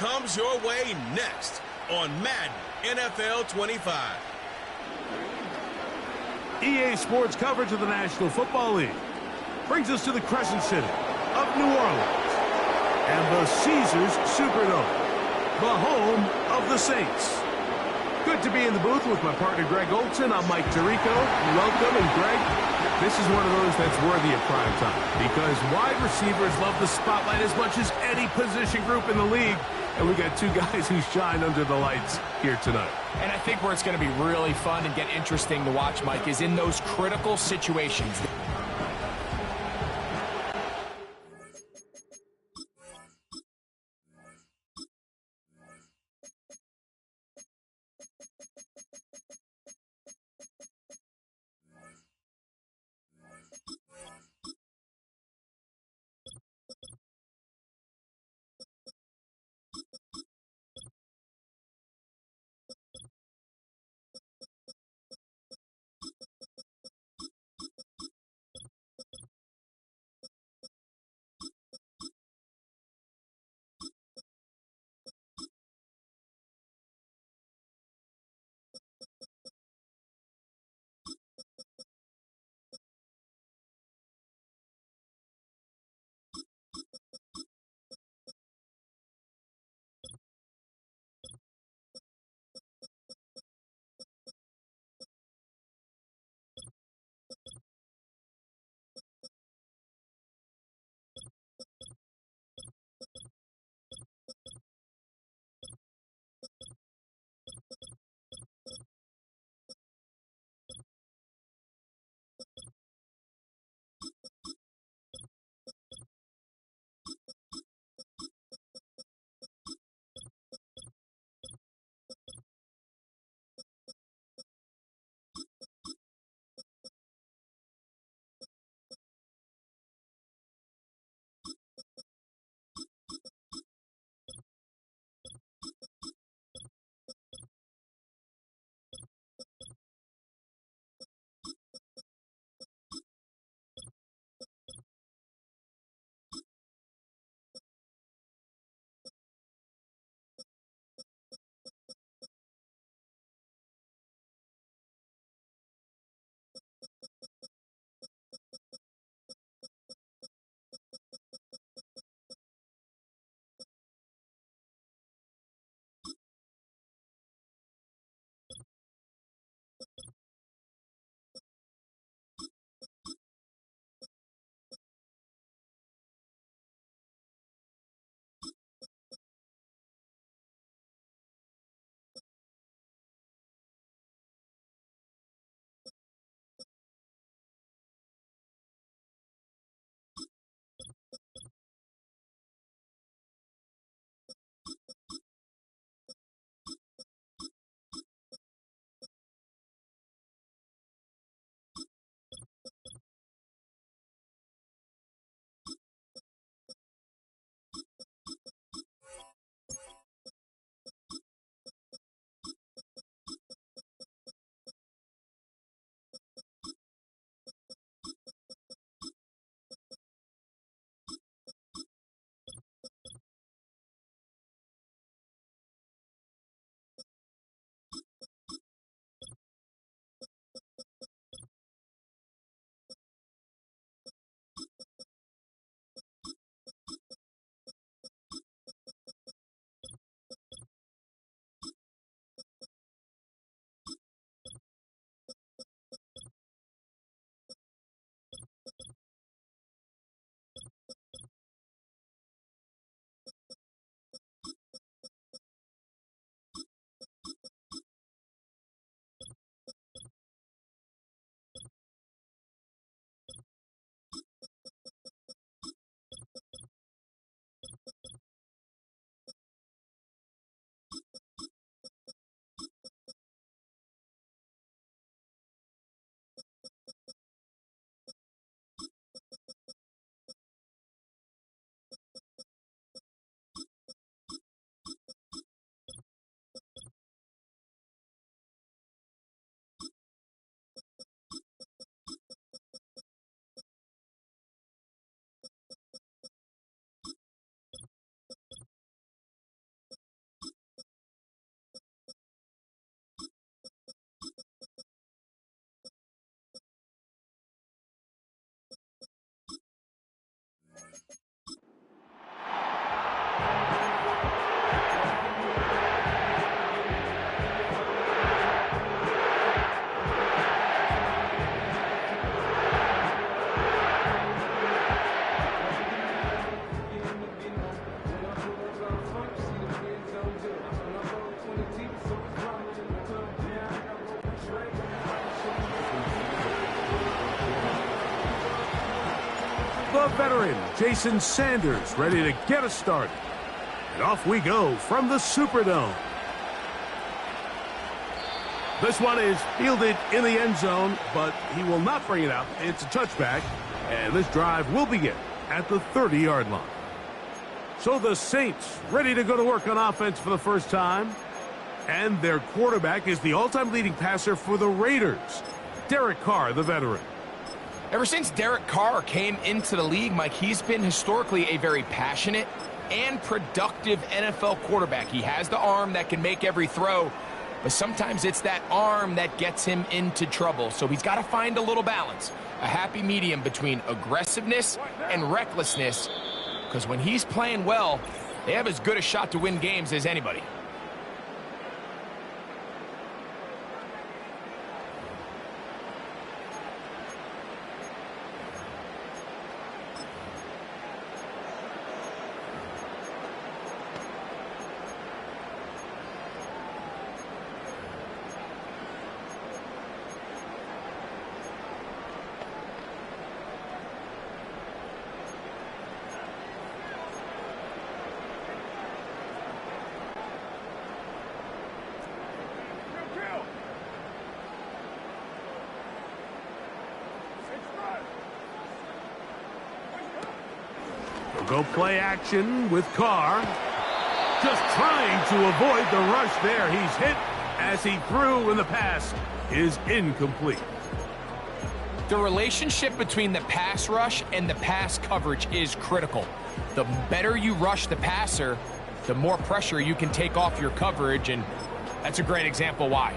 comes your way next on Madden NFL 25. EA Sports coverage of the National Football League brings us to the Crescent City of New Orleans and the Caesars Superdome, the home of the Saints. Good to be in the booth with my partner Greg Olson. I'm Mike Tirico. Welcome, and Greg, this is one of those that's worthy of prime time because wide receivers love the spotlight as much as any position group in the league, and we got two guys who shine under the lights here tonight. And I think where it's going to be really fun and get interesting to watch, Mike, is in those critical situations. veteran Jason Sanders ready to get us started. And off we go from the Superdome. This one is fielded in the end zone, but he will not bring it out. It's a touchback, and this drive will begin at the 30-yard line. So the Saints ready to go to work on offense for the first time. And their quarterback is the all-time leading passer for the Raiders, Derek Carr, the veteran. Ever since Derek Carr came into the league, Mike, he's been historically a very passionate and productive NFL quarterback. He has the arm that can make every throw, but sometimes it's that arm that gets him into trouble. So he's got to find a little balance, a happy medium between aggressiveness and recklessness, because when he's playing well, they have as good a shot to win games as anybody. Go play action with Carr. Just trying to avoid the rush there. He's hit as he threw, and the pass is incomplete. The relationship between the pass rush and the pass coverage is critical. The better you rush the passer, the more pressure you can take off your coverage, and that's a great example why.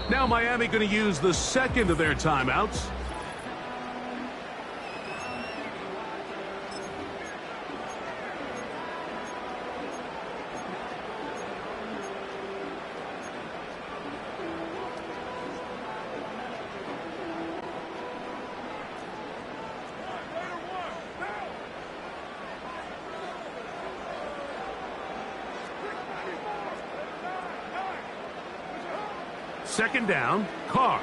Now Miami going to use the second of their timeouts. Second down, Carr.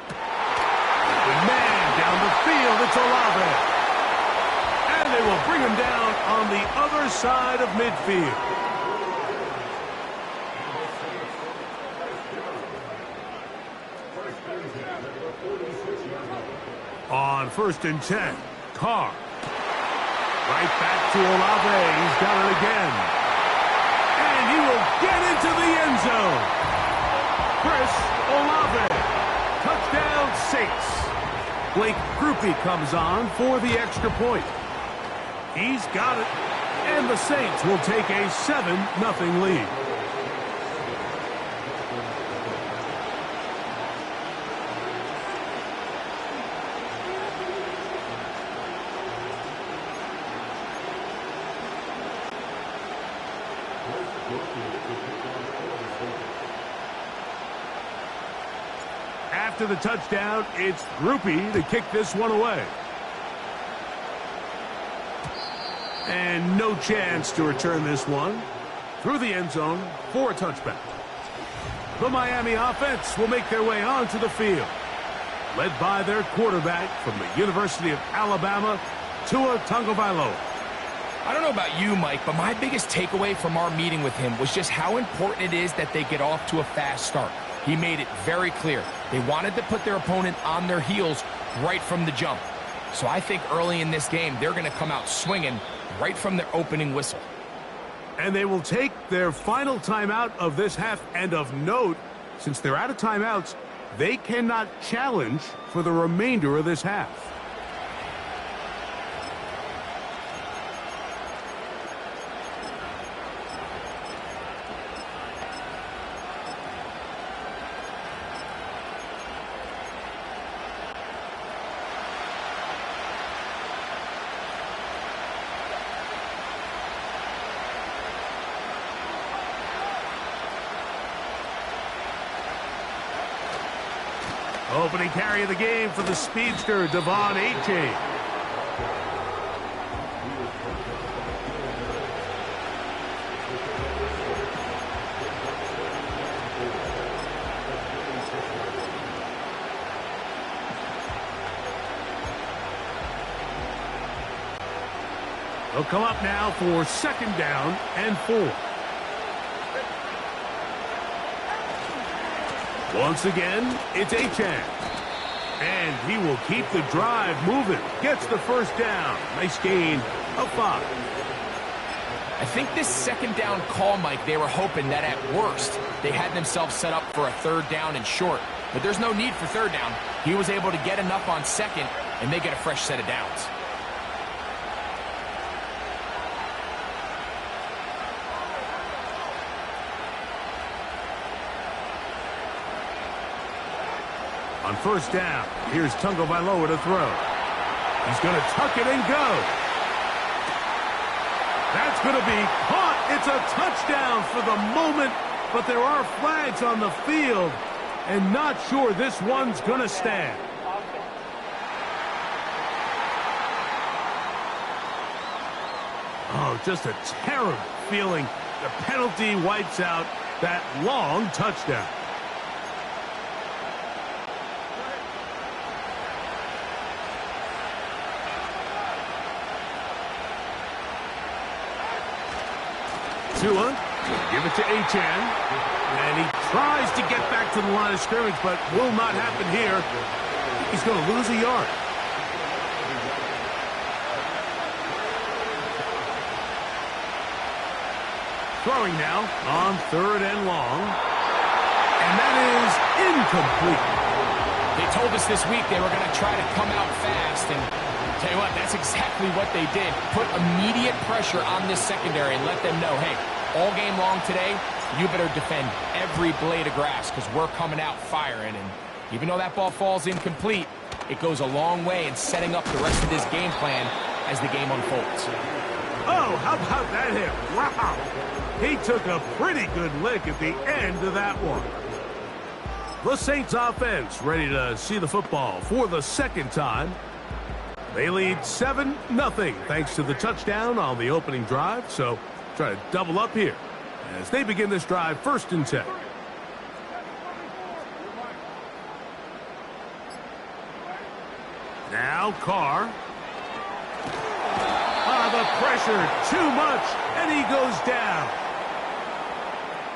The man down the field, it's Olave. And they will bring him down on the other side of midfield. On 1st and 10, Carr. Right back to Olave. He's done it again. And he will get into the end zone. Chris Olave. Touchdown, Saints. Blake Groupie comes on for the extra point. He's got it. And the Saints will take a 7-0 lead. After the touchdown, it's Groupie to kick this one away. And no chance to return this one through the end zone for a touchback. The Miami offense will make their way onto the field, led by their quarterback from the University of Alabama, Tua Tagovailoa. I don't know about you, Mike, but my biggest takeaway from our meeting with him was just how important it is that they get off to a fast start. He made it very clear. They wanted to put their opponent on their heels right from the jump. So I think early in this game, they're going to come out swinging right from their opening whistle. And they will take their final timeout of this half. And of note, since they're out of timeouts, they cannot challenge for the remainder of this half. Opening carry of the game for the speedster, Devon Achane. They'll come up now for 2nd down and 4. Once again, it's Achane. And he will keep the drive moving. Gets the 1st down. Nice gain of 5. I think this 2nd down call, Mike, they were hoping that at worst they had themselves set up for a 3rd down and short. But there's no need for 3rd down. He was able to get enough on 2nd, and they get a fresh set of downs. On 1st down, here's Tagovailoa to throw. He's going to tuck it and go. That's going to be caught. It's a touchdown for the moment, but there are flags on the field, and not sure this one's going to stand. Oh, just a terrible feeling. The penalty wipes out that long touchdown. Tua, give it to Achane, and he tries to get back to the line of scrimmage, but will not happen here. He's going to lose a yard. Throwing now on 3rd and long, and that is incomplete. They told us this week they were going to try to come out fast, and tell you what, that's exactly what they did. Put immediate pressure on this secondary and let them know, hey, all game long today, you better defend every blade of grass because we're coming out firing. And even though that ball falls incomplete, it goes a long way in setting up the rest of this game plan as the game unfolds. Oh, how about that hit? Wow. He took a pretty good lick at the end of that one. The Saints offense ready to see the football for the 2nd time. They lead 7-0 thanks to the touchdown on the opening drive. So try to double up here as they begin this drive 1st and 10. Now Carr. The pressure too much, and he goes down.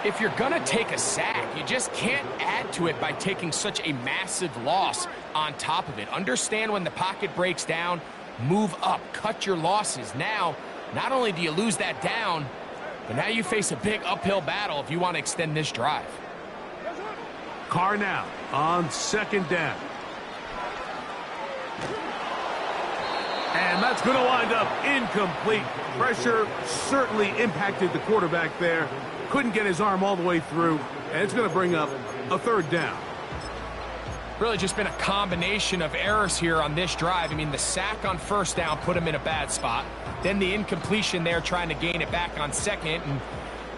If you're going to take a sack, you just can't add to it by taking such a massive loss on top of it. Understand when the pocket breaks down, move up, cut your losses. Now, not only do you lose that down, but now you face a big uphill battle if you want to extend this drive. Carr now on 2nd down. And that's going to wind up incomplete. Pressure certainly impacted the quarterback there. Couldn't get his arm all the way through, and it's going to bring up a 3rd down. Really just been a combination of errors here on this drive. I mean, the sack on 1st down put him in a bad spot. Then the incompletion there trying to gain it back on 2nd, and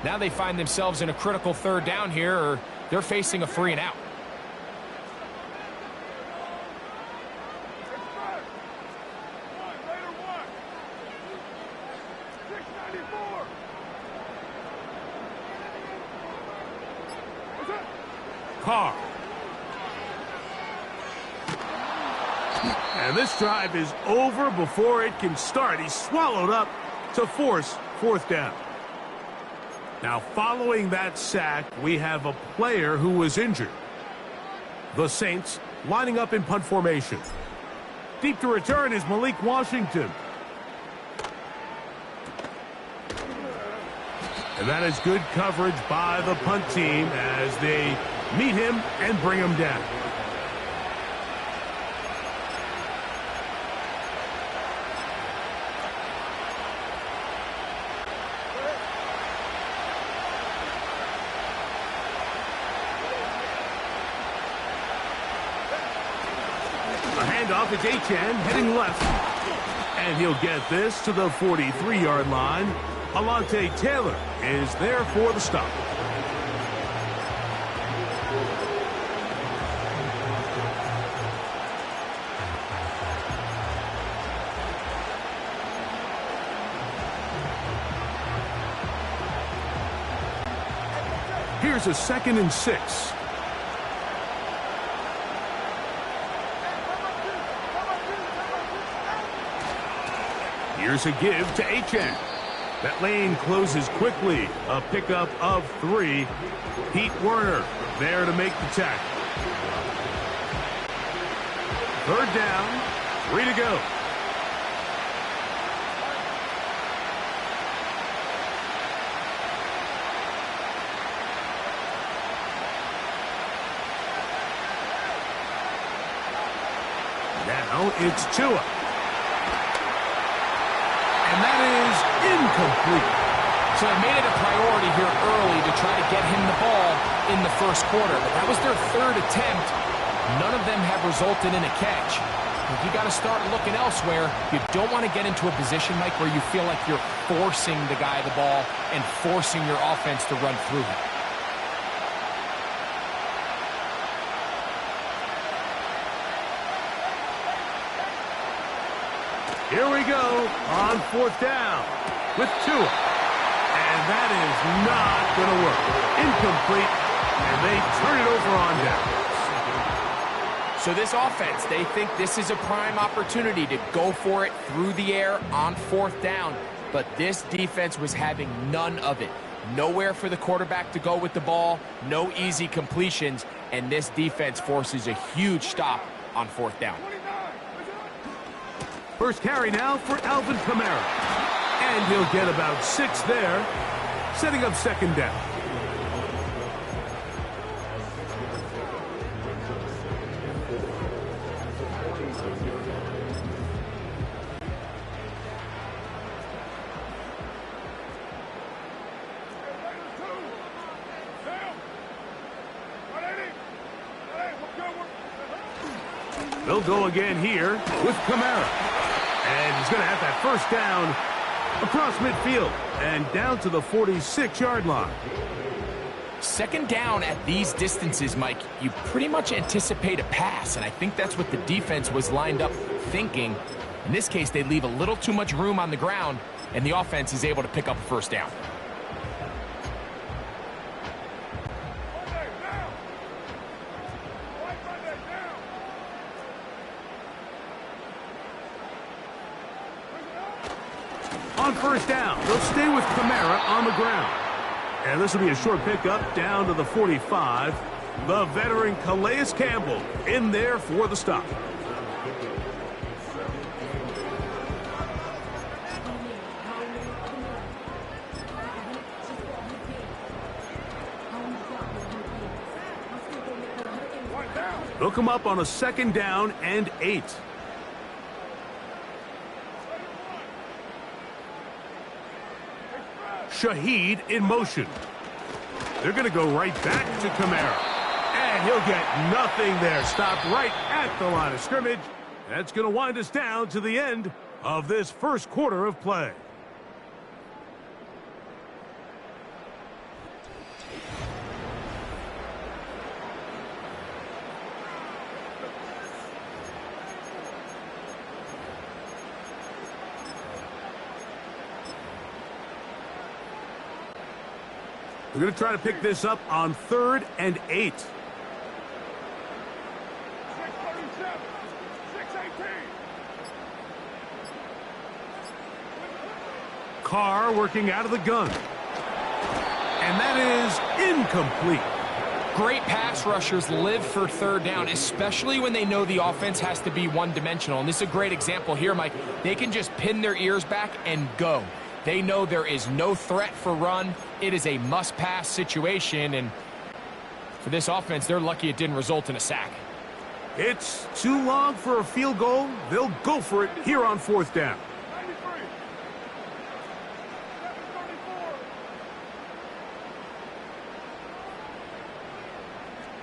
now they find themselves in a critical 3rd down here, or they're facing a 3 and out. Carr. And this drive is over before it can start. He's swallowed up to force 4th down. Now, following that sack, we have a player who was injured. The Saints lining up in punt formation. Deep to return is Malik Washington. And that is good coverage by the punt team as they meet him and bring him down. A handoff, it's Achane heading left. And he'll get this to the 43-yard line. Alontae Taylor is there for the stop. Here's a 2nd and 6. Here's a give to Achane. That lane closes quickly. A pickup of 3. Pete Werner there to make the tackle. 3rd down, 3 to go. Now it's Tua. And that is incomplete. So they made it a priority here early to try to get him the ball in the first quarter. But that was their 3rd attempt. None of them have resulted in a catch. If you got to start looking elsewhere, you don't want to get into a position, Mike, where you feel like you're forcing the guy the ball and forcing your offense to run through him. Here we go on 4th down with Tua. And that is not going to work. Incomplete, and they turn it over on down. So this offense, they think this is a prime opportunity to go for it through the air on 4th down. But this defense was having none of it. Nowhere for the quarterback to go with the ball, no easy completions, and this defense forces a huge stop on 4th down. First carry now for Alvin Kamara. And he'll get about 6 there, setting up 2nd down. They'll go again here with Kamara. And he's going to have that 1st down across midfield and down to the 46-yard line. 2nd down at these distances, Mike, you pretty much anticipate a pass, and I think that's what the defense was lined up thinking. In this case, they leave a little too much room on the ground, and the offense is able to pick up a 1st down. On 1st down, they'll stay with Kamara on the ground. And this will be a short pickup down to the 45. The veteran Calais Campbell in there for the stop. They'll come up on a 2nd down and 8. Shaheed in motion. They're going to go right back to Kamara. And he'll get nothing there. Stopped right at the line of scrimmage. That's going to wind us down to the end of this first quarter of play. We're going to try to pick this up on 3rd and 8. 6:37, 6:18. Carr working out of the gun. And that is incomplete. Great pass rushers live for 3rd down, especially when they know the offense has to be one-dimensional. And this is a great example here, Mike. They can just pin their ears back and go. They know there is no threat for run. It is a must-pass situation, and for this offense, they're lucky it didn't result in a sack. It's too long for a field goal. They'll go for it here on 4th down. 93. 7:34.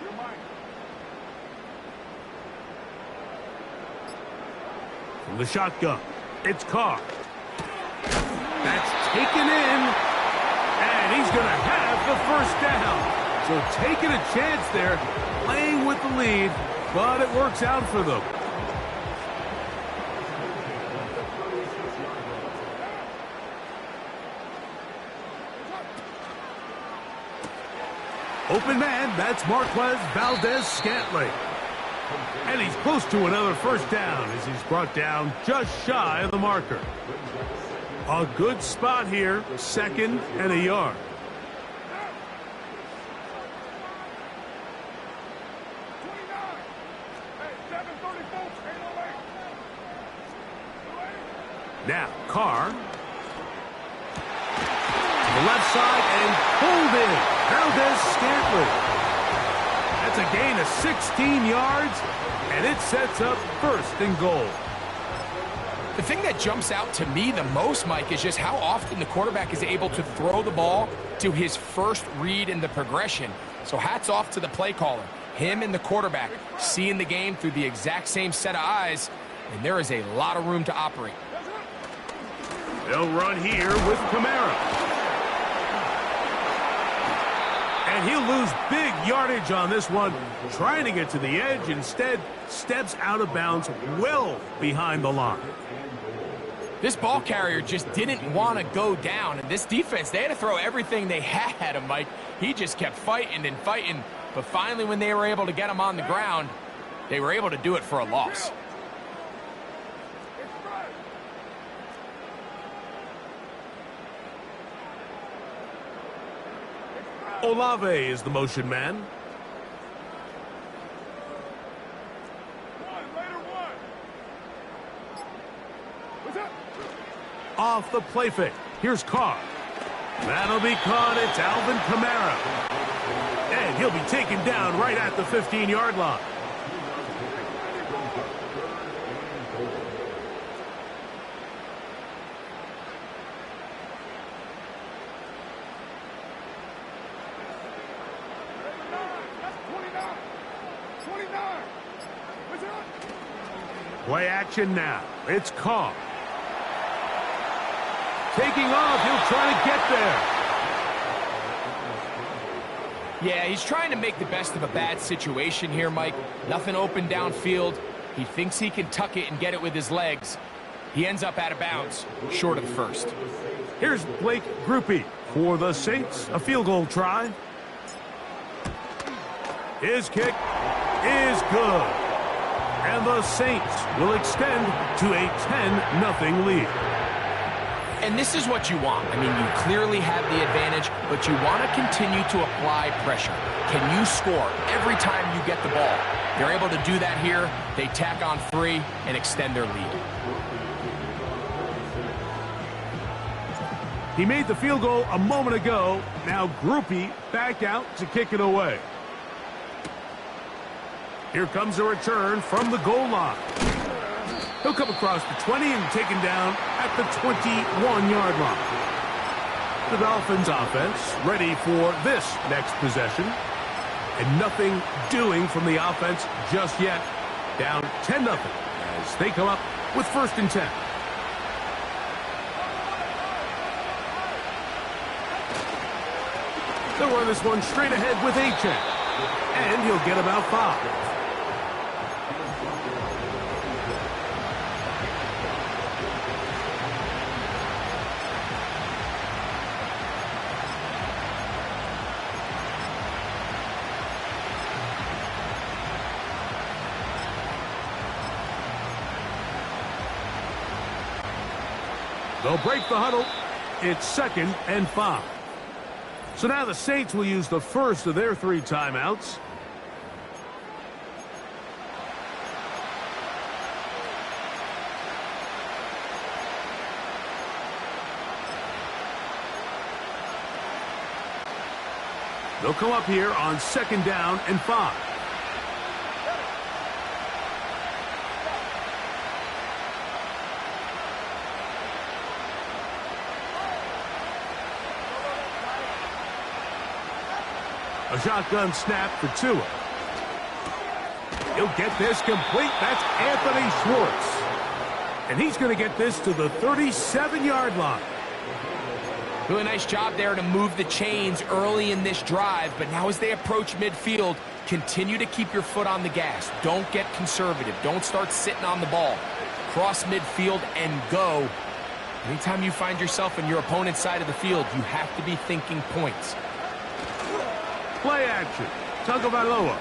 Your mind. From the shotgun, it's Carr. That's taken in, and he's going to have the 1st down. So taking a chance there, playing with the lead, but it works out for them. Open man, that's Marquez Valdez-Scantling. And he's close to another first down as he's brought down just shy of the marker. A good spot here, 2nd and a yard. Now, Carr. The left side and pulled in. Valdez-Scantling. That's a gain of 16 yards, and it sets up 1st and goal. The thing that jumps out to me the most, Mike, is just how often the quarterback is able to throw the ball to his first read in the progression. So hats off to the play caller. Him and the quarterback seeing the game through the exact same set of eyes, and there is a lot of room to operate. They'll run here with Kamara. And he'll lose big yardage on this one. Trying to get to the edge, instead steps out of bounds well behind the line. This ball carrier just didn't want to go down. And this defense, they had to throw everything they had at him, Mike. He just kept fighting and fighting. But finally, when they were able to get him on the ground, they were able to do it for a loss. Olave is the motion man. Off the play fake. Here's Carr. That'll be caught. It's Alvin Kamara. And he'll be taken down right at the 15-yard line. Play action now. It's Carr. Taking off. He'll try to get there. Yeah, he's trying to make the best of a bad situation here, Mike. Nothing open downfield. He thinks he can tuck it and get it with his legs. He ends up out of bounds, short of the first. Here's Blake Grupe for the Saints. A field goal try. His kick is good. And the Saints will extend to a 10-0 lead. And this is what you want. I mean, you clearly have the advantage, but you want to continue to apply pressure. Can you score every time you get the ball? They're able to do that here. They tack on 3 and extend their lead. He made the field goal a moment ago. Now Grupe back out to kick it away. Here comes a return from the goal line. He'll come across the 20 and taken down at the 21-yard line. The Dolphins offense ready for this next possession. And nothing doing from the offense just yet. Down 10-0 as they come up with 1st and 10. They'll run this one straight ahead with Achane. And he'll get about 5. They'll break the huddle. It's 2nd and 5. So now the Saints will use the first of their 3 timeouts. They'll come up here on 2nd down and 5. A shotgun snap for Tua. He'll get this complete. That's Anthony Schwartz. And he's going to get this to the 37-yard line. Really nice job there to move the chains early in this drive, but now as they approach midfield, continue to keep your foot on the gas. Don't get conservative. Don't start sitting on the ball. Cross midfield and go. Anytime you find yourself in your opponent's side of the field, you have to be thinking points. Play action. Tagovailoa.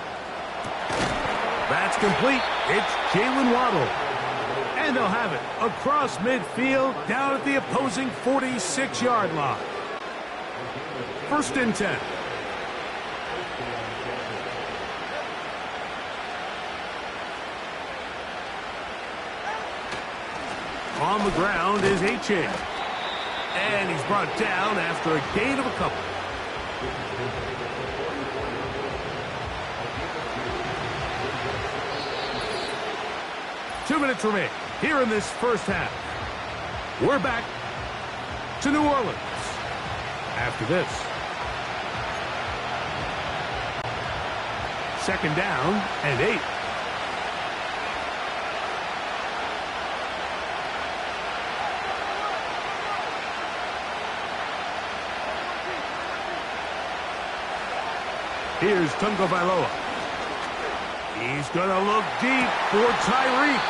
That's complete. It's Jalen Waddle. And they'll have it across midfield down at the opposing 46-yard line. 1st and 10. On the ground is H.A. And he's brought down after a gain of a couple. Two minutes remain here in this first half. We're back to New Orleans after this. 2nd down and 8. Here's Tagovailoa. He's going to look deep for Tyreek.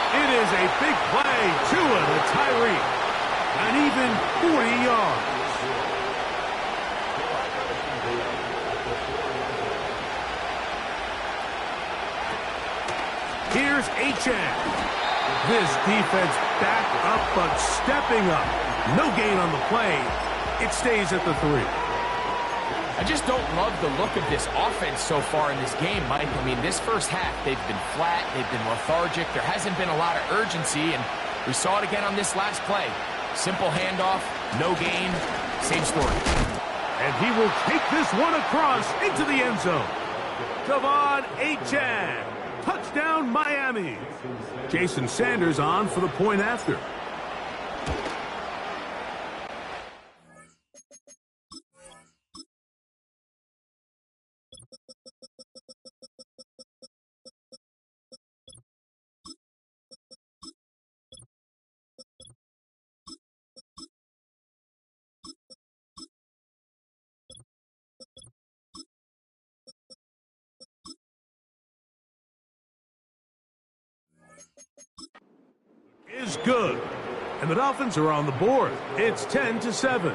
It is a big play. Tua to Tyreek. An even 40 yards. Here's H.A. This defense back up but stepping up. No gain on the play. It stays at the 3. I just don't love the look of this offense so far in this game, Mike. I mean, this first half, they've been flat, they've been lethargic. There hasn't been a lot of urgency, and we saw it again on this last play. Simple handoff, no gain, same story. And he will take this one across into the end zone. Devon Achane. Touchdown, Miami. Jason Sanders on for the point after. Is good. And the Dolphins are on the board. It's 10-7.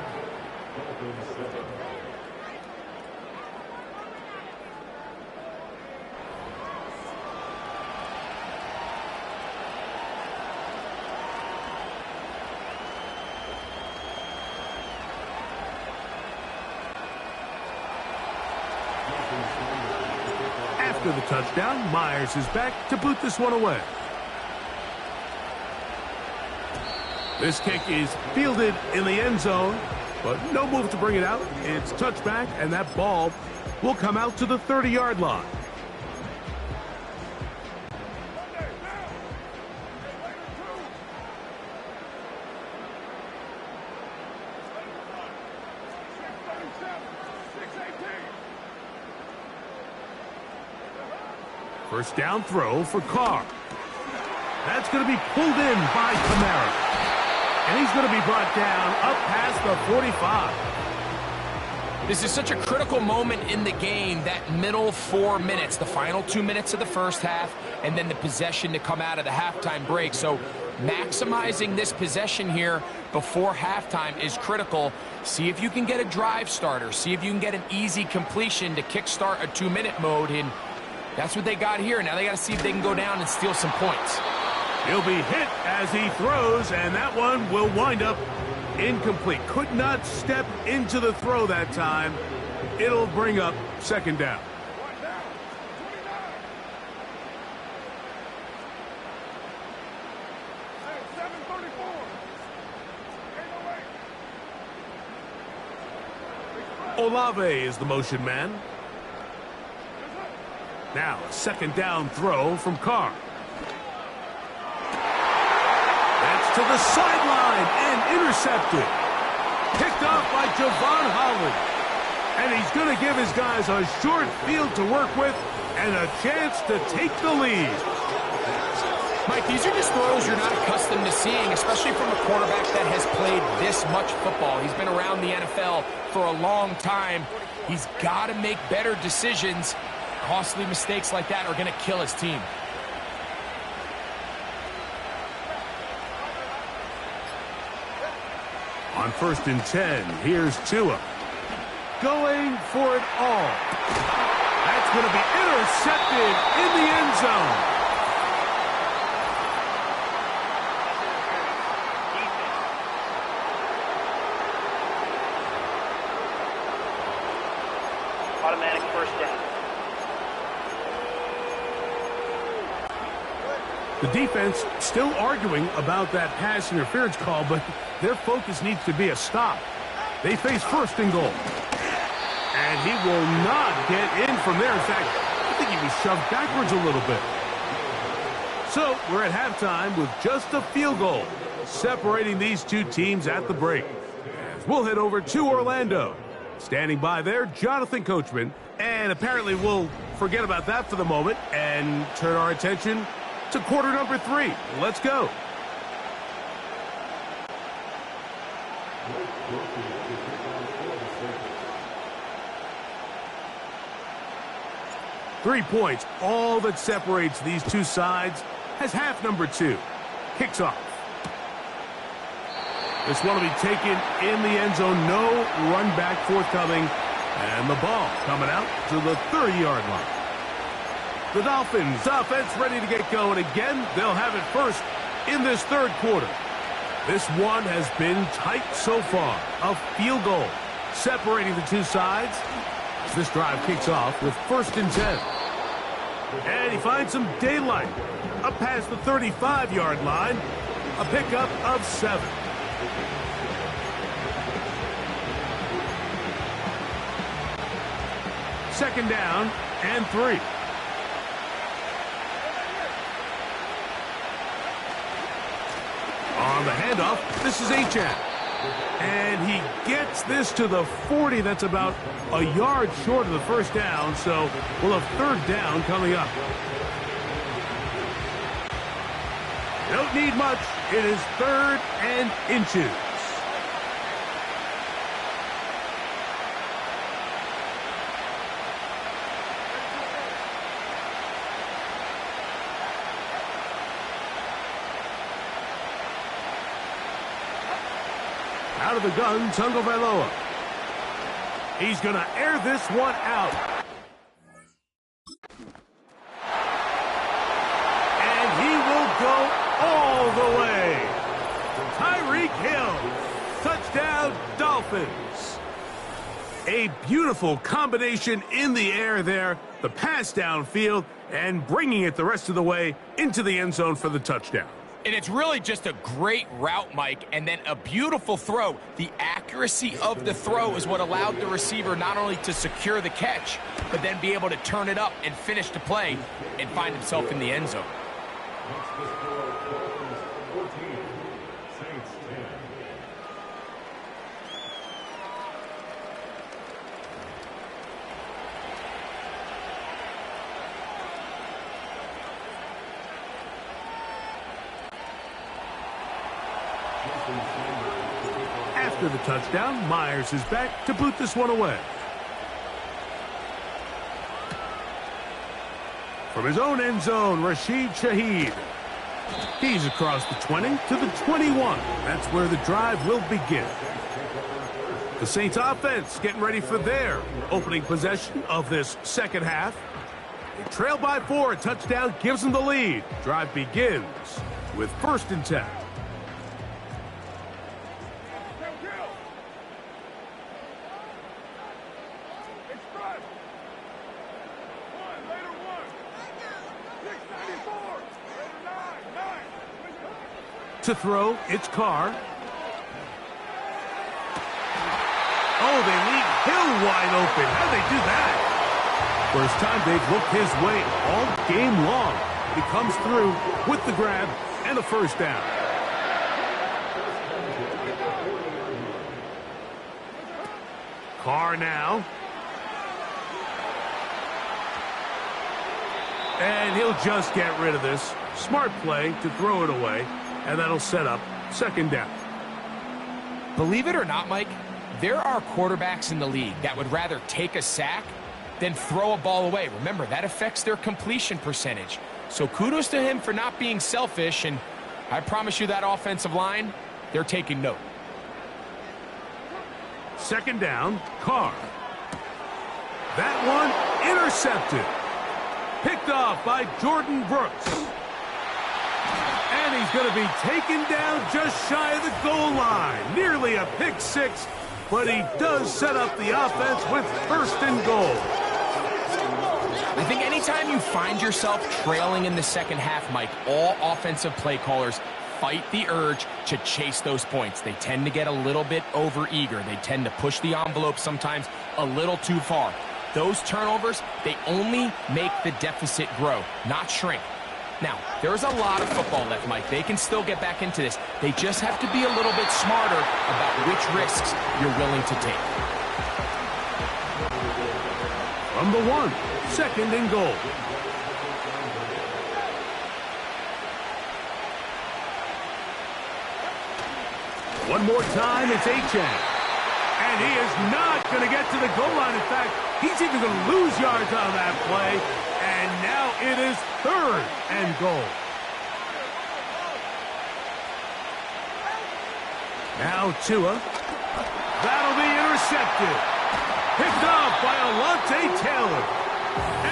After the touchdown, Myers is back to boot this one away. This kick is fielded in the end zone, but no move to bring it out. It's touchback, and that ball will come out to the 30-yard line. First down throw for Carr. That's going to be pulled in by Kamara. And he's going to be brought down up past the 45. This is such a critical moment in the game, that middle 4 minutes, the final 2 minutes of the first half, and then the possession to come out of the halftime break. So maximizing this possession here before halftime is critical. See if you can get a drive starter. See if you can get an easy completion to kickstart a 2-minute mode. And that's what they got here. Now they got to see if they can go down and steal some points. He'll be hit as he throws, and that one will wind up incomplete. Could not step into the throw that time. It'll bring up 2nd down. Olave is the motion man. Now, a 2nd down throw from Carr. To the sideline and intercepted. Picked off by Javon Holland. And he's going to give his guys a short field to work with and a chance to take the lead. Mike, these are just throws you're not accustomed to seeing, especially from a quarterback that has played this much football. He's been around the NFL for a long time. He's got to make better decisions. Costly mistakes like that are going to kill his team. On 1st and 10, here's Tua. going for it all. That's going to be intercepted in the end zone. Automatic first down. The defense still arguing about that pass interference call, but their focus needs to be a stop. They face first and goal. And he will not get in from there. In fact, I think he was shoved backwards a little bit. So we're at halftime with just a field goal separating these two teams at the break. As we'll head over to Orlando. Standing by there, Jonathan Coachman. And apparently we'll forget about that for the moment and turn our attention to quarter number 3. Let's go. Three points, all that separates these two sides, as half number 2 kicks off. This one will be taken in the end zone. No run back forthcoming. And the ball coming out to the 30-yard line. The Dolphins offense ready to get going again. They'll have it first in this third quarter. This one has been tight so far. A field goal separating the two sides. As this drive kicks off with first and 10. And he finds some daylight up past the 35-yard line. A pickup of 7. Second down and 3. On the handoff, this is Gtowncapp. And he gets this to the 40. That's about a yard short of the first down, so we'll have third down coming up. Don't need much. It is 3rd and inches. Out of the gun, Tagovailoa. He's going to air this one out. And he will go all the way. Tyreek Hill. Touchdown, Dolphins. A beautiful combination in the air there. The pass downfield and bringing it the rest of the way into the end zone for the touchdown. And it's really just a great route, Mike, and then a beautiful throw. The accuracy of the throw is what allowed the receiver not only to secure the catch, but then be able to turn it up and finish the play and find himself in the end zone. After the touchdown, Myers is back to boot this one away. From his own end zone, Rashid Shaheed. He's across the 20 to the 21. That's where the drive will begin. The Saints offense getting ready for their opening possession of this second half. They trail by 4. A touchdown gives them the lead. Drive begins with first and 10. To throw, it's Carr. Oh, they leave Hill wide open. How'd they do that? First time they've looked his way all game long. He comes through with the grab and a first down. Carr now. And he'll just get rid of this. Smart play to throw it away. And that'll set up second down. Believe it or not, Mike, there are quarterbacks in the league that would rather take a sack than throw a ball away. Remember, that affects their completion percentage. So kudos to him for not being selfish, and I promise you that offensive line, they're taking note. Second down, Carr. That one intercepted. Picked off by Jordan Brooks. And he's going to be taken down just shy of the goal line. Nearly a pick six, but he does set up the offense with first and goal. I think anytime you find yourself trailing in the second half, Mike, all offensive play callers fight the urge to chase those points. They tend to get a little bit overeager. They tend to push the envelope sometimes a little too far. Those turnovers, they only make the deficit grow, not shrink. Now, there's a lot of football left, Mike. They can still get back into this. They just have to be a little bit smarter about which risks you're willing to take. From the 1, second and goal. One more time, it's Gtowncapp. And he is not going to get to the goal line. In fact, he's even going to lose yards on that play. And now it is third and goal. Now Tua. That'll be intercepted. Picked off by Alontae Taylor.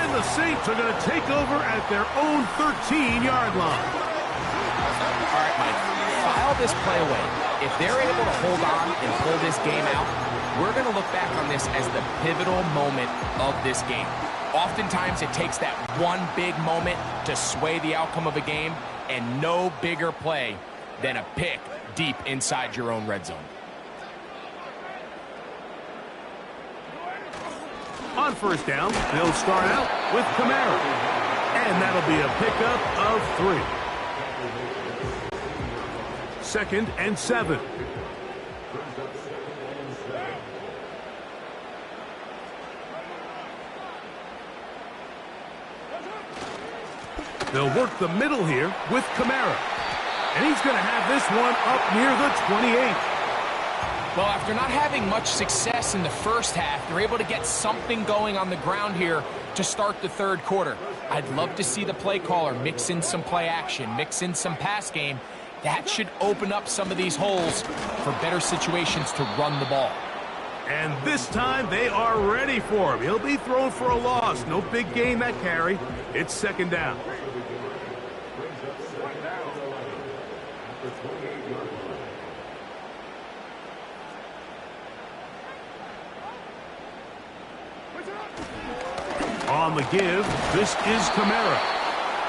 And the Saints are going to take over at their own 13-yard line. All right, Mike, file this play away. If they're able to hold on and pull this game out, we're going to look back on this as the pivotal moment of this game. Oftentimes, it takes that one big moment to sway the outcome of a game, and no bigger play than a pick deep inside your own red zone. On first down, they'll start out with Kamara. And that'll be a pickup of 3. Second and 7. They'll work the middle here with Kamara. And he's going to have this one up near the 28. Well, after not having much success in the first half, they're able to get something going on the ground here to start the third quarter. I'd love to see the play caller mix in some play action, mix in some pass game. That should open up some of these holes for better situations to run the ball. And this time they are ready for him. He'll be thrown for a loss. No big gain that carry. It's second down. On the give, this is Kamara.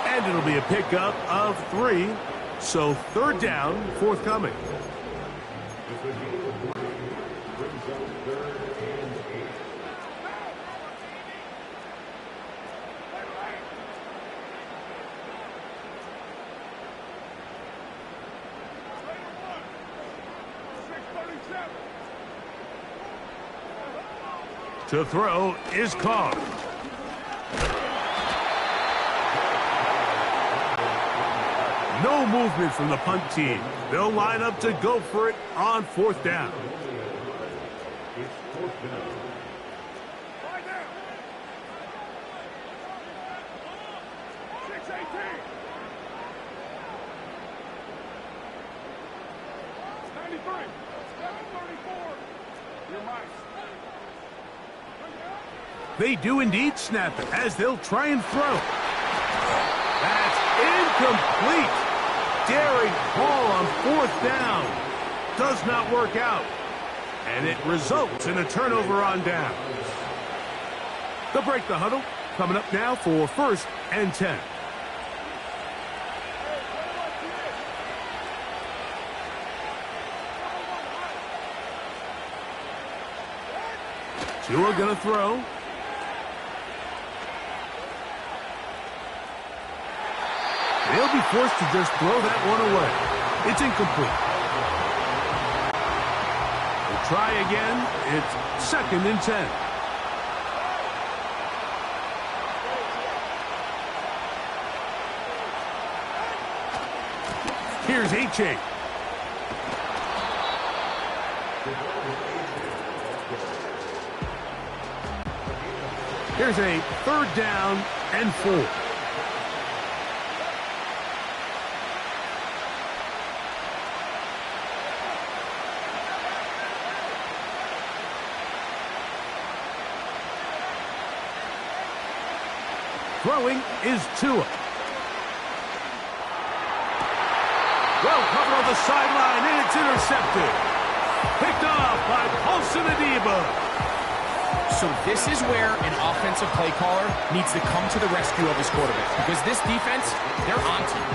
And it'll be a pickup of 3. So third down, forthcoming. To throw is caught. No movement from the punt team. They'll line up to go for it on fourth down. They do indeed snap it as they'll try and throw. That's incomplete. Daring ball on fourth down. Does not work out. And it results in a turnover on down. They'll break the huddle. Coming up now for first and 10. Tua gonna throw. They'll be forced to just throw that one away. It's incomplete. We'll try again. It's second and 10. Here's Gtowncapp. Here's a third down and 4. Throwing is Tua. Well covered on the sideline, and it's intercepted. Picked off by Paulson Adeba. So this is where an offensive play caller needs to come to the rescue of his quarterback, because this defense, they're onto you.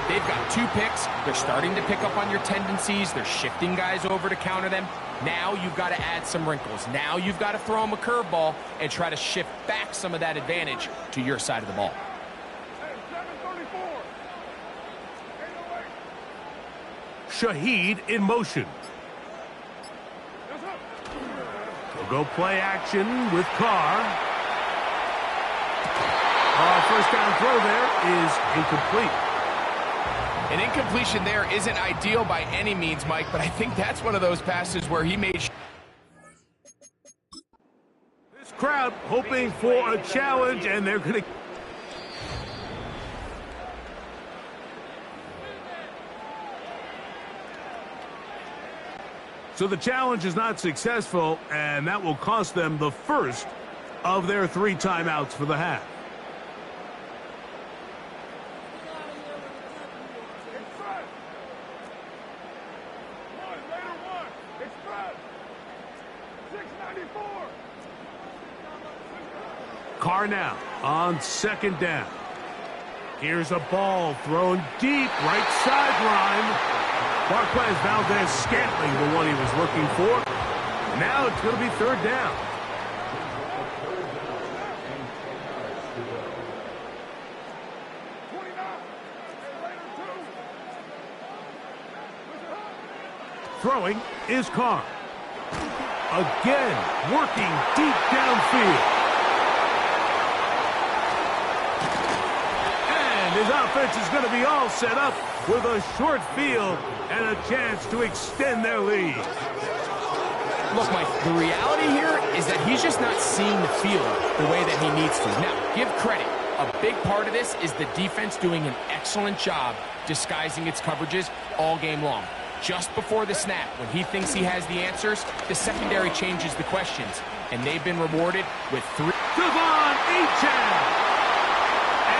They've got 2 picks. They're starting to pick up on your tendencies. They're shifting guys over to counter them. Now you've got to add some wrinkles. Now you've got to throw them a curveball and try to shift back some of that advantage to your side of the ball. Shaheed in motion. We'll go play action with Carr. First down throw there is incomplete. An incompletion there isn't ideal by any means, Mike, but I think that's one of those passes where he made... This crowd hoping for a challenge, and they're going to... So the challenge is not successful, and that will cost them the first of their 3 timeouts for the half. Carr now on second down. Here's a ball thrown deep, right sideline. Marquez Valdez-Scantling, the one he was looking for. Now it's going to be third down. Throwing is Carr. Again, working deep downfield. And his offense is going to be all set up with a short field and a chance to extend their lead. Look, Mike, the reality here is that he's just not seeing the field the way that he needs to. Now, give credit. A big part of this is the defense doing an excellent job disguising its coverages all game long. Just before the snap, when he thinks he has the answers, the secondary changes the questions, and they've been rewarded with 3. Devon Achane!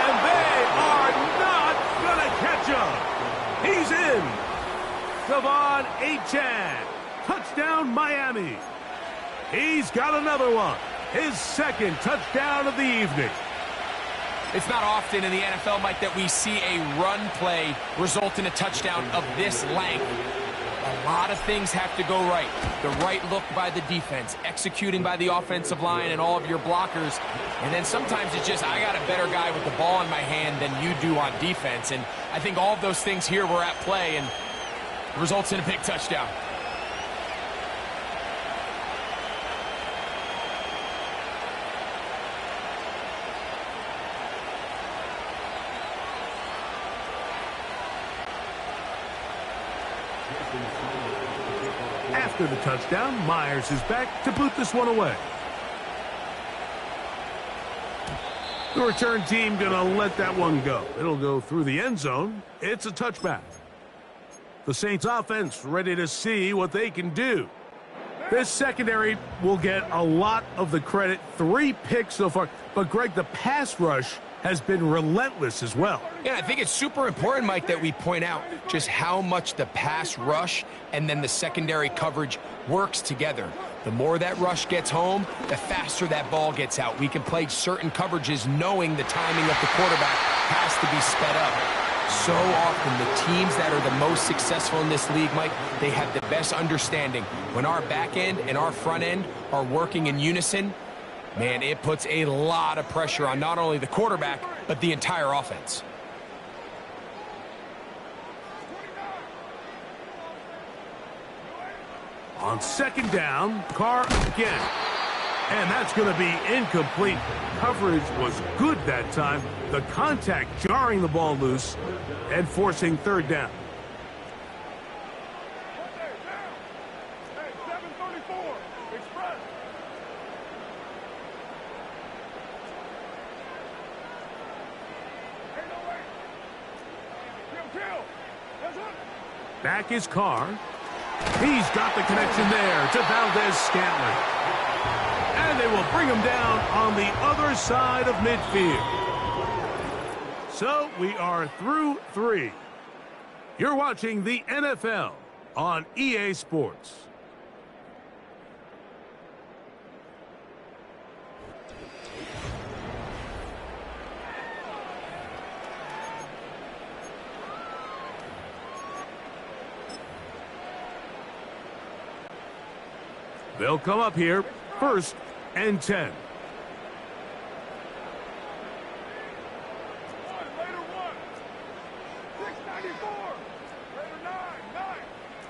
And they are not going to catch him. He's in. Devon Achane. Touchdown, Miami. He's got another one. His second touchdown of the evening. It's not often in the NFL, Mike, that we see a run play result in a touchdown of this length. A lot of things have to go right. The right look by the defense, executing by the offensive line and all of your blockers. And then sometimes it's just, I got a better guy with the ball in my hand than you do on defense. And I think all of those things here were at play and results in a big touchdown. After the touchdown, Myers is back to boot this one away. The return team going to let that one go. It'll go through the end zone. It's a touchback. The Saints offense ready to see what they can do. This secondary will get a lot of the credit. 3 picks so far. But, Greg, the pass rush has been relentless as well. Yeah, I think it's super important, Mike, that we point out just how much the pass rush and then the secondary coverage works together. The more that rush gets home, the faster that ball gets out. We can play certain coverages knowing the timing of the quarterback has to be sped up. So often, the teams that are the most successful in this league, Mike, they have the best understanding. When our back end and our front end are working in unison, man, it puts a lot of pressure on not only the quarterback, but the entire offense. On second down, Carr again. And that's going to be incomplete. Coverage was good that time. The contact jarring the ball loose and forcing third down. Back is Carr. He's got the connection there to Valdez-Scantling. And they will bring him down on the other side of midfield. So we are through 3. You're watching the NFL on EA Sports. They'll come up here, 1st and 10. Raider 1. 694. Raider 9.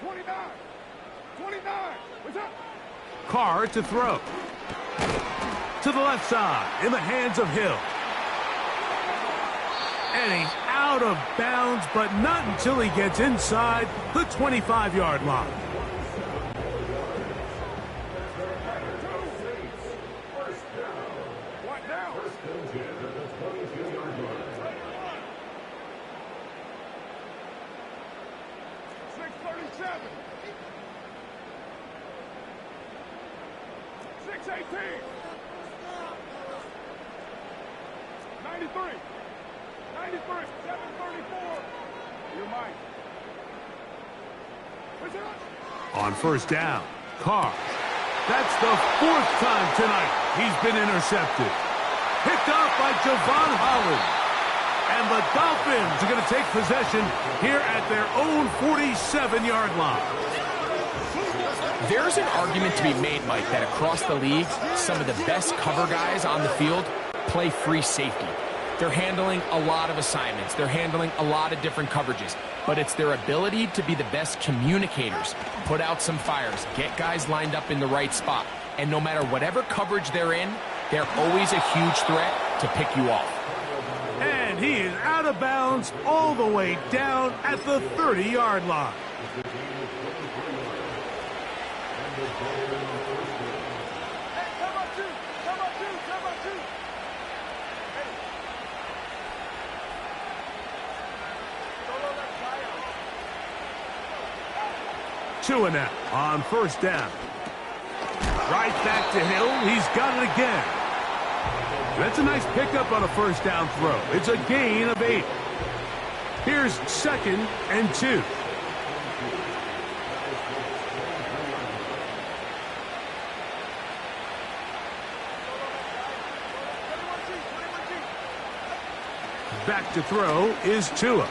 29. 29. What's up? Carr to throw. To the left side, in the hands of Hill. And he's out of bounds, but not until he gets inside the 25-yard line. What down? 637. 618. 93. 93. 734. You're mine. What's up? On 1st down, Carr. That's the 4th time tonight he's been intercepted. Picked off by Javon Holland. And the Dolphins are going to take possession here at their own 47-yard line. There's an argument to be made, Mike, that across the league, some of the best cover guys on the field play free safety. They're handling a lot of assignments. They're handling a lot of different coverages. But it's their ability to be the best communicators, put out some fires, get guys lined up in the right spot. And no matter whatever coverage they're in, they're always a huge threat to pick you off. And he is out of bounds all the way down at the 30-yard line. Tua now on 1st down. Right back to Hill. He's got it again. That's a nice pickup on a 1st down throw. It's a gain of 8. Here's 2nd and 2. Back to throw is Tua.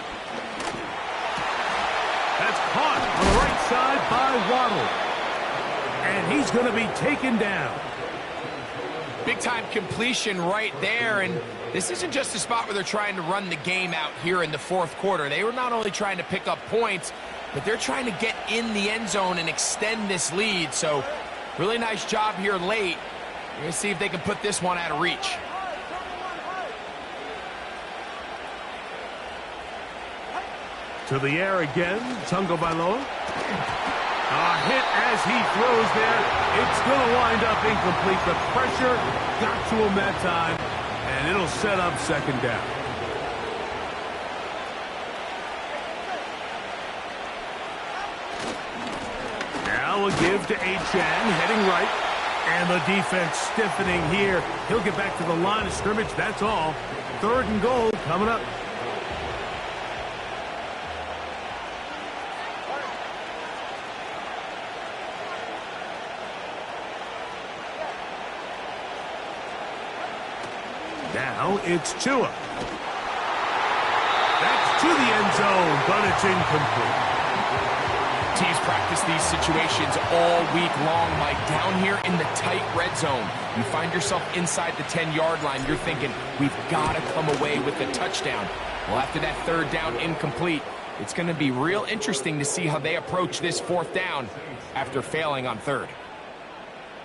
That's caught on the right side by Waddle. And he's going to be taken down. Big-time completion right there, and this isn't just a spot where they're trying to run the game out here in the 4th quarter. They were not only trying to pick up points, but they're trying to get in the end zone and extend this lead. So, really nice job here late. We're going to see if they can put this one out of reach. To the air again, Tagovailoa. A hit as he throws there. It's going to wind up incomplete. The pressure got to him that time, and it'll set up 2nd down. Now a give to Achane, heading right. And the defense stiffening here. He'll get back to the line of scrimmage, that's all. 3rd and goal coming up. Now it's Tua. That's to the end zone, but it's incomplete. Teams practice these situations all week long, Mike. Down here in the tight red zone, you find yourself inside the 10-yard line. You're thinking, we've got to come away with a touchdown. Well, after that 3rd down incomplete, it's going to be real interesting to see how they approach this 4th down after failing on 3rd.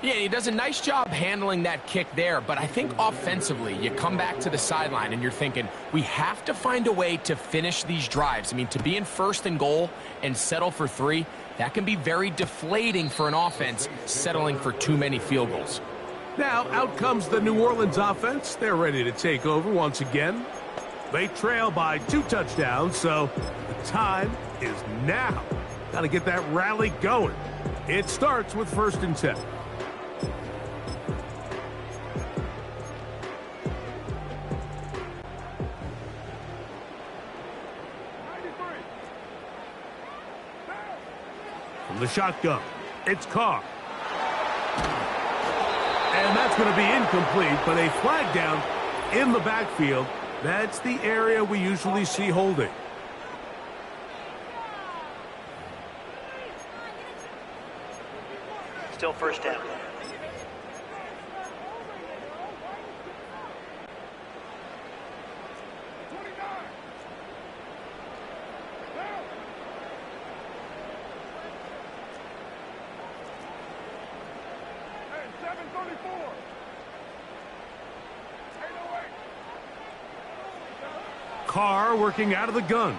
Yeah, he does a nice job handling that kick there, but I think offensively, you come back to the sideline and you're thinking, we have to find a way to finish these drives. I mean, to be in 1st and goal and settle for 3, that can be very deflating for an offense settling for too many field goals. Now, out comes the New Orleans offense. They're ready to take over once again. They trail by 2 touchdowns, so the time is now. Got to get that rally going. It starts with 1st and 10. From the shotgun, it's Carr. And that's going to be incomplete, but a flag down in the backfield. That's the area we usually see holding. Still first down. Carr working out of the gun.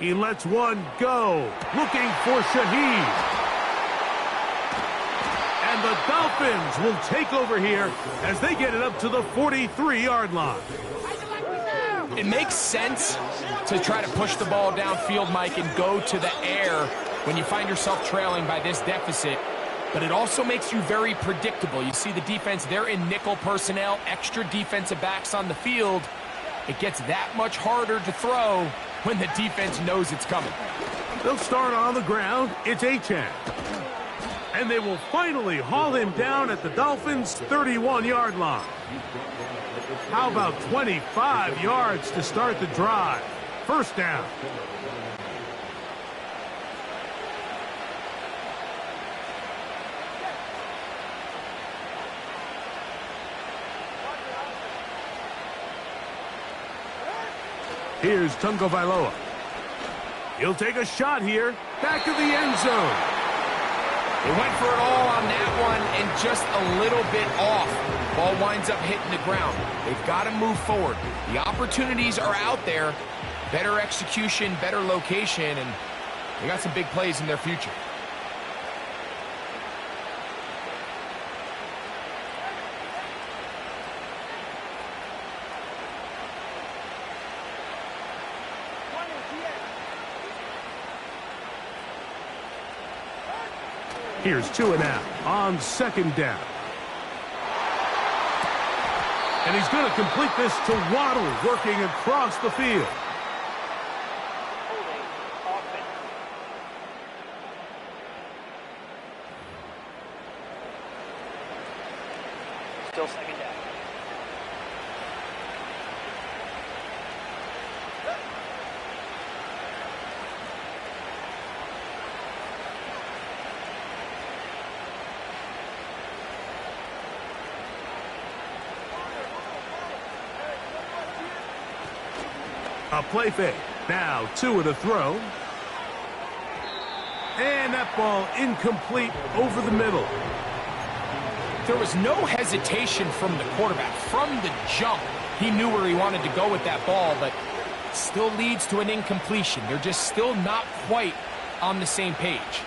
He lets one go, looking for Shaheed. And the Dolphins will take over here as they get it up to the 43-yard line. It makes sense to try to push the ball downfield, Mike, and go to the air when you find yourself trailing by this deficit. But it also makes you very predictable. You see the defense, they're in nickel personnel, extra defensive backs on the field. It gets that much harder to throw when the defense knows it's coming. They'll start on the ground. It's Achane. And they will finally haul him down at the Dolphins' 31-yard line. How about 25 yards to start the drive? First down. Here's Tagovailoa. He'll take a shot here. Back of the end zone. They went for it all on that one and just a little bit off. Ball winds up hitting the ground. They've got to move forward. The opportunities are out there. Better execution, better location, and they got some big plays in their future. Here's 2 now on second down. And he's going to complete this to Waddle, working across the field. Holding offense. Still second down. A play fake. Now Tua to throw. And that ball incomplete over the middle. There was no hesitation from the quarterback. From the jump, he knew where he wanted to go with that ball, but still leads to an incompletion. They're just still not quite on the same page.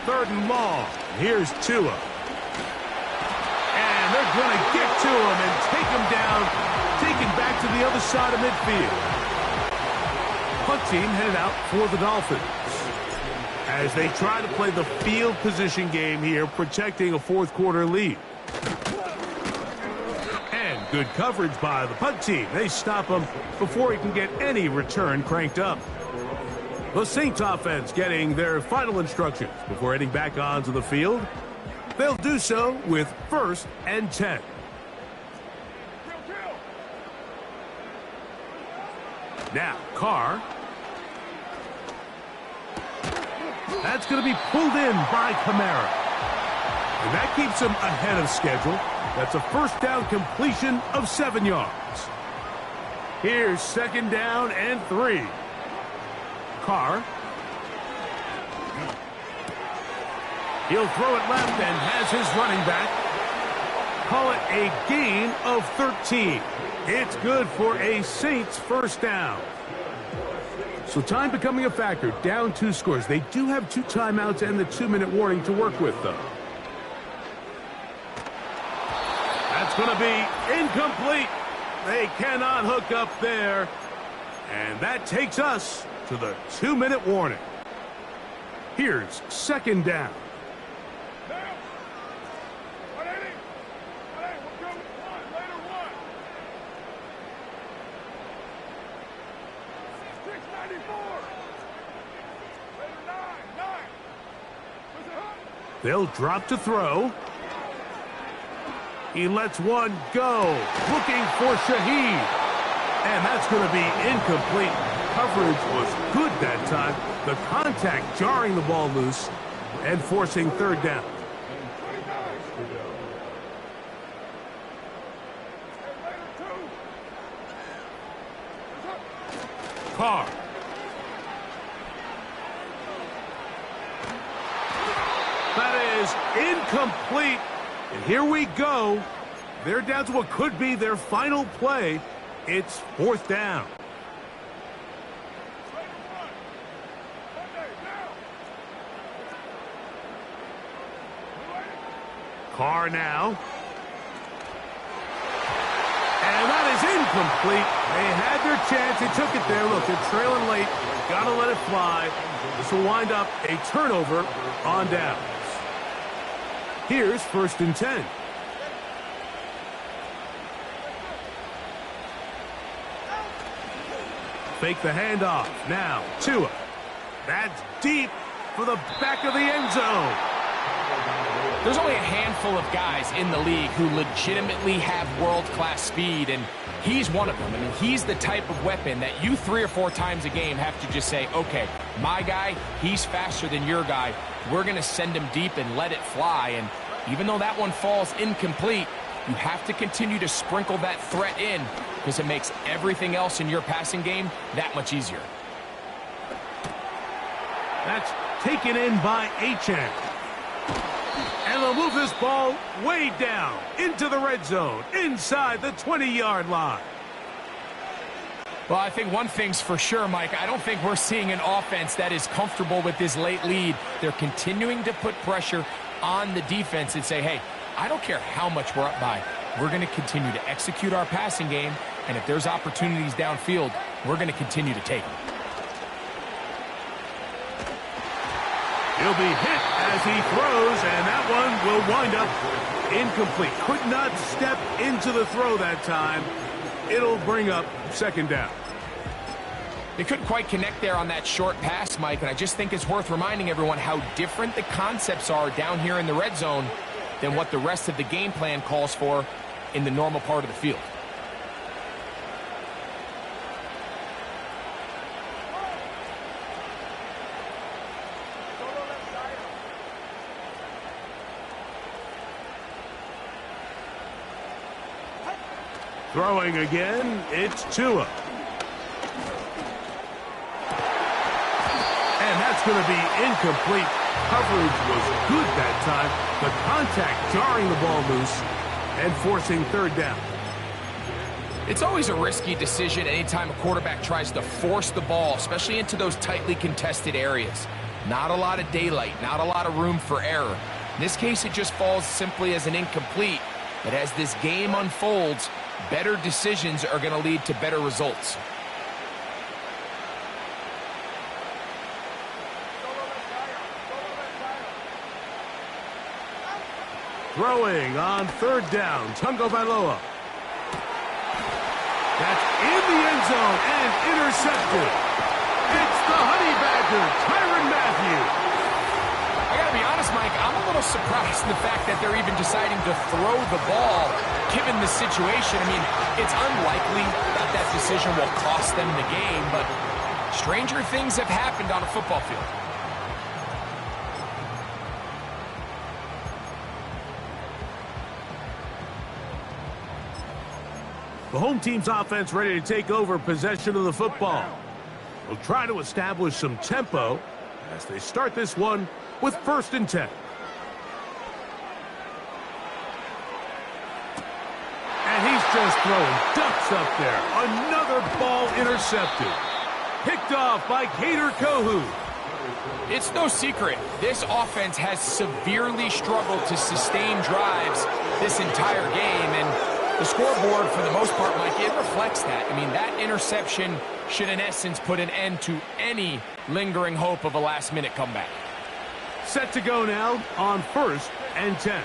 3rd and long. Here's Tua. And they're going to get to him and take him down, taken back to the other side of midfield. Punt team headed out for the Dolphins as they try to play the field position game here, protecting a 4th quarter lead. And good coverage by the punt team. They stop him before he can get any return cranked up. The Saints offense getting their final instructions before heading back onto the field. They'll do so with 1st and 10. Now, Carr. That's going to be pulled in by Kamara. And that keeps him ahead of schedule. That's a first down completion of 7 yards. Here's 2nd down and 3. Carr. He'll throw it left and has his running back. Call it a gain of 13. It's good for a Saints first down. So time becoming a factor, down 2 scores. They do have 2 timeouts and the 2-minute warning to work with, though. That's going to be incomplete. They cannot hook up there. And that takes us to the 2-minute warning. Here's 2nd down. They'll drop to throw. He lets one go. Looking for Shaheed. And that's going to be incomplete. Coverage was good that time. The contact jarring the ball loose and forcing third down. Carr. That is incomplete. And here we go. They're down to what could be their final play. It's fourth down. Carr now. And that is incomplete. They had their chance. They took it there. Look, they're trailing late. Got to let it fly. This will wind up a turnover on downs. Here's 1st and 10. Fake the handoff. Now, Tua. That's deep for the back of the end zone. There's only a handful of guys in the league who legitimately have world-class speed, and he's one of them. I mean, he's the type of weapon that you 3 or 4 times a game have to just say, okay, my guy, he's faster than your guy. We're going to send him deep and let it fly. And even though that one falls incomplete, you have to continue to sprinkle that threat in because it makes everything else in your passing game that much easier. That's taken in by Achane. And they'll move this ball way down into the red zone, inside the 20-yard line. Well, I think one thing's for sure, Mike. I don't think we're seeing an offense that is comfortable with this late lead. They're continuing to put pressure on the defense and say, hey, I don't care how much we're up by. We're going to continue to execute our passing game, and if there's opportunities downfield, we're going to continue to take them. He'll be hit as he throws, and that one will wind up incomplete. Could not step into the throw that time. It'll bring up 2nd down. They couldn't quite connect there on that short pass, Mike, and I just think it's worth reminding everyone how different the concepts are down here in the red zone than what the rest of the game plan calls for in the normal part of the field. Throwing again, it's Tua. And that's going to be incomplete. Coverage was good that time. The contact jarring the ball loose and forcing 3rd down. It's always a risky decision anytime a quarterback tries to force the ball, especially into those tightly contested areas. Not a lot of daylight, not a lot of room for error. In this case, it just falls simply as an incomplete. But as this game unfolds, better decisions are going to lead to better results. Throwing on 3rd down, Tagovailoa. That's in the end zone and intercepted. It's the Honey Badger, Tyrann Mathieu. I got to be honest, Mike, I'm a little surprised in the fact that they're even deciding to throw the ball given the situation. I mean, it's unlikely that that decision will cost them the game, but stranger things have happened on a football field. The home team's offense ready to take over possession of the football. They'll try to establish some tempo as they start this one with 1st and 10. And he's just throwing ducks up there. Another ball intercepted. Picked off by Kader Kohou. It's no secret, this offense has severely struggled to sustain drives this entire game, and the scoreboard, for the most part, Mike, it reflects that. I mean, that interception should, in essence, put an end to any lingering hope of a last-minute comeback. Set to go now on 1st and 10.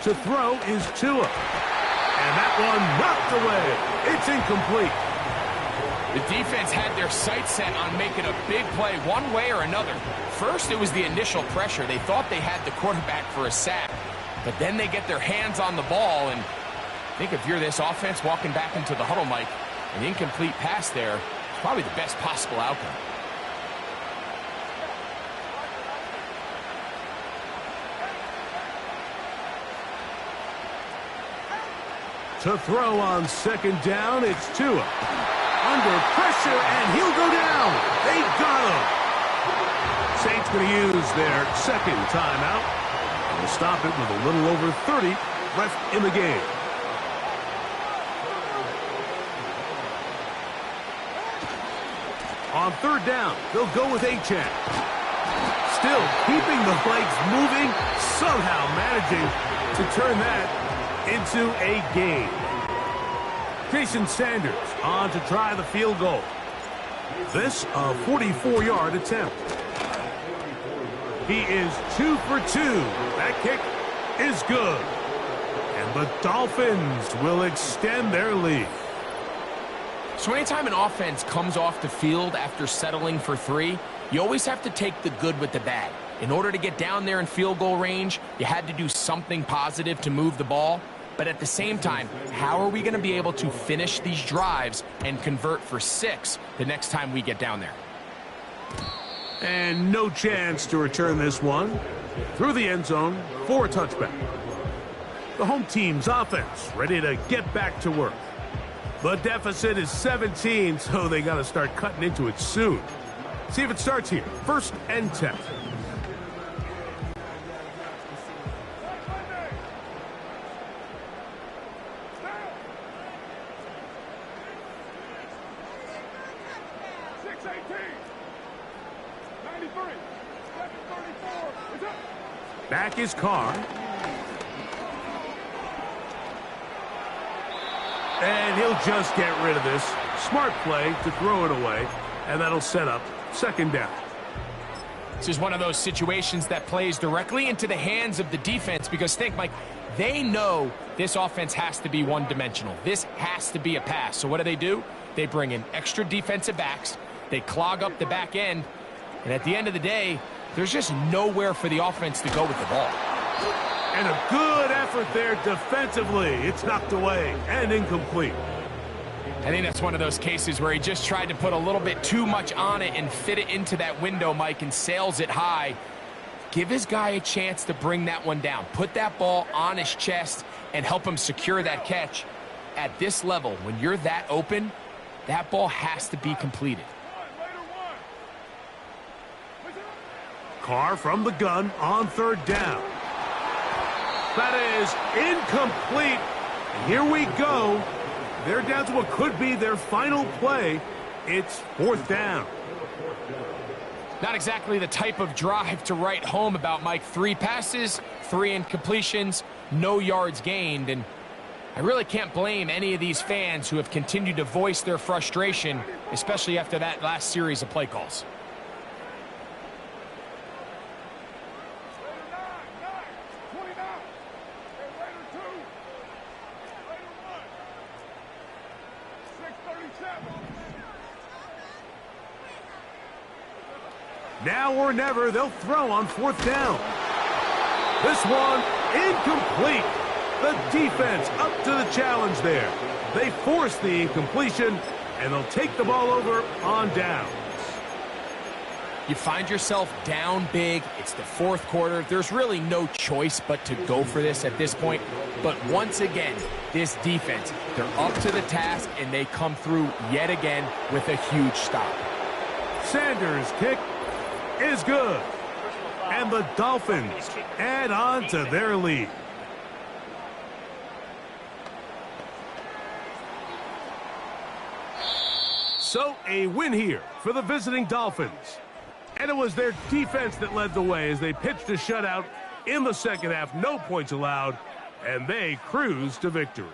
To throw is Tua. And that one knocked away. It's incomplete. The defense had their sights set on making a big play one way or another. First, it was the initial pressure. They thought they had the quarterback for a sack, but then they get their hands on the ball, and I think if you're this offense walking back into the huddle, Mike, an incomplete pass there is probably the best possible outcome. To throw on second down, it's Tua. Under pressure, and he'll go down. They got him. Saints going to use their second timeout. And will stop it with a little over 30 left in the game. On third down, they'll go with Gtowncapp. Still keeping the legs moving, somehow managing to turn that into a game. Jason Sanders on to try the field goal. This a 44-yard attempt. He is 2 for 2. That kick is good. And the Dolphins will extend their lead. So anytime an offense comes off the field after settling for 3, you always have to take the good with the bad. In order to get down there in field goal range, you had to do something positive to move the ball. But at the same time, how are we going to be able to finish these drives and convert for 6 the next time we get down there? And no chance to return this one. Through the end zone for a touchback. The home team's offense ready to get back to work. The deficit is 17, so they got to start cutting into it soon. See if it starts here. 1st and 10. Back is Carr. And he'll just get rid of this. Smart play to throw it away, and that'll set up second down. This is one of those situations that plays directly into the hands of the defense because think, Mike, they know this offense has to be one-dimensional. This has to be a pass. So what do? They bring in extra defensive backs. They clog up the back end. And at the end of the day, there's just nowhere for the offense to go with the ball. And a good effort there defensively. It's knocked away and incomplete. I think that's one of those cases where he just tried to put a little bit too much on it and fit it into that window, Mike, and sails it high. Give his guy a chance to bring that one down. Put that ball on his chest and help him secure that catch. At this level, when you're that open, that ball has to be completed. Carr from the gun on third down. That is incomplete. And here we go. They're down to what could be their final play. It's 4th down. Not exactly the type of drive to write home about, Mike. 3 passes, 3 incompletions, no yards gained. And I really can't blame any of these fans who have continued to voice their frustration, especially after that last series of play calls. Now or never, they'll throw on 4th down. This one, incomplete. The defense up to the challenge there. They force the incompletion, and they'll take the ball over on downs. You find yourself down big. It's the 4th quarter. There's really no choice but to go for this at this point. But once again, this defense, they're up to the task, and they come through yet again with a huge stop. Sanders' kick is good. And the Dolphins add on to their lead. So a win here for the visiting Dolphins. And it was their defense that led the way as they pitched a shutout in the second half. No points allowed, and they cruised to victory.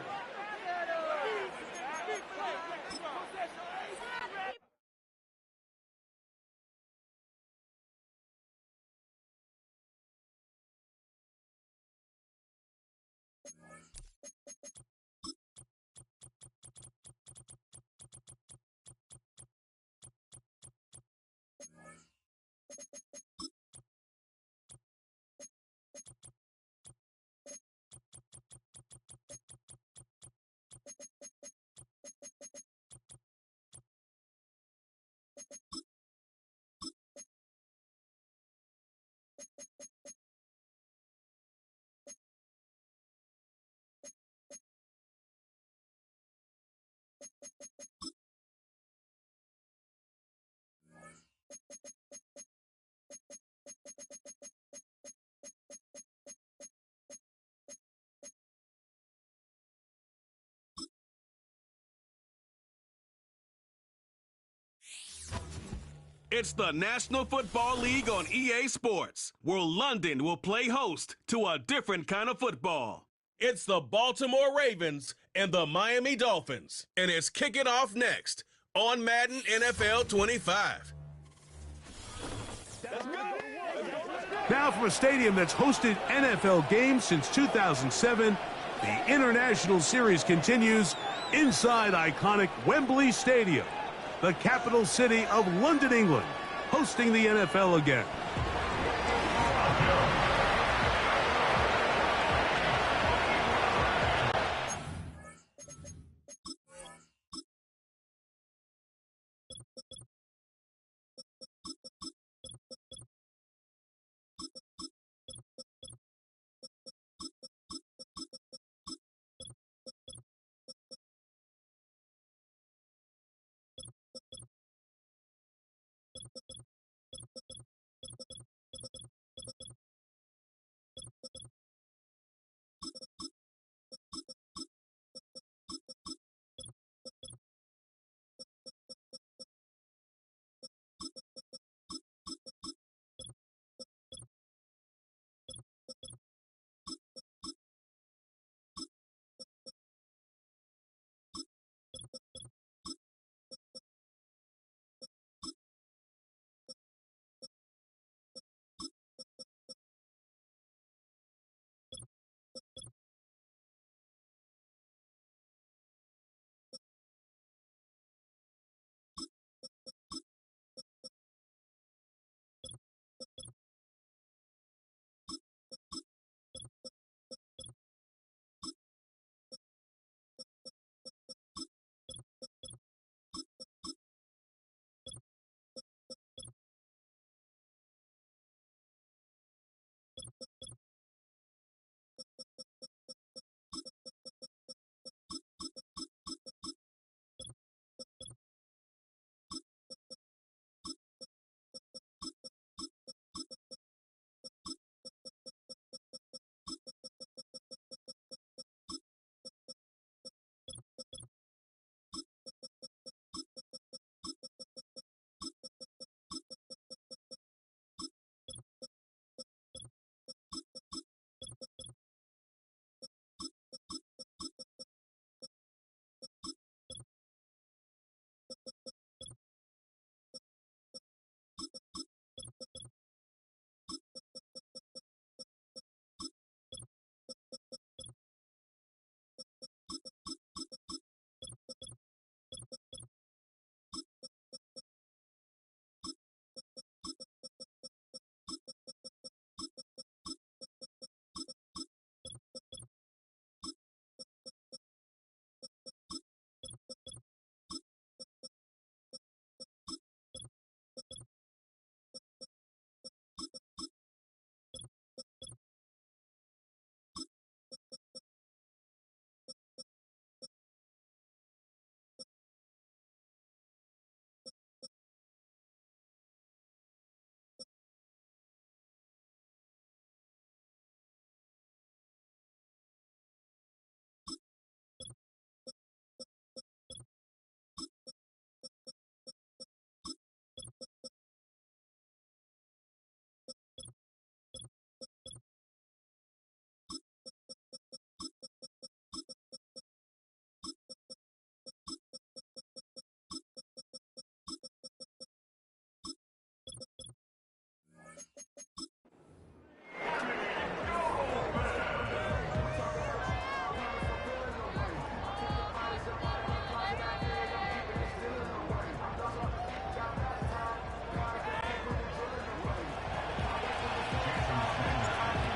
It's the National Football League on EA Sports, where London will play host to a different kind of football. It's the Baltimore Ravens and the Miami Dolphins, and it's kicking off next on Madden NFL 25. Now from a stadium that's hosted NFL games since 2007, the International Series continues inside iconic Wembley Stadium, the capital city of London, England, hosting the NFL again.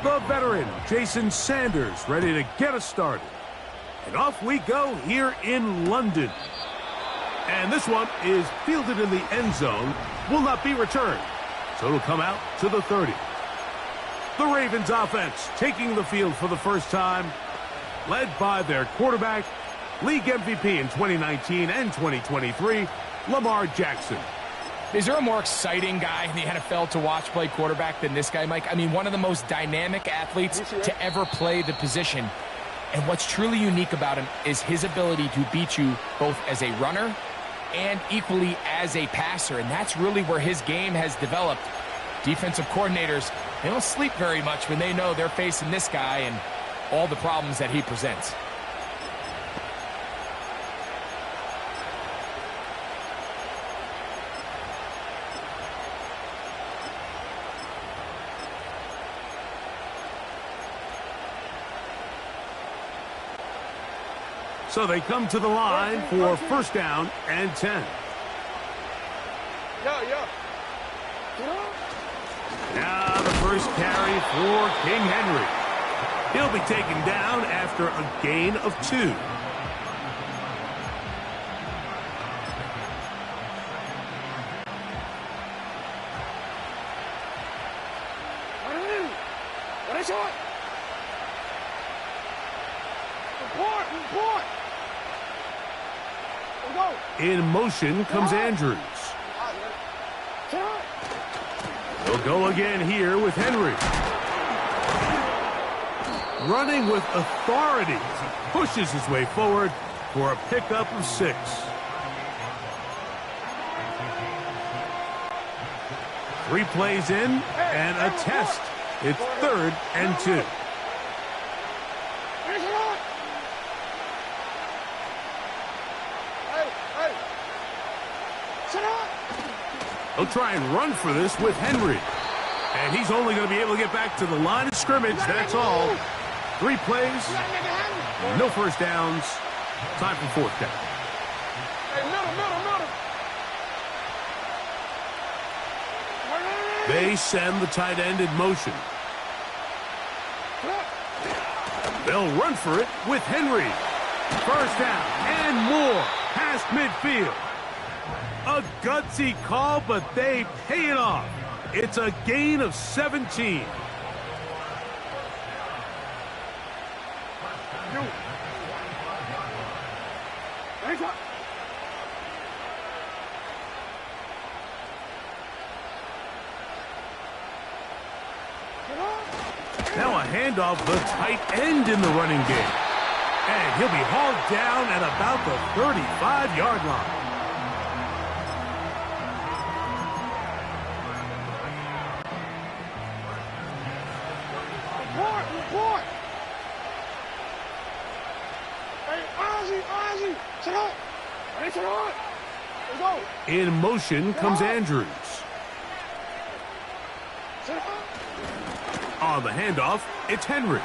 The veteran, Jason Sanders, ready to get us started. And off we go here in London. And this one is fielded in the end zone, will not be returned. So it'll come out to the 30. The Ravens offense taking the field for the first time, led by their quarterback, League MVP in 2019 and 2023, Lamar Jackson. Is there a more exciting guy in the NFL to watch play quarterback than this guy, Mike? I mean, one of the most dynamic athletes to ever play the position. And what's truly unique about him is his ability to beat you both as a runner and equally as a passer. And that's really where his game has developed. Defensive coordinators, they don't sleep very much when they know they're facing this guy and all the problems that he presents. So they come to the line for first down and 10. Now the first carry for King Henry. He'll be taken down after a gain of 2. In motion comes Andrews. He'll go again here with Henry. Running with authority. Pushes his way forward for a pickup of 6. Three plays in and a test. It's 3rd and 2. He'll try and run for this with Henry. And he's only going to be able to get back to the line of scrimmage, that's all. 3 plays, no first downs. Time for 4th down. They send the tight end in motion. They'll run for it with Henry. First down and more past midfield. A gutsy call, but they pay it off. It's a gain of 17. Now a handoff, the tight end in the running game. And he'll be hauled down at about the 35-yard line. In motion comes Andrews. On the handoff, it's Henry.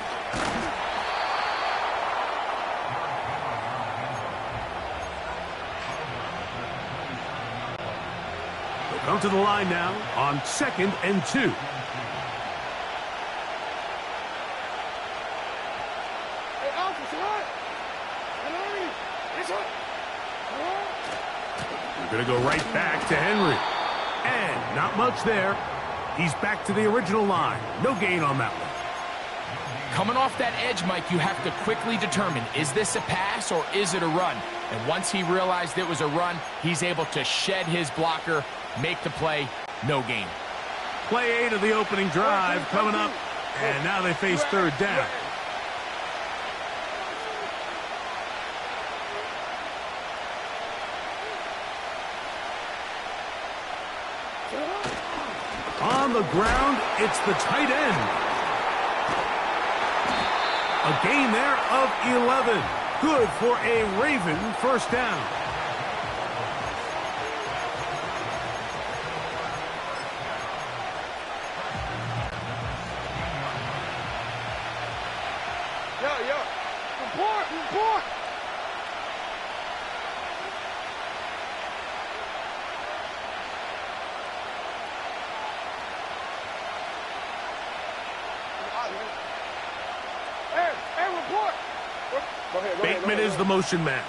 They'll come to the line now on 2nd and 2. We're going to go right back to Henry. And not much there. He's back to the original line. No gain on that one. Coming off that edge, Mike, you have to quickly determine, is this a pass or is it a run? And once he realized it was a run, he's able to shed his blocker, make the play, no gain. Play 8 of the opening drive coming up. And now they face 3rd down. On the ground, it's the tight end. A gain there of 11. Good for a Raven first down. Report! Bateman is the motion man.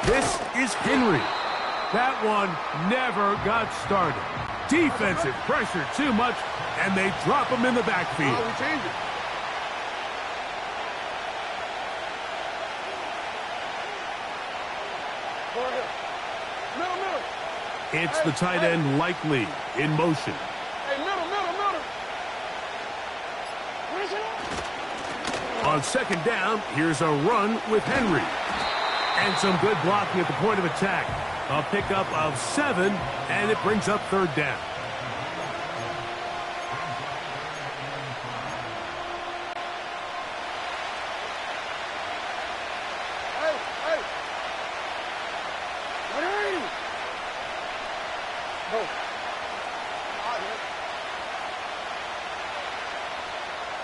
This is Henry. That one never got started. Defensive pressure too much, and they drop him in the backfield. Middle. It's the tight end Likely in motion. Hey, middle. On second down, here's a run with Henry. And some good blocking at the point of attack. A pickup of 7, and it brings up third down. Hey. 180. No.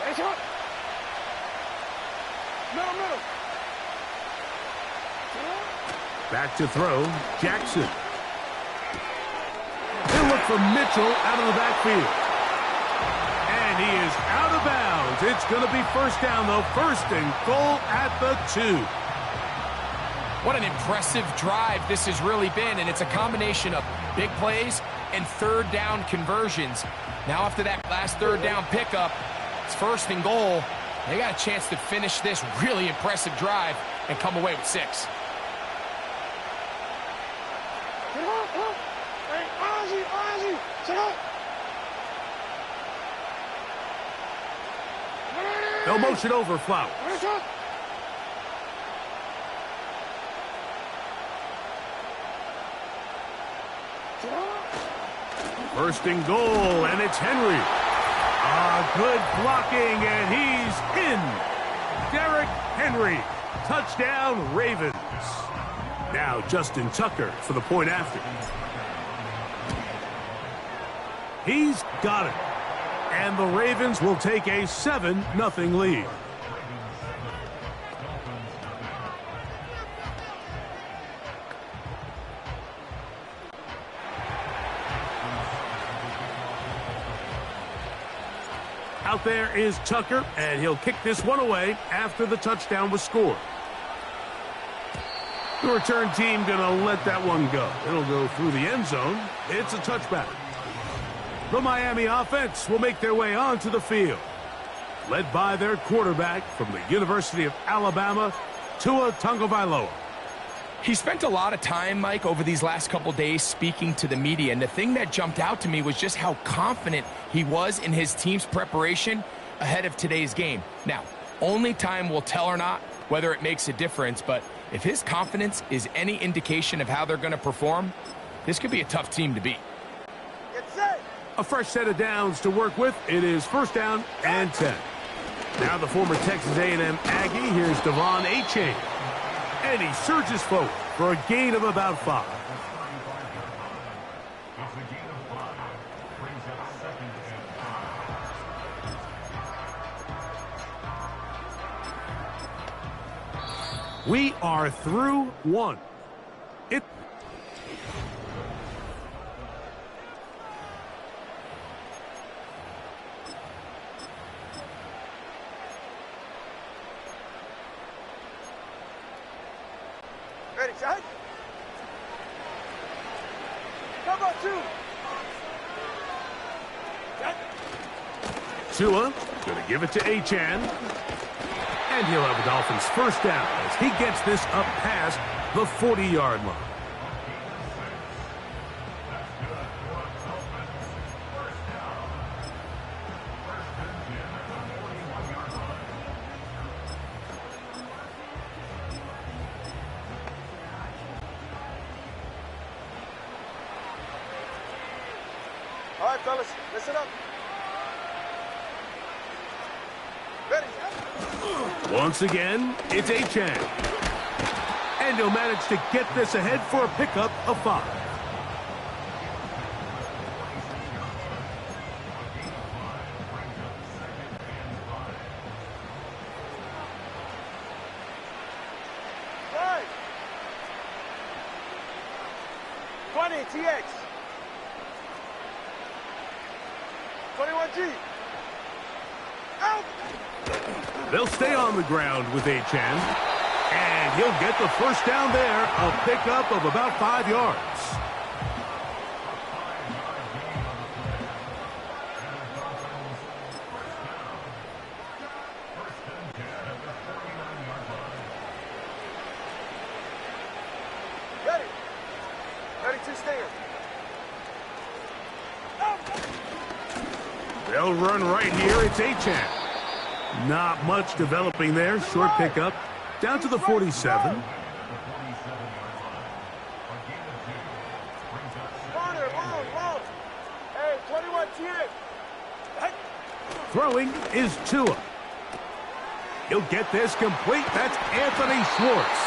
Hey, shot. Middle. Back to throw, Jackson. They'll look for Mitchell out of the backfield. And he is out of bounds. It's going to be first down, though. First and goal at the 2. What an impressive drive this has really been, and it's a combination of big plays and third down conversions. Now after that last third down pickup, it's first and goal. They got a chance to finish this really impressive drive and come away with 6. They'll motion over Flowers. First and goal, and it's Henry. Good blocking, and he's in. Derrick Henry. Touchdown, Ravens. Now Justin Tucker for the point after. He's got it. And the Ravens will take a 7-0 lead. Out there is Tucker, and he'll kick this one away after the touchdown was scored. The return team going to let that one go. It'll go through the end zone. It's a touchback. The Miami offense will make their way onto the field, led by their quarterback from the University of Alabama, Tua Tagovailoa. He spent a lot of time, Mike, over these last couple days speaking to the media, and the thing that jumped out to me was just how confident he was in his team's preparation ahead of today's game. Now, only time will tell or not whether it makes a difference, but if his confidence is any indication of how they're going to perform, this could be a tough team to beat. A fresh set of downs to work with. It is first down and 10. Now the former Texas A&M Aggie. Here's Devon Achane. And he surges forward for a gain of about 5. We are through 1. Ready, shot? Come on, 2. Tua going to give it to Achane. And he'll have the Dolphins first down as he gets this up past the 40-yard line. All right, fellas, listen up. Ready? Once again, it's Achane. And he'll manage to get this ahead for a pickup of 5. Right. 20, TX. 21G. Out. They'll stay on the ground with Achane. And he'll get the first down there, a pickup of about 5 yards. Ready. to stay. They'll run right here. It's Gtowncapp. Not much developing there. Short pickup. Down to the 47. Long. Hey, 21 TX. Throwing is Tua. He'll get this complete. That's Anthony Schwartz.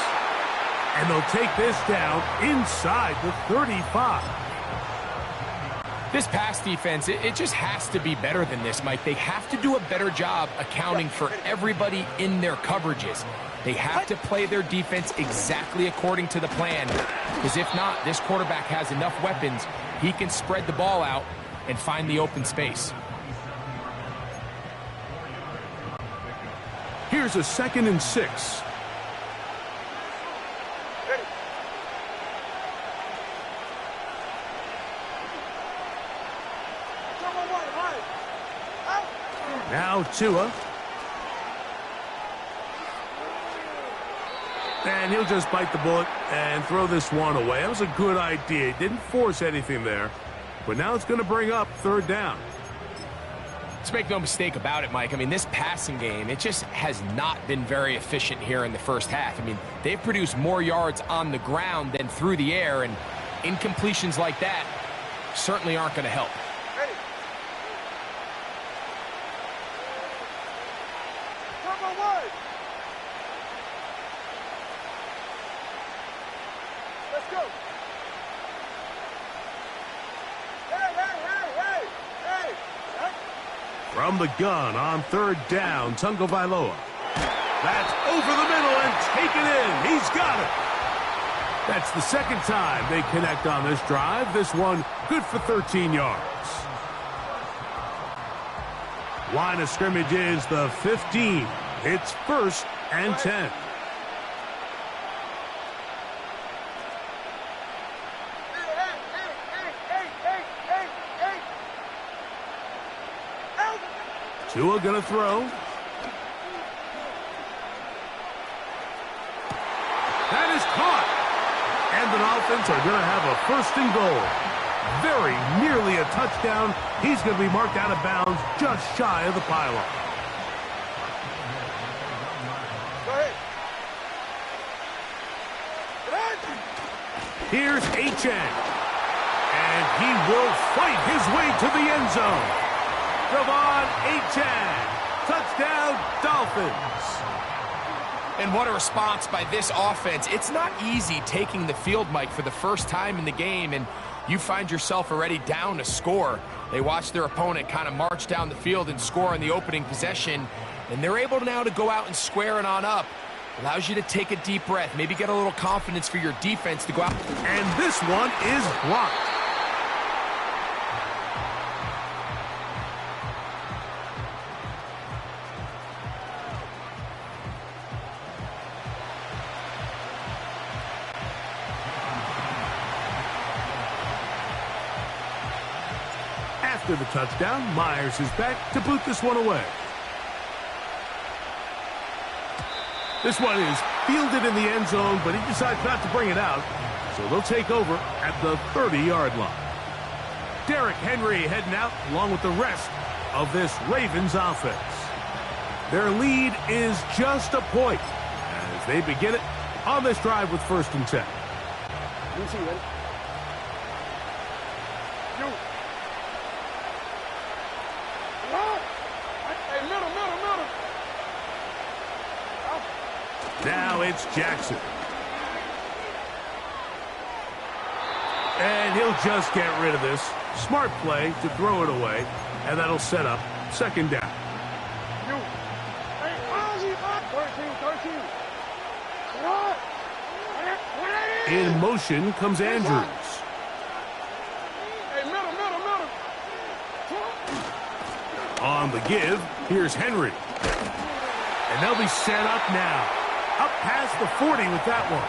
And they'll take this down inside the 35. This pass defense, it just has to be better than this, Mike. They have to do a better job accounting for everybody in their coverages. They have to play their defense exactly according to the plan, because if not, this quarterback has enough weapons. He can spread the ball out and find the open space. Here's a 2nd and 6. Now Tua. And he'll just bite the bullet and throw this one away. That was a good idea. He didn't force anything there. But now it's going to bring up 3rd down. Let's make no mistake about it, Mike. I mean, this passing game, it just has not been very efficient here in the first half. I mean, they've produced more yards on the ground than through the air, and incompletions like that certainly aren't going to help. Let's go. Hey. From the gun on 3rd down, Tagovailoa. That's over the middle and taken in. He's got it. That's the 2nd time they connect on this drive. This one good for 13 yards. Line of scrimmage is the 15. It's 1st and 10. Tua gonna throw. That is caught. And the Dolphins are gonna have a 1st and goal. Very nearly a touchdown. He's gonna be marked out of bounds just shy of the pylon. Go ahead. Here's Gtowncapp. And he will fight his way to the end zone. Gtowncapp. Touchdown, Dolphins. And what a response by this offense. It's not easy taking the field, Mike, for the first time in the game, and you find yourself already down a score. They watch their opponent kind of march down the field and score on the opening possession, and they're able now to go out and square it on up. Allows you to take a deep breath, maybe get a little confidence for your defense to go out. And this one is blocked. After the touchdown, Myers is back to boot this one away. This one is fielded in the end zone, but he decides not to bring it out, so they'll take over at the 30-yard line. Derrick Henry heading out along with the rest of this Ravens offense. Their lead is just a point as they begin it on this drive with 1st and 10. You see, ready? You. Hey, middle. Now it's Jackson. And he'll just get rid of this. Smart play to throw it away, and that'll set up 2nd down. You. Hey, 13. In motion comes Andrews. Hey, middle. On the give, here's Henry. And they'll be set up now. Up past the 40 with that one.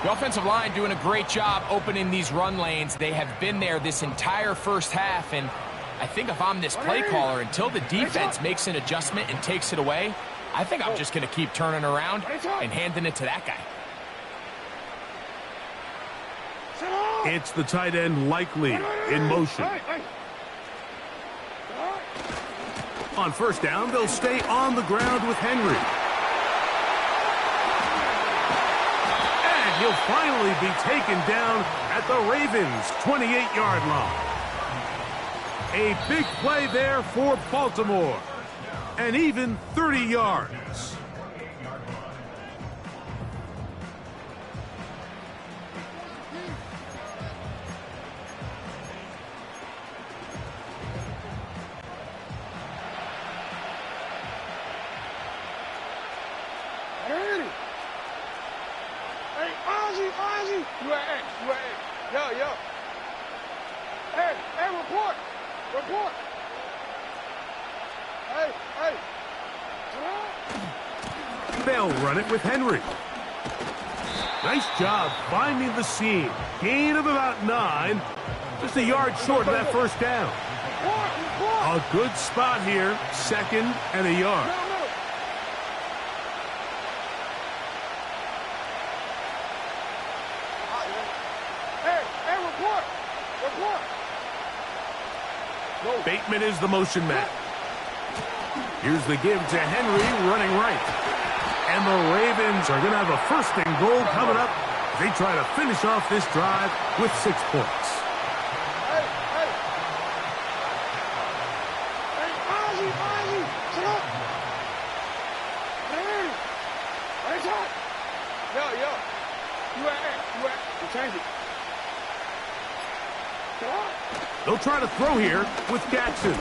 The offensive line doing a great job opening these run lanes. They have been there this entire first half, and I think if I'm this play caller, until the defense makes an adjustment and takes it away, I think I'm just going to keep turning around and handing it to that guy. It's the tight end Likely in motion. On first down, they'll stay on the ground with Henry. And he'll finally be taken down at the Ravens' 28-yard line. A big play there for Baltimore. And even 30 yards. Report. Hey. They'll run it with Henry. Nice job finding the seam. Gain of about 9. Just a yard short of that first down. A good spot here. 2nd and a yard. Report. Bateman is the motion man. Here's the give to Henry running right. And the Ravens are going to have a 1st and goal coming up. They try to finish off this drive with 6 points. They'll try to throw here with Jackson.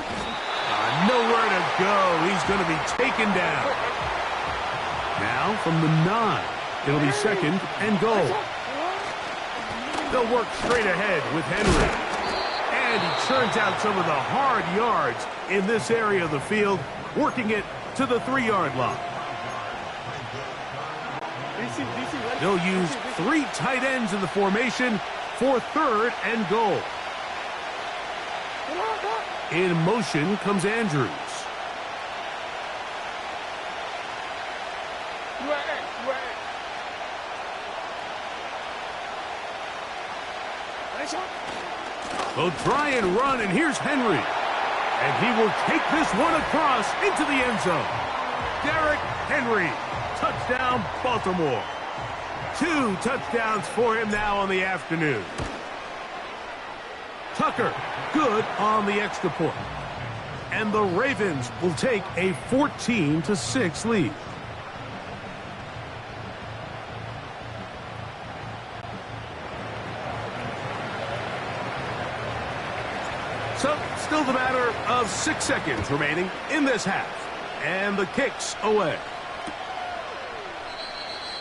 Nowhere to go. He's going to be taken down. Now from the 9, it'll be 2nd and goal. They'll work straight ahead with Henry. And he churns out some of the hard yards in this area of the field, working it to the 3-yard line. They'll use 3 tight ends in the formation for 3rd and goal. In motion comes Andrews. They'll try and run, and here's Henry. And he will take this one across into the end zone. Derrick Henry, touchdown Baltimore. 2 touchdowns for him now on the afternoon. Tucker, good on the extra point. And the Ravens will take a 14-6 lead. So, still the matter of 6 seconds remaining in this half. And the kick's away.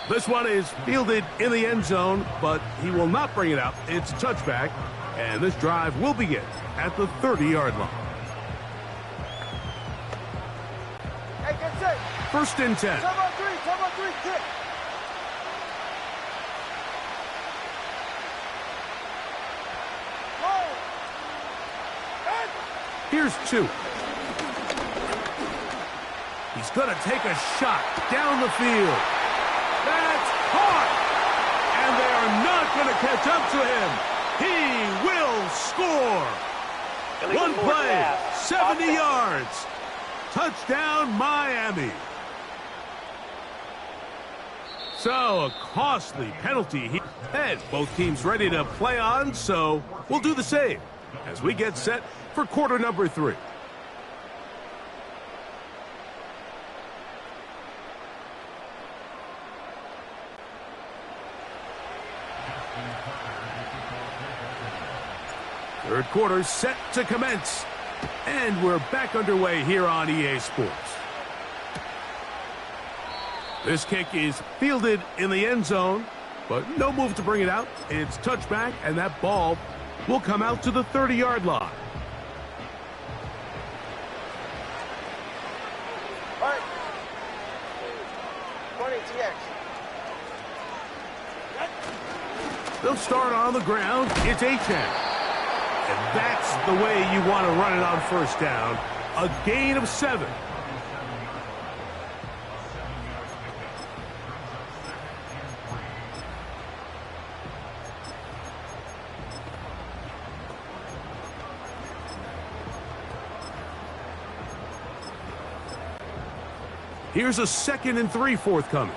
This one is fielded in the end zone, but he will not bring it out. It's touchback, and this drive will begin at the 30-yard line. Hey, get set. 1st and 10. Come on, 3, kick. Here's 2. He's going to take a shot down the field. That's caught! And they are not going to catch up to him. He will score. One play, 70 yards. Touchdown, Miami. So, a costly penalty here. And both teams ready to play on, so we'll do the same as we get set for quarter number 3. Third quarter set to commence. And we're back underway here on EA Sports. This kick is fielded in the end zone, but no move to bring it out. It's touchback, and that ball will come out to the 30-yard line. All right. 20 TX. They'll start on the ground. It's Gtowncapp. And that's the way you want to run it on first down. A gain of 7. Here's a 2nd and 3 forthcoming.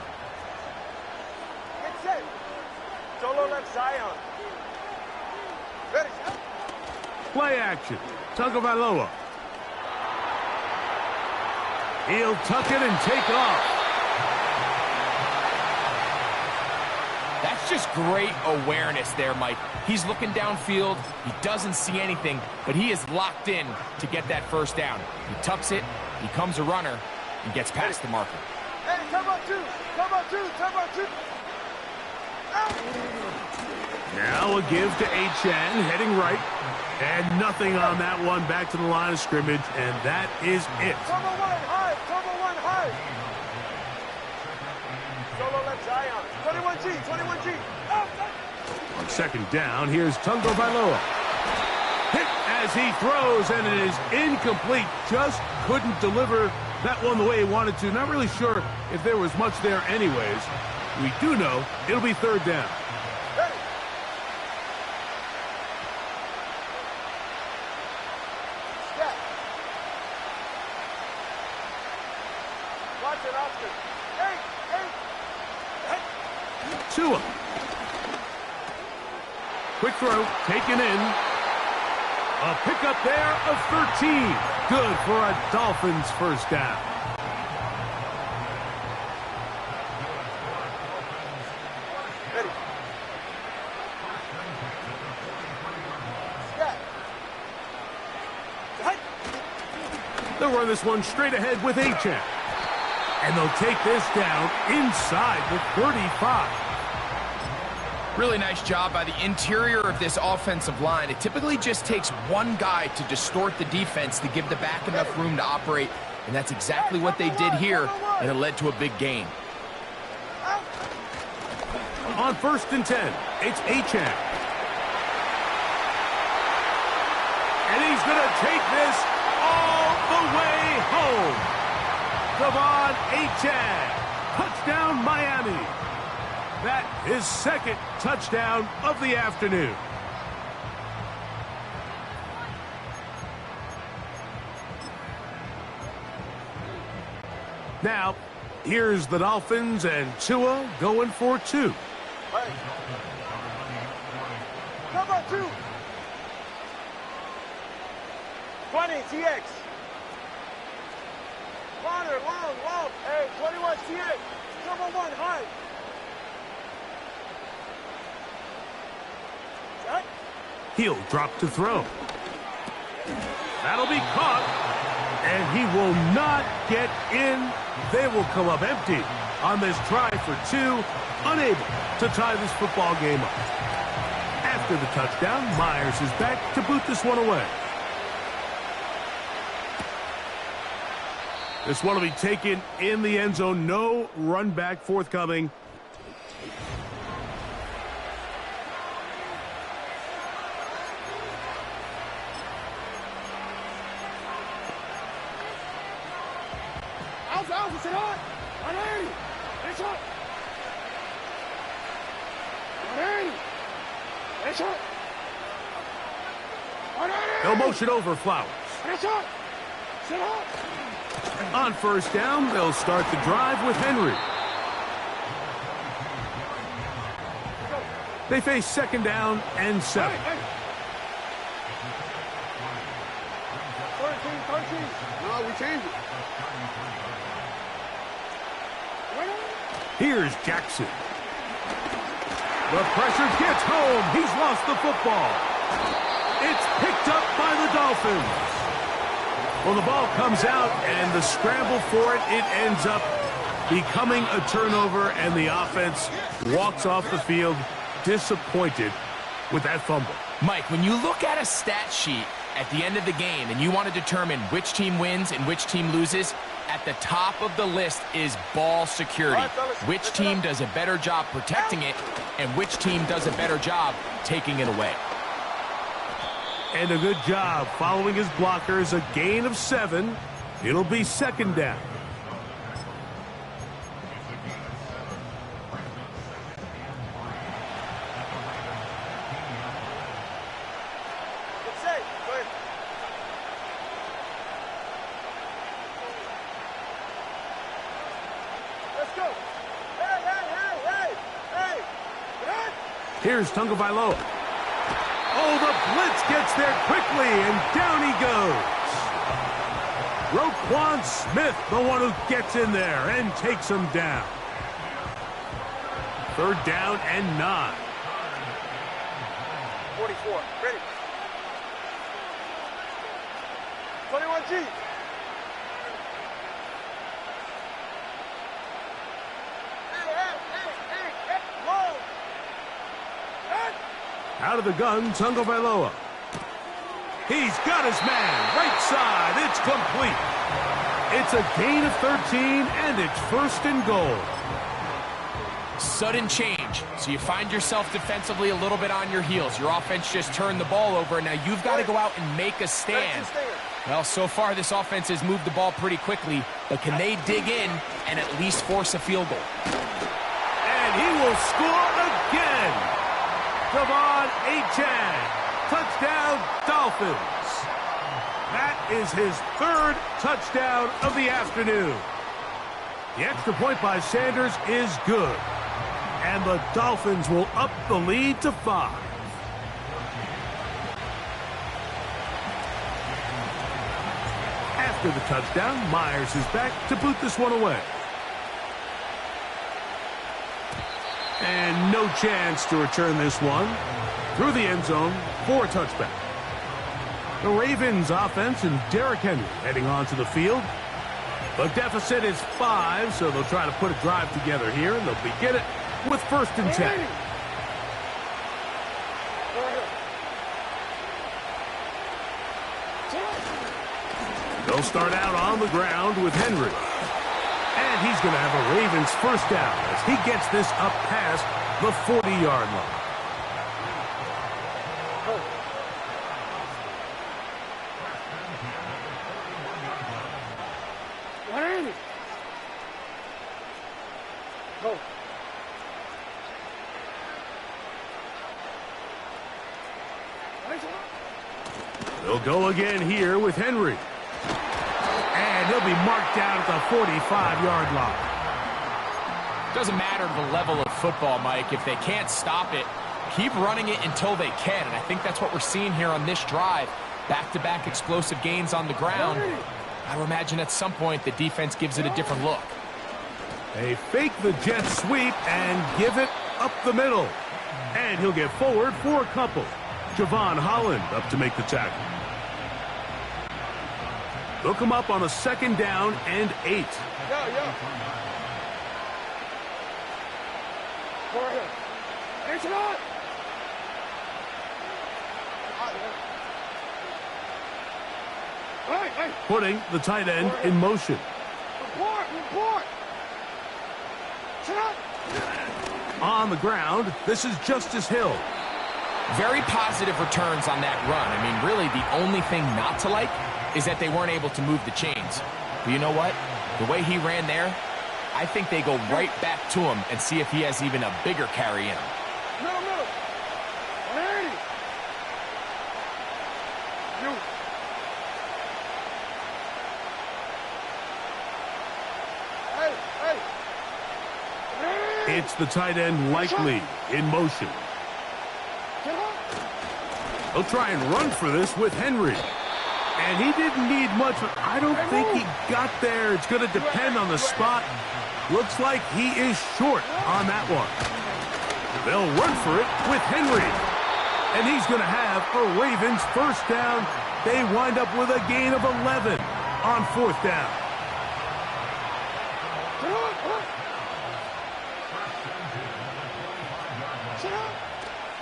Get set. Solo left Zion. Ready, set. Play action. Tagovailoa. He'll tuck it and take off. That's just great awareness there, Mike. He's looking downfield. He doesn't see anything, but he is locked in to get that first down. He tucks it, becomes a runner, and gets past the marker. Hey, come on, two. Come on, two. Come on, two. Now a give to Achane, heading right. And nothing on that one. Back to the line of scrimmage, and that is it. Come on, one high. Come on, one high. Solo left Zion. 21G, 21G. On 2nd down, here's Tagovailoa. Hit as he throws, and it is incomplete. Just couldn't deliver that one the way he wanted to. Not really sure if there was much there anyways. We do know it'll be 3rd down. Ready. Step. Watch it, Oscar. Hey, hey. Tua. Quick throw, taken in. A pickup there of 13. Good for a Dolphins first down. Ready. Step. Hey. They'll run this one straight ahead with Achane. And they'll take this down inside the 35. Really nice job by the interior of this offensive line. It typically just takes one guy to distort the defense to give the back enough room to operate, and that's exactly what they did here, and it led to a big gain. On 1st and 10, it's Achane. And he's going to take this all the way home. Devon Achane. Touchdown, Miami. That is 2nd touchdown of the afternoon. Now, here's the Dolphins and Tua going for 2. Hey. Come on, two. 20, TX. Corner, long. Hey, 21, TX. Come on, one, high. Set. He'll drop to throw. That'll be caught. And he will not get in. They will come up empty on this try for 2. Unable to tie this football game up. After the touchdown, Myers is back to boot this one away. This one will be taken in the end zone. No run back forthcoming. Alpha, sit on. 180. It's up. 180. It's up. 180. They'll motion over Flowers. It's up. Sit up. On 1st down, they'll start the drive with Henry. They face 2nd down and 7. Hey. 13. No, we changed it. Here's Jackson. The pressure gets home. He's lost the football. It's picked up by the Dolphins. Well, the ball comes out, and the scramble for it, it ends up becoming a turnover, and the offense walks off the field disappointed with that fumble. Mike, when you look at a stat sheet at the end of the game and you want to determine which team wins and which team loses, at the top of the list is ball security. Which team does a better job protecting it, and which team does a better job taking it away. And a good job following his blockers. A gain of 7. It'll be 2nd down. It's safe. Go ahead. Here's Tagovailoa. Oh, the blitz gets there quickly, and down he goes. Roquan Smith, the one who gets in there and takes him down. 3rd down and 9. 44. Ready. 21G. Out of the gun, Tagovailoa. He's got his man. Right side. It's complete. It's a gain of 13, and it's 1st and goal. Sudden change. So you find yourself defensively a little bit on your heels. Your offense just turned the ball over, and now you've got to go out and make a stand. Well, so far this offense has moved the ball pretty quickly, but can they dig in and at least force a field goal? And he will score again. Devon Achane. Touchdown, Dolphins. That is his 3rd touchdown of the afternoon. The extra point by Sanders is good. And the Dolphins will up the lead to 5. After the touchdown, Myers is back to boot this one away. And no chance to return this one. Through the end zone for a touchback. The Ravens offense and Derrick Henry heading onto the field. The deficit is 5, so they'll try to put a drive together here, and they'll begin it with 1st and 10. They'll start out on the ground with Henry. And he's going to have a Ravens 1st down as he gets this up past the 40-yard line. They'll go again here with Henry. And he'll be marked down at the 45-yard line. Doesn't matter the level of football, Mike. If they can't stop it, keep running it until they can. And I think that's what we're seeing here on this drive. Back-to-back explosive gains on the ground. I would imagine at some point the defense gives it a different look. They fake the jet sweep and give it up the middle. And he'll get forward for a couple. Javon Holland up to make the tackle. They'll come up on a 2nd down and 8. Putting the tight end in motion. On the ground, this is Justice Hill. Very positive returns on that run. I mean, really, the only thing not to like is that they weren't able to move the chains. But you know what? The way he ran there, I think they go right back to him and see if he has even a bigger carry in him. It's the tight end Likely in motion. He'll try and run for this with Henry. And he didn't need much. I don't think he got there. It's going to depend on the spot. Looks like he is short on that one. They'll run for it with Henry. And he's going to have a Ravens 1st down. They wind up with a gain of 11 on 4th down.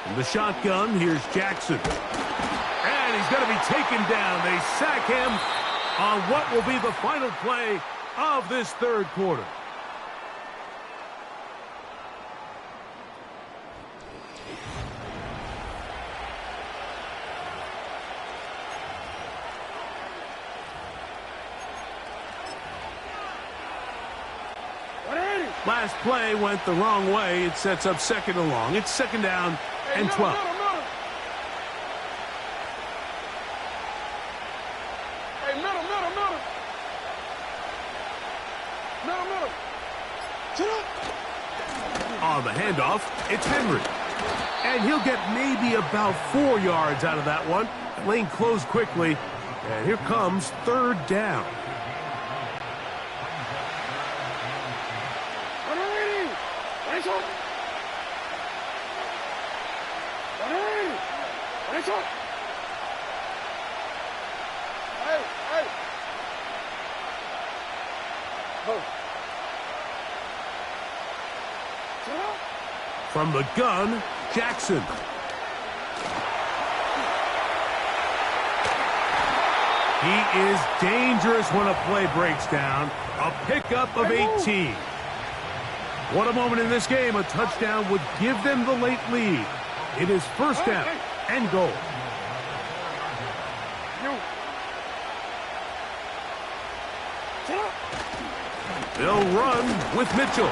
In the shotgun, here's Jackson. And he's going to be taken down. They sack him on what will be the final play of this 3rd quarter. Last play went the wrong way. It sets up 2nd and long. It's 2nd down and 12. On the handoff, it's Henry. And he'll get maybe about 4 yards out of that one. Lane closed quickly. And here comes third down. From the gun, Jackson. He is dangerous when a play breaks down. A pickup of 18. What a moment in this game. A touchdown would give them the late lead. It is first down and goal. They'll run with Mitchell.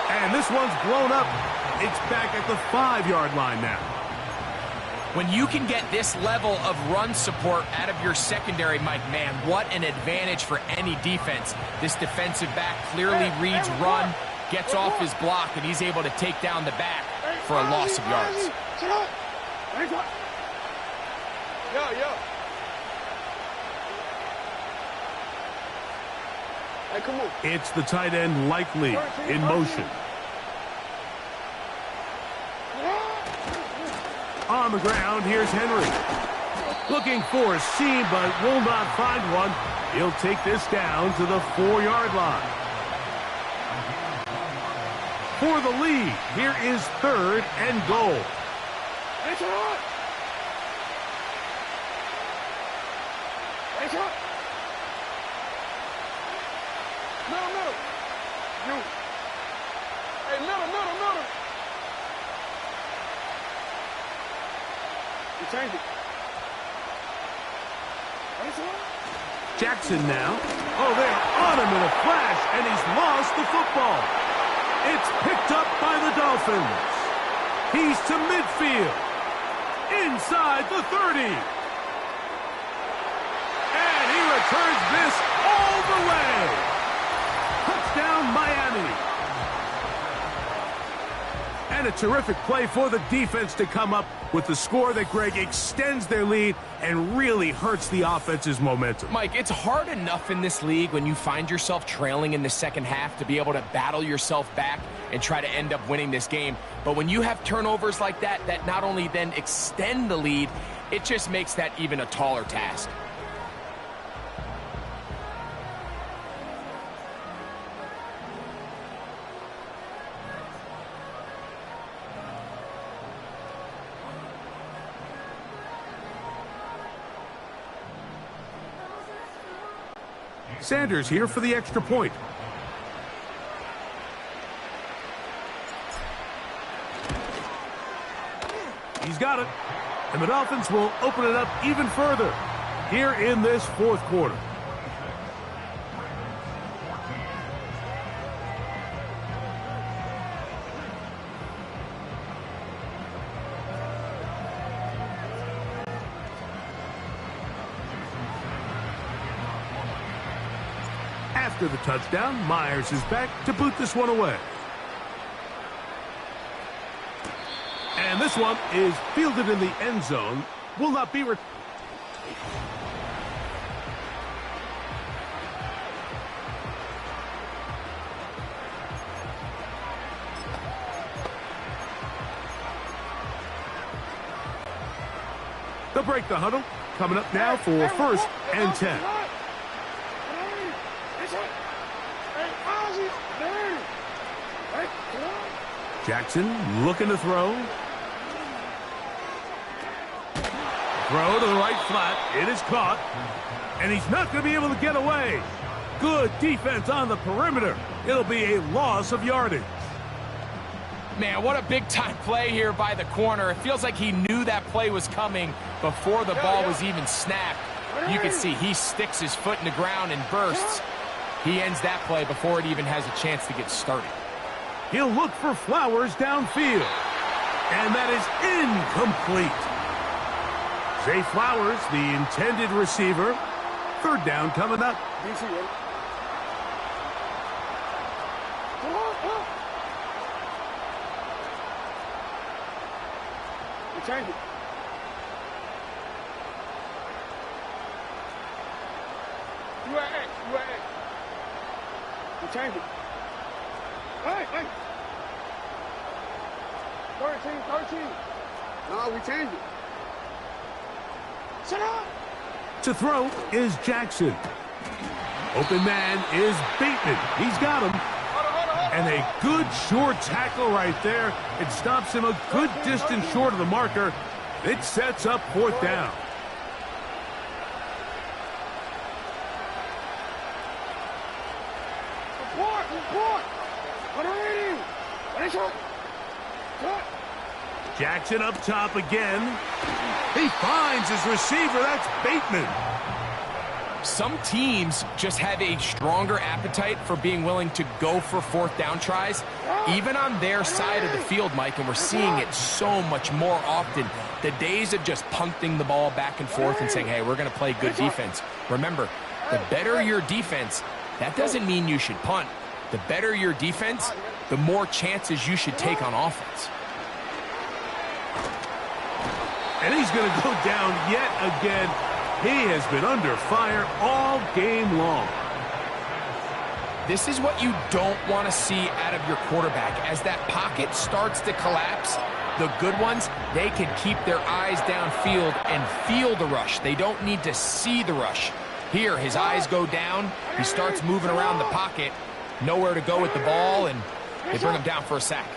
And this one's blown up. It's back at the 5-yard line now. When you can get this level of run support out of your secondary, Mike, man, what an advantage for any defense. This defensive back clearly reads run, gets off his block, and he's able to take down the back for a loss of yards. It's the tight end Likely in motion. On the ground, here's Henry. Looking for a seam, but will not find one. He'll take this down to the 4-yard line. For the lead, here is third and goal. Jackson now. Oh, they're on him in a flash, and he's lost the football. It's picked up by the Dolphins. He's to midfield. Inside the 30. And he returns this all the way. Touchdown, Miami. And a terrific play for the defense to come up with the score that, Greg, extends their lead and really hurts the offense's momentum. Mike, it's hard enough in this league when you find yourself trailing in the second half to be able to battle yourself back and try to end up winning this game. But when you have turnovers like that, that not only then extend the lead, it just makes that even a taller task. Sanders here for the extra point. He's got it. And the Dolphins will open it up even further here in this fourth quarter. After the touchdown, Myers is back to boot this one away. And this one is fielded in the end zone. Will not be They'll break the huddle. Coming up now for first and 10. Jackson looking to throw. Throw to the right flat. It is caught. And he's not going to be able to get away. Good defense on the perimeter. It'll be a loss of yardage. Man, what a big-time play here by the corner. It feels like he knew that play was coming before the ball was even snapped. You can see he sticks his foot in the ground and bursts. He ends that play before it even has a chance to get started. He'll look for Flowers downfield. And that is incomplete. Zay Flowers, the intended receiver. Third down coming up. change it. You at X. You at X. We change it. Hey, hey. 13. No, we changed it. Shut up. To throw is Jackson. Open man is Bateman. He's got him. And a good short tackle right there. It stops him a good distance short of the marker. It sets up 4th down. Report. Jackson up top again. He finds his receiver. That's Bateman. Some teams just have a stronger appetite for being willing to go for 4th down tries, even on their side of the field, Mike, and we're seeing it so much more often. The days of just punting the ball back and forth and saying, hey, we're going to play good defense. Remember, the better your defense, that doesn't mean you should punt. The better your defense, the more chances you should take on offense. And he's going to go down yet again. He has been under fire all game long. This is what you don't want to see out of your quarterback. As that pocket starts to collapse, the good ones, they can keep their eyes downfield and feel the rush. They don't need to see the rush. Here, his eyes go down. He starts moving around the pocket. Nowhere to go with the ball, and they bring him down for a sack.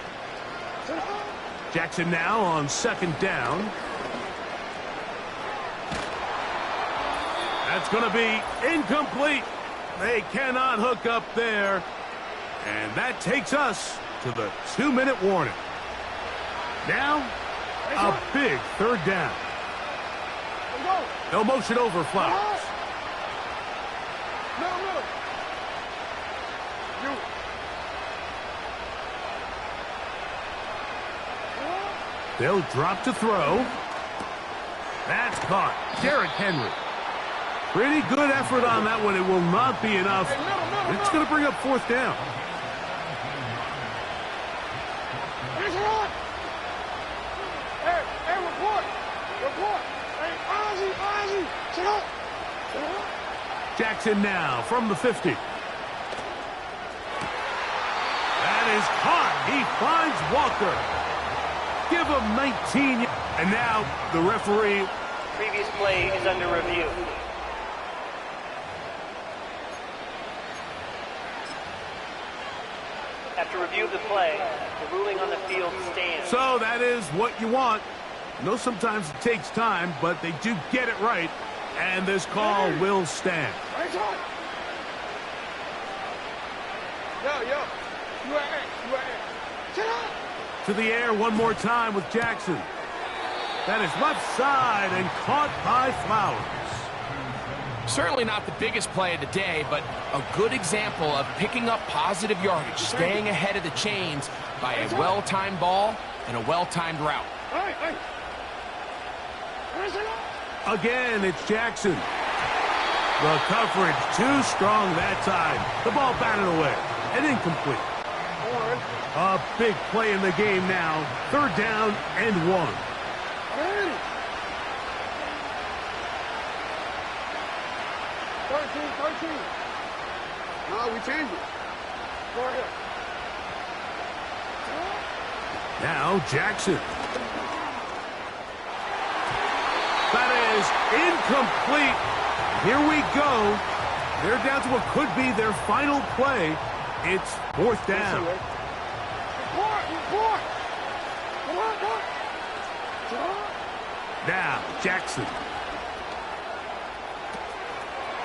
Jackson now on 2nd down. That's going to be incomplete. They cannot hook up there. And that takes us to the 2-minute warning. Now, a big 3rd down. No motion over Flowers. No. They'll drop to throw. That's caught. Derrick Henry. Pretty good effort on that one. It will not be enough. It's going to bring up 4th down. Hey, report. Hey, Ozzy, sit up. Jackson now from the 50. That is caught. He finds Walker. Give him 19. And now the referee. Previous play is under review. After review of the play, the ruling on the field stands. So that is what you want. I know sometimes it takes time, but they do get it right. And this call will stand. Yo. You at X. Sit up. To the air one more time with Jackson. That is left side and caught by Flowers. Certainly not the biggest play of the day, but a good example of picking up positive yardage, staying ahead of the chains by a well-timed ball and a well-timed route. Hey. Again, it's Jackson. The coverage too strong that time. The ball batted away and incomplete. A big play in the game now. 3rd down and 1. 13. No, we changed it. Go ahead. Now Jackson. That is incomplete. Here we go. They're down to what could be their final play. It's 4th down. Report. Come on. Now Jackson.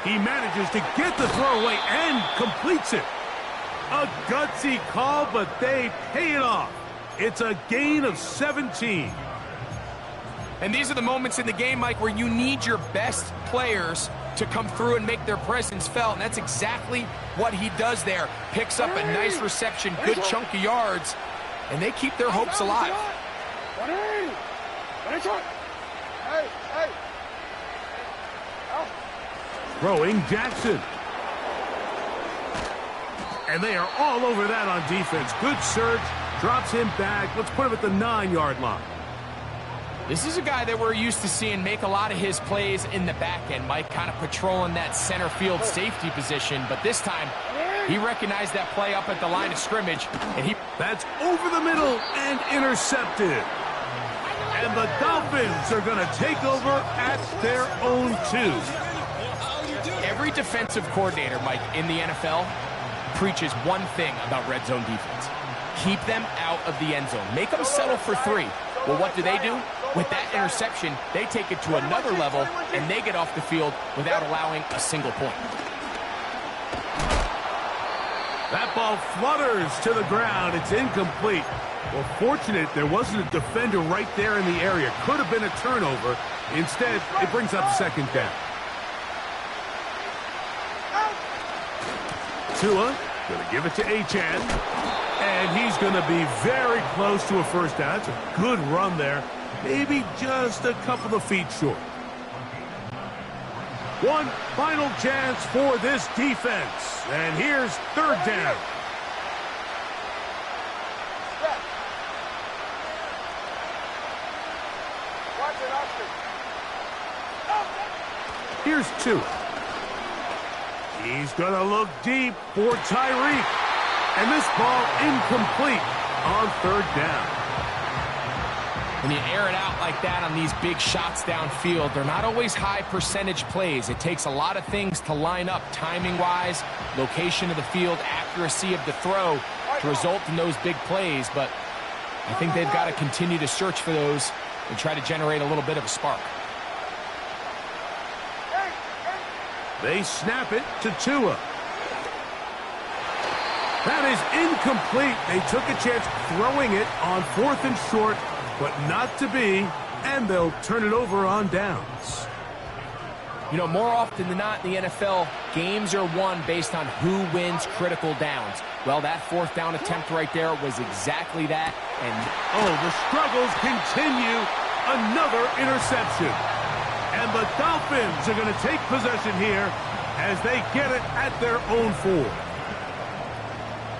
He manages to get the throwaway and completes it. A gutsy call, but they pay it off. It's a gain of 17. And these are the moments in the game, Mike, where you need your best players to come through and make their presence felt. And that's exactly what he does there. Picks up a nice reception, good chunk of yards, and they keep their hopes alive. Hey. Throwing Jackson. And they are all over that on defense. Good search. Drops him back. Let's put him at the 9-yard line. This is a guy that we're used to seeing make a lot of his plays in the back end, Mike, kind of patrolling that center field safety position. But this time, he recognized that play up at the line of scrimmage, and That's over the middle and intercepted. And the Dolphins are going to take over at their own 2. Every defensive coordinator, Mike, in the NFL preaches one thing about red zone defense. Keep them out of the end zone. Make them settle for 3. Well, what do? With that interception, they take it to another level, and they get off the field without allowing a single point. That ball flutters to the ground. It's incomplete. Well, fortunate there wasn't a defender right there in the area. Could have been a turnover. Instead, it brings up second down. Tua going to give it to Achane. And he's going to be very close to a first down. That's a good run there. Maybe just a couple of feet short. One final chance for this defense. And here's third down. Here's Tua. He's going to look deep for Tyreek. And this ball incomplete on third down. When you air it out like that on these big shots downfield, they're not always high percentage plays. It takes a lot of things to line up timing-wise, location of the field, accuracy of the throw to result in those big plays. But I think they've got to continue to search for those and try to generate a little bit of a spark. They snap it to Tua. That is incomplete. They took a chance throwing it on 4th and short, but not to be, and they'll turn it over on downs. You know, more often than not in the NFL, games are won based on who wins critical downs. Well, that 4th down attempt right there was exactly that. And oh, the struggles continue. Another interception. And the Dolphins are going to take possession here as they get it at their own 4.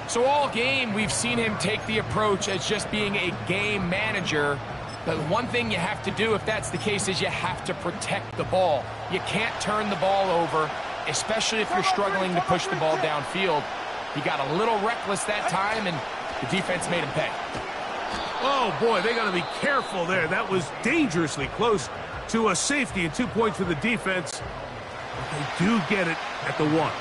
So all game, we've seen him take the approach as just being a game manager. But one thing you have to do, if that's the case, is you have to protect the ball. You can't turn the ball over, especially if you're struggling to push the ball downfield. He got a little reckless that time, and the defense made him pay. Oh, boy, they got to be careful there. That was dangerously close to a safety, and 2 points for the defense. But they do get it at the 1.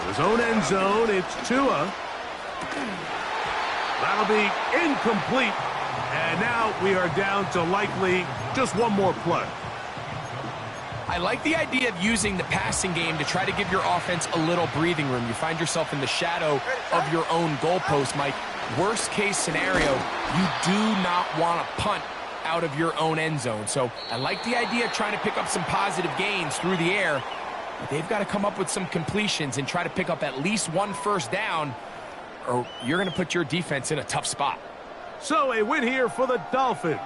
His own end zone, it's Tua. That'll be incomplete. And now we are down to likely just one more play. I like the idea of using the passing game to try to give your offense a little breathing room. You find yourself in the shadow of your own goalpost, Mike. Worst case scenario, you do not want to punt out of your own end zone. So I like the idea of trying to pick up some positive gains through the air. But they've got to come up with some completions and try to pick up at least one first down, or you're going to put your defense in a tough spot. So a win here for the Dolphins.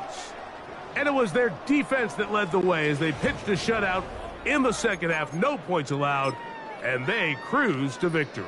And it was their defense that led the way as they pitched a shutout in the second half. No points allowed, and they cruised to victory.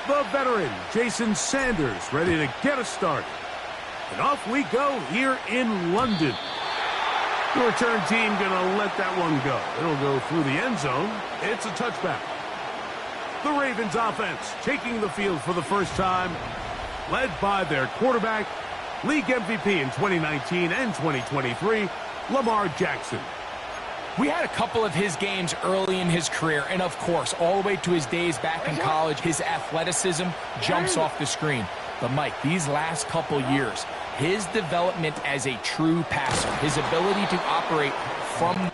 The veteran, Jason Sanders, ready to get us started. And off we go here in London. The return team going to let that one go. It'll go through the end zone. It's a touchback. The Ravens offense taking the field for the first time, led by their quarterback, league MVP in 2019 and 2023, Lamar Jackson. We had a couple of his games early in his career, and of course, all the way to his days back in college, his athleticism jumps off the screen. But Mike, these last couple years, his development as a true passer, his ability to operate from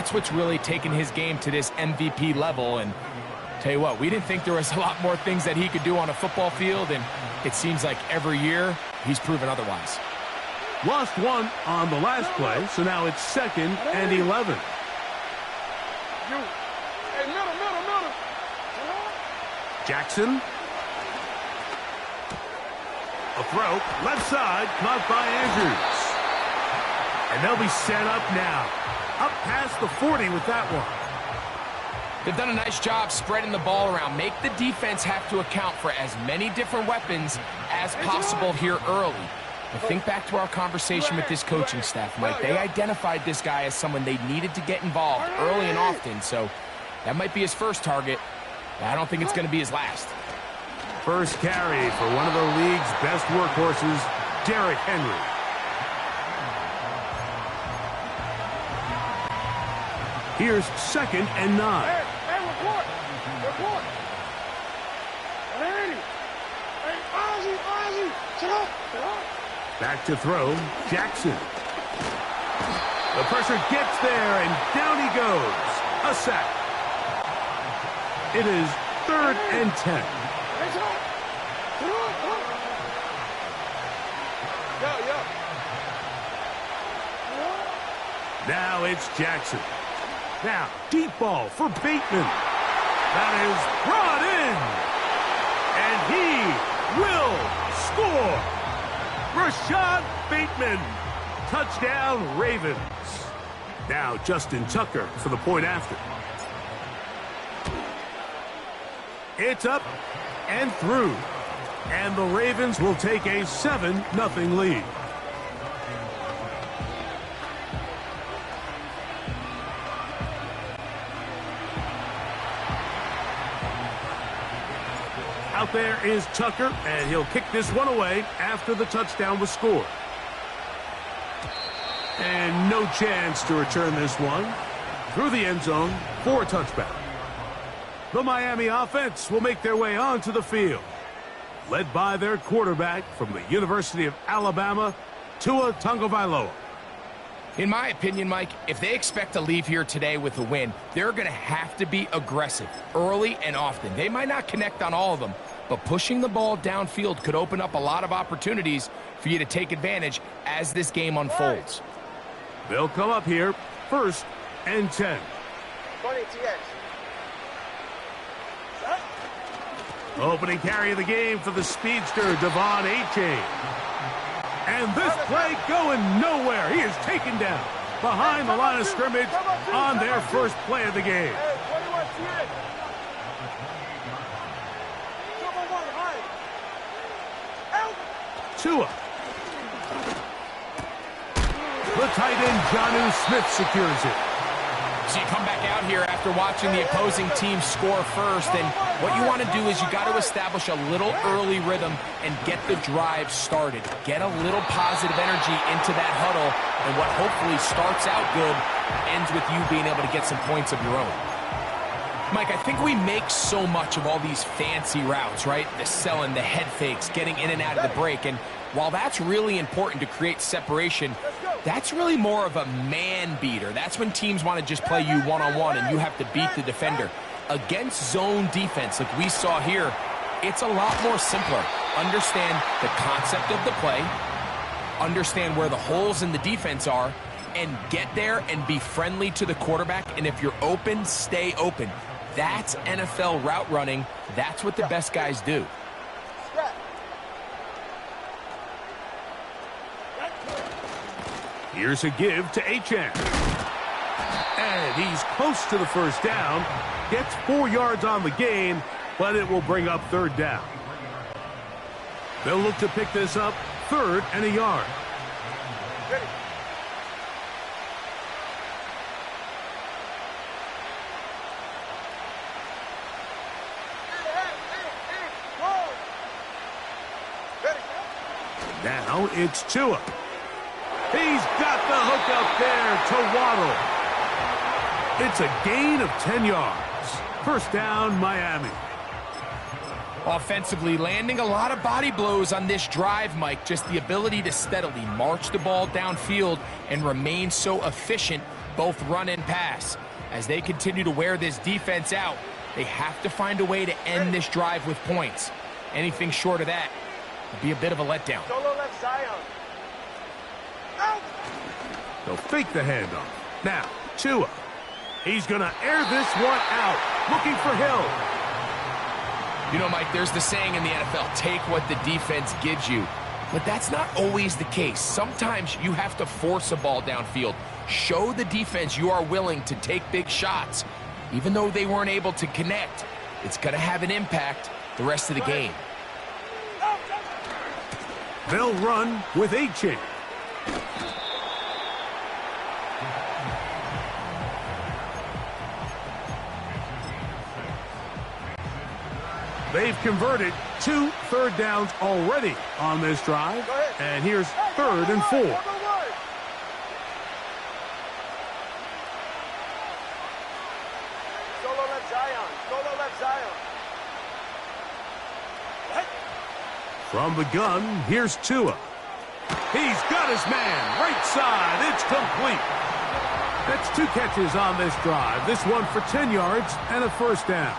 That's what's really taken his game to this MVP level. And tell you what, we didn't think there was a lot more things that he could do on a football field, and it seems like every year he's proven otherwise. Lost one on the last play, so now it's 2nd and 11. Hey, middle. Jackson. A throw, left side, caught by Andrews. And they'll be set up now. Up past the 40 with that one. They've done a nice job spreading the ball around. Make the defense have to account for as many different weapons as possible here early. But think back to our conversation with this coaching staff, Mike. They identified this guy as someone they needed to get involved early and often, so that might be his first target. But I don't think it's going to be his last. First carry for one of the league's best workhorses, Derrick Henry. Here's 2nd and 9. Hey, report. Hey, Ozzy, sit up. Back to throw, Jackson. The pressure gets there, and down he goes. A sack. It is 3rd and 10. Now it's Jackson. Now, deep ball for Bateman. That is brought in. And he will score. Rashad Bateman. Touchdown, Ravens. Now Justin Tucker for the point after. It's up and through. And the Ravens will take a 7-0 lead. Out there is Tucker, and he'll kick this one away after the touchdown was scored. And no chance to return this one through the end zone for a touchback. The Miami offense will make their way onto the field, led by their quarterback from the University of Alabama, Tua Tagovailoa. In my opinion, Mike, if they expect to leave here today with a win, they're going to have to be aggressive early and often. They might not connect on all of them, but pushing the ball downfield could open up a lot of opportunities for you to take advantage as this game unfolds. They'll come up here 1st and 10. Opening carry of the game for the speedster, Devon Achane. And this play going nowhere. He is taken down behind the line of scrimmage on their first play of the game. Tua. The tight end, Jonnu Smith, secures it. So you come back out here after watching the opposing team score first, and what you want to do is you got to establish a little early rhythm and get the drive started. Get a little positive energy into that huddle, and what hopefully starts out good ends with you being able to get some points of your own. Mike, I think we make so much of all these fancy routes, right? The selling, the head fakes, getting in and out of the break, and while that's really important to create separation, that's really more of a man beater. That's when teams want to just play you one-on-one and you have to beat the defender. Against zone defense like we saw here, it's a lot more simpler. Understand the concept of the play, understand where the holes in the defense are, and get there and be friendly to the quarterback. And if you're open, stay open. That's NFL route running. That's what the best guys do. Here's a give to Achane. And he's close to the first down. Gets 4 yards on the game, but it will bring up 3rd down. They'll look to pick this up 3rd and a yard. Now it's Tua. He's got the hook up there to Waddle. It's a gain of 10 yards. First down, Miami. Offensively, landing a lot of body blows on this drive, Mike. Just the ability to steadily march the ball downfield and remain so efficient, both run and pass. As they continue to wear this defense out, they have to find a way to end this drive with points. Anything short of that would be a bit of a letdown. Solo left Zion. Out. They'll fake the handoff. Now, Tua. He's going to air this one out. Looking for Hill. You know, Mike, there's the saying in the NFL, take what the defense gives you. But that's not always the case. Sometimes you have to force a ball downfield. Show the defense you are willing to take big shots. Even though they weren't able to connect, it's going to have an impact the rest of the game. They'll run with A-Chain. They've converted 2 third downs already on this drive. And here's 3rd and 4. Solo left Zion. Solo left Zion. From the gun, here's Tua. He's got his man. Right side. It's complete. That's 2 catches on this drive. This one for 10 yards and a first down.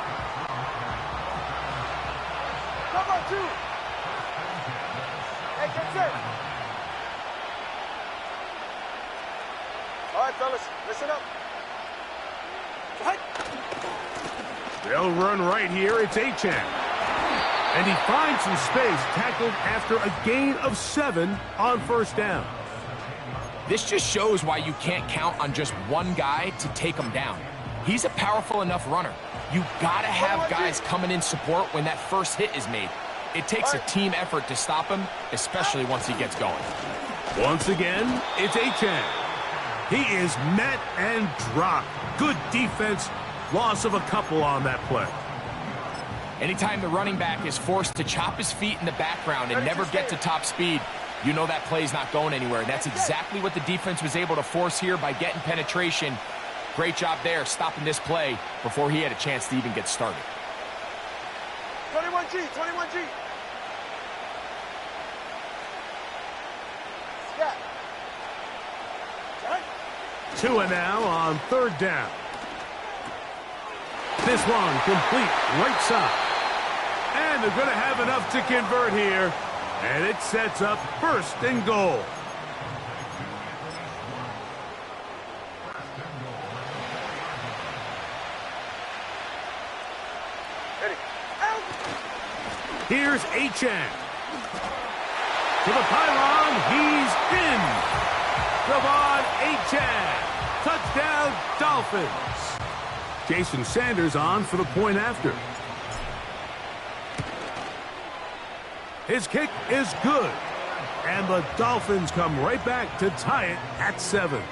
Hey, get set. All right, fellas, listen up. They'll run right here. It's A-Chain. And he finds some space, tackled after a gain of 7 on first down. This just shows why you can't count on just one guy to take him down. He's a powerful enough runner. You gotta have guys coming in support when that first hit is made. It takes a team effort to stop him, especially once he gets going. Once again, it's A-Chain. He is met and dropped. Good defense. Loss of a couple on that play. Anytime the running back is forced to chop his feet in the background and never get to top speed, you know that play's not going anywhere. That's exactly what the defense was able to force here by getting penetration. Great job there, stopping this play before he had a chance to even get started. 21G, 21G. Scott. Tua now on 3rd down. This one complete right side. And they're going to have enough to convert here. And it sets up 1st and goal. Here's A-Chain. To the pylon, he's in. Devon A-Chain. Touchdown, Dolphins. Jason Sanders on for the point after. His kick is good. And the Dolphins come right back to tie it at 7.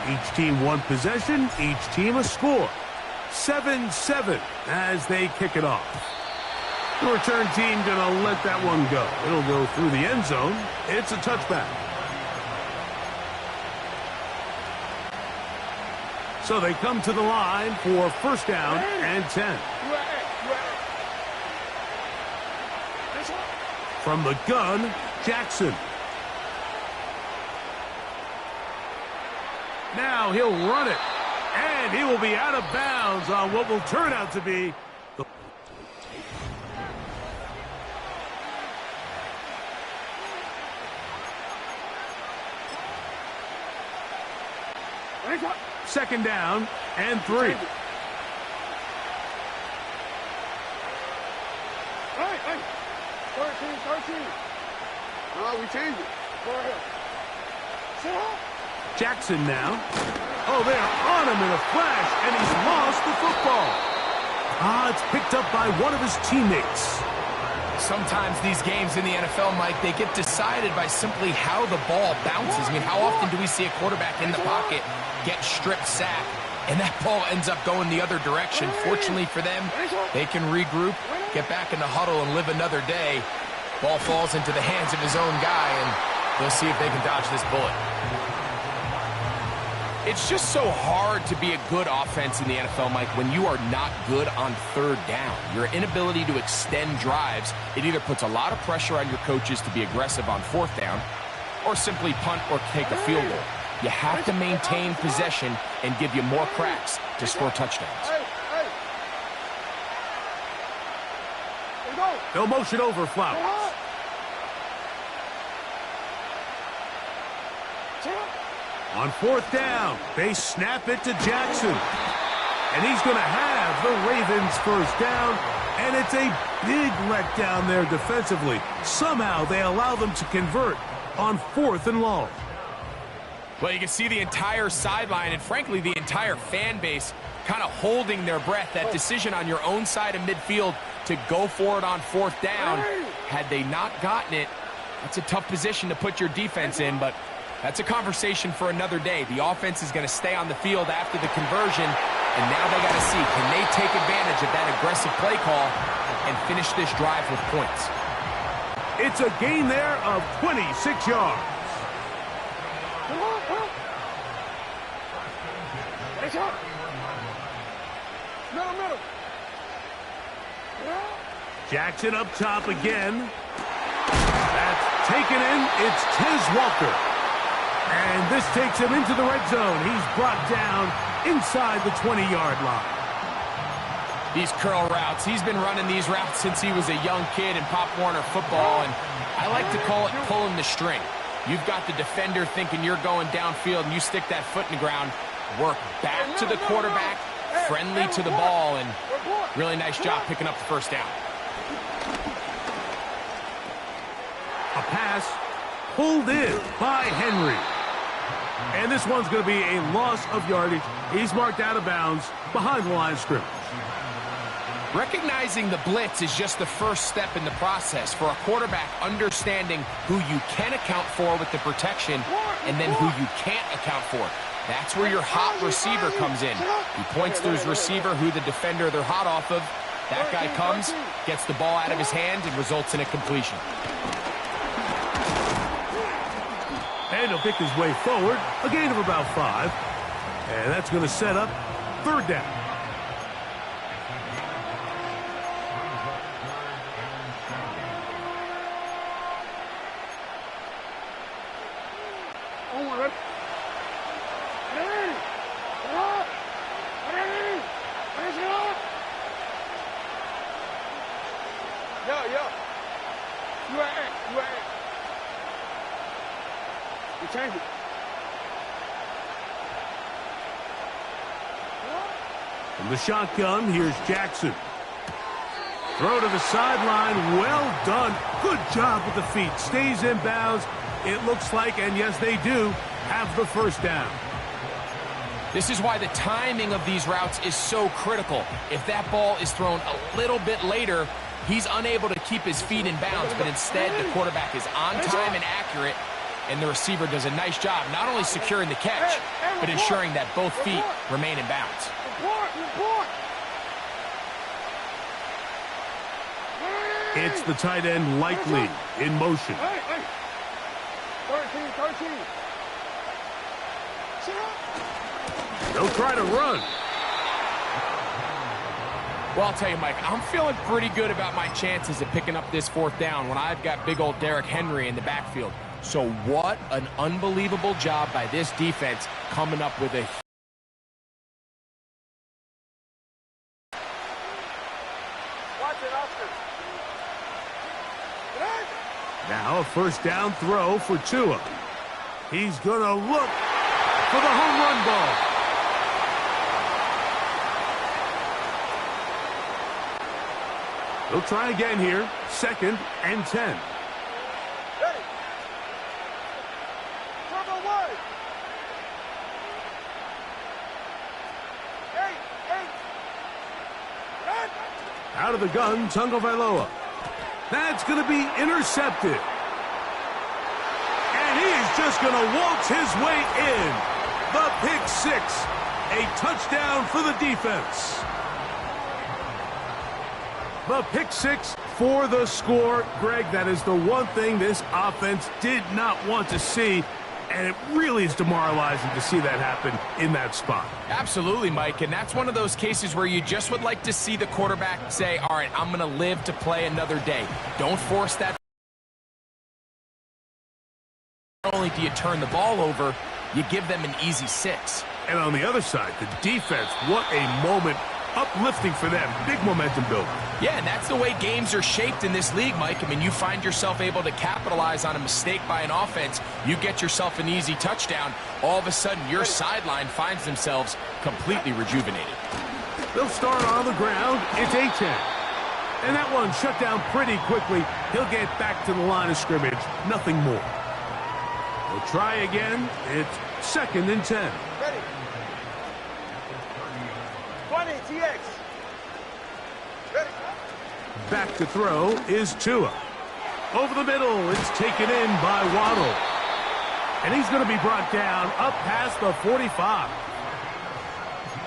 Each team 1 possession, each team a score. 7-7 as they kick it off. The return team going to let that one go. It'll go through the end zone. It's a touchback. So they come to the line for 1st down and 10. From the gun, Jackson. Now he'll run it. And he will be out of bounds on what will turn out to be the... Second down and 3. Hey. Hey. 13. No, we changed it. Go ahead. Sit up. Jackson now. Oh, they're on him in a flash, and he's lost the football. It's picked up by one of his teammates. Sometimes these games in the NFL, Mike, they get decided by simply how the ball bounces. I mean, how often do we see a quarterback in the pocket get stripped sack and that ball ends up going the other direction. Fortunately for them, they can regroup, get back in the huddle, and live another day. Ball falls into the hands of his own guy, and they'll see if they can dodge this bullet. It's just so hard to be a good offense in the NFL, Mike, when you are not good on third down. Your inability to extend drives, it either puts a lot of pressure on your coaches to be aggressive on fourth down or simply punt or take a field goal. You have to maintain possession and give you more cracks to score touchdowns. They'll motion over Flowers. On fourth down, they snap it to Jackson. And he's going to have the Ravens first down. And it's a big letdown there defensively. Somehow they allow them to convert on 4th and long. Well, you can see the entire sideline and, frankly, the entire fan base kind of holding their breath. That decision on your own side of midfield to go for it on 4th down, had they not gotten it, that's a tough position to put your defense in, but that's a conversation for another day. The offense is going to stay on the field after the conversion, and now they got to see, can they take advantage of that aggressive play call and finish this drive with points? It's a gain there of 26 yards. Middle. Jackson up top again. That's taken in. It's Tiz Walker. And this takes him into the red zone. He's brought down inside the 20-yard line. These curl routes, he's been running these routes since he was a young kid in Pop Warner football, and I like to call it pulling the string. You've got the defender thinking you're going downfield, and you stick that foot in the ground, work back to the quarterback, friendly to the ball, and really nice job picking up the first down. A pass pulled in by Henry. And this one's going to be a loss of yardage. He's marked out of bounds behind the line of scrimmage. Recognizing the blitz is just the first step in the process for a quarterback, understanding who you can account for with the protection and then who you can't account for. That's where your hot receiver comes in. He points to his receiver, who the defender they're hot off of. That guy comes, gets the ball out of his hand, and results in a completion. And he'll pick his way forward, a gain of about 5. And that's going to set up 3rd down. From the shotgun, here's Jackson. Throw to the sideline. Well done. Good job with the feet. Stays in bounds. It looks like, and yes, they do, have the first down. This is why the timing of these routes is so critical. If that ball is thrown a little bit later, he's unable to keep his feet in bounds, but instead the quarterback is on time and accurate, and the receiver does a nice job not only securing the catch, but ensuring that both feet remain in bounds. It's the tight end Likely in motion. 13. They'll try to run. Well, I'll tell you, Mike, I'm feeling pretty good about my chances of picking up this 4th down when I've got big old Derrick Henry in the backfield. So what an unbelievable job by this defense coming up with a... Now a first down throw for Tua. He's going to look for the home run ball. He'll try again here. 2nd and 10. Out of the gun, Tagovailoa. That's going to be intercepted. And he is just going to waltz his way in. The pick 6. A touchdown for the defense. The pick six for the score. Greg, that is the one thing this offense did not want to see, and it really is demoralizing to see that happen in that spot. Absolutely, Mike, and that's one of those cases where you just would like to see the quarterback say, all right, I'm going to live to play another day. Don't force that. Not only do you turn the ball over, you give them an easy 6. And on the other side, the defense, what a moment. Uplifting for them. Big momentum builder. Yeah, and that's the way games are shaped in this league, Mike. I mean, you find yourself able to capitalize on a mistake by an offense. You get yourself an easy touchdown. All of a sudden, your sideline finds themselves completely rejuvenated. They'll start on the ground. It's A-10. And that one shut down pretty quickly. He'll get back to the line of scrimmage. Nothing more. They'll try again. It's 2nd and 10. Ready. 20, TX. Ready. Back to throw is Tua. Over the middle, it's taken in by Waddle. And he's going to be brought down up past the 45.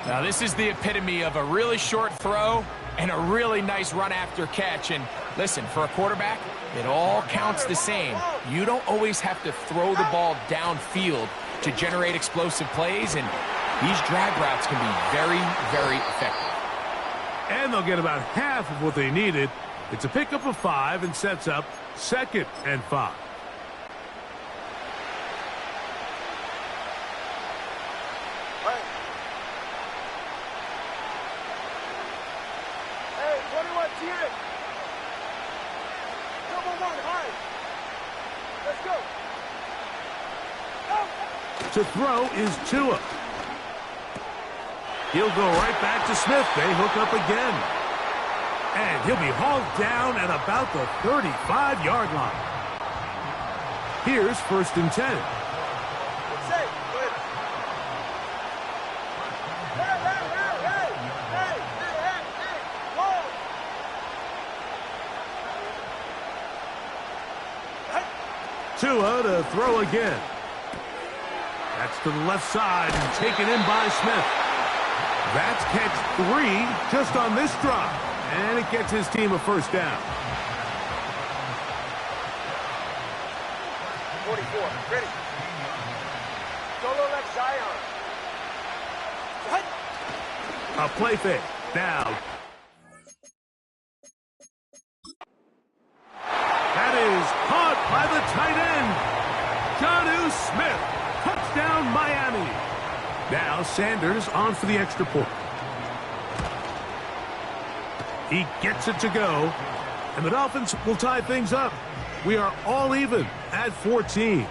Now, this is the epitome of a really short throw and a really nice run after catch. And listen, for a quarterback, it all counts the same. You don't always have to throw the ball downfield to generate explosive plays, and these drag routes can be very, very effective. And they'll get about half of what they needed. It's a pickup of 5 and sets up 2nd and 5. Hey, 21, TX. Double 1, high. Let's go. To throw is Tua. He'll go right back to Smith. They hook up again. And he'll be hauled down at about the 35-yard line. Here's 1st and 10. It's safe. Go ahead. Hey. Whoa. Tua to throw again. That's to the left side and taken in by Smith. That's catch 3 just on this drive. And it gets his team a 1st down. 44, ready. Solo left Zion. A play fake. Now. That is caught by the tight end. Jonnu Smith. Touchdown, Miami. Now Sanders on for the extra point. He gets it to go, and the Dolphins will tie things up. We are all even at 14.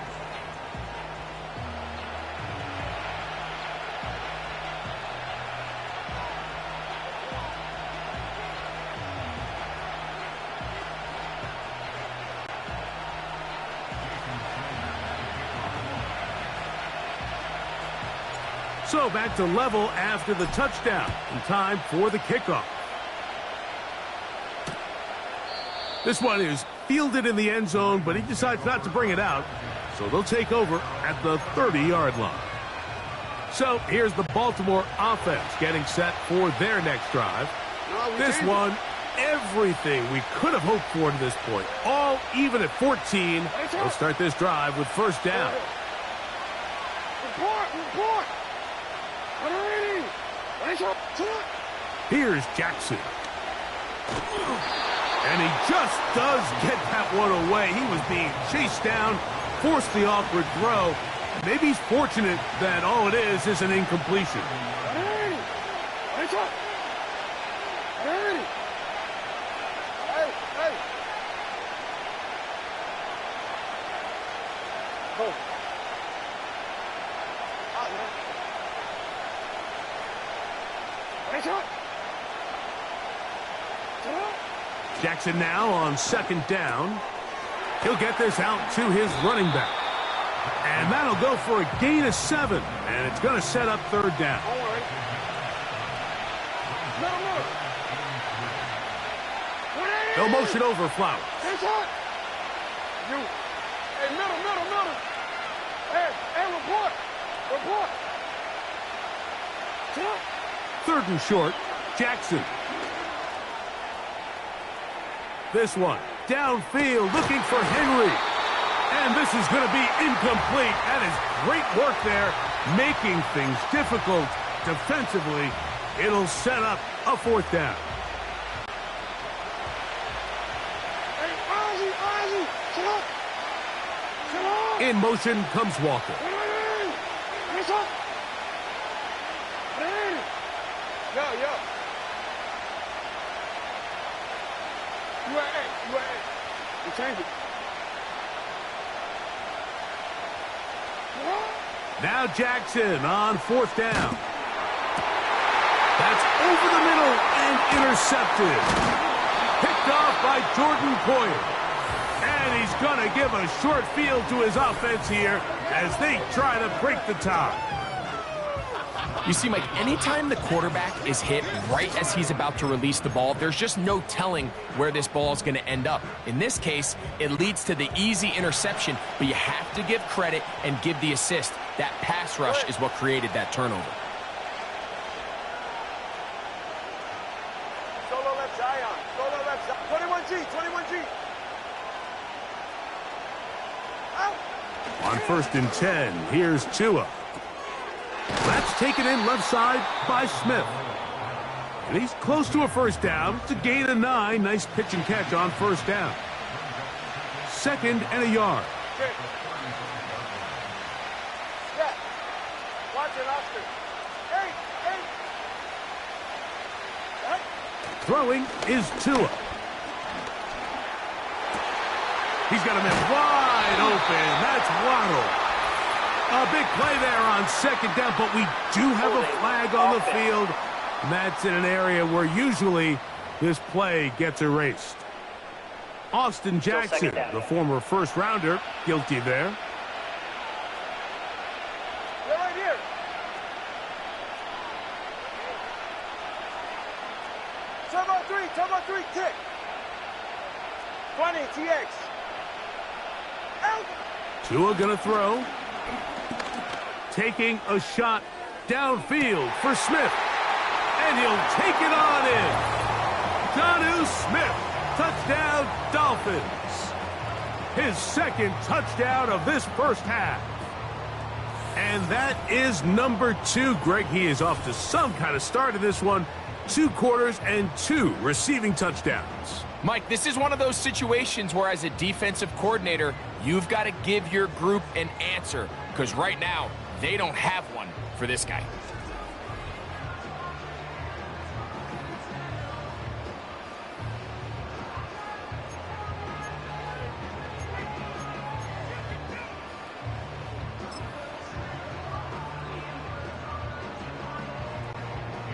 So back to level after the touchdown, and time for the kickoff. This one is fielded in the end zone, but he decides not to bring it out, so they'll take over at the 30-yard line. So here's the Baltimore offense getting set for their next drive. This one, everything we could have hoped for to this point, all even at 14. They'll start this drive with 1st down. Report. Here's Jackson. And he just does get that one away. He was being chased down, forced the awkward throw. Maybe he's fortunate that all it is an incompletion. Jackson now on 2nd down. He'll get this out to his running back. And that'll go for a gain of 7. And it's going to set up 3rd down. They'll motion over Flowers. Hey, middle. Hey, report. Third and short, Jackson. This one, downfield, looking for Henry. And this is going to be incomplete. That is great work there, making things difficult defensively. It'll set up a fourth down. In motion comes Walker. Yo. You change it. Now Jackson on fourth down. That's over the middle and intercepted. Picked off by Jordan Poyer. And he's going to give a short field to his offense here as they try to break the tie. You see, Mike, anytime the quarterback is hit right as he's about to release the ball, there's just no telling where this ball is going to end up. In this case, it leads to the easy interception, but you have to give credit and give the assist. That pass rush is what created that turnover. Solo left Zion. Solo left Zion. 21G. Out. On 1st and 10, here's Tua. That's taken in left side by Smith. And he's close to a first down. It's a gain of 9. Nice pitch and catch on first down. 2nd and a yard. Okay. Yeah. Watch it, Oscar. Hey. Throwing is Tua. He's got a man wide open. That's Waddle. A big play there on 2nd down, but we do have a flag on the field. And that's in an area where usually this play gets erased. Austin Jackson, the former first-rounder, guilty there. They're right here. Turbo 3, kick. 20, TX. Out. Tua gonna throw. Taking a shot downfield for Smith. And he'll take it on in. Jonnu Smith, touchdown Dolphins. His 2nd touchdown of this first half. And that is number 2. Greg, he is off to some kind of start in this one. 2 quarters and 2 receiving touchdowns. Mike, this is one of those situations where as a defensive coordinator, you've got to give your group an answer. Because right now, they don't have one for this guy.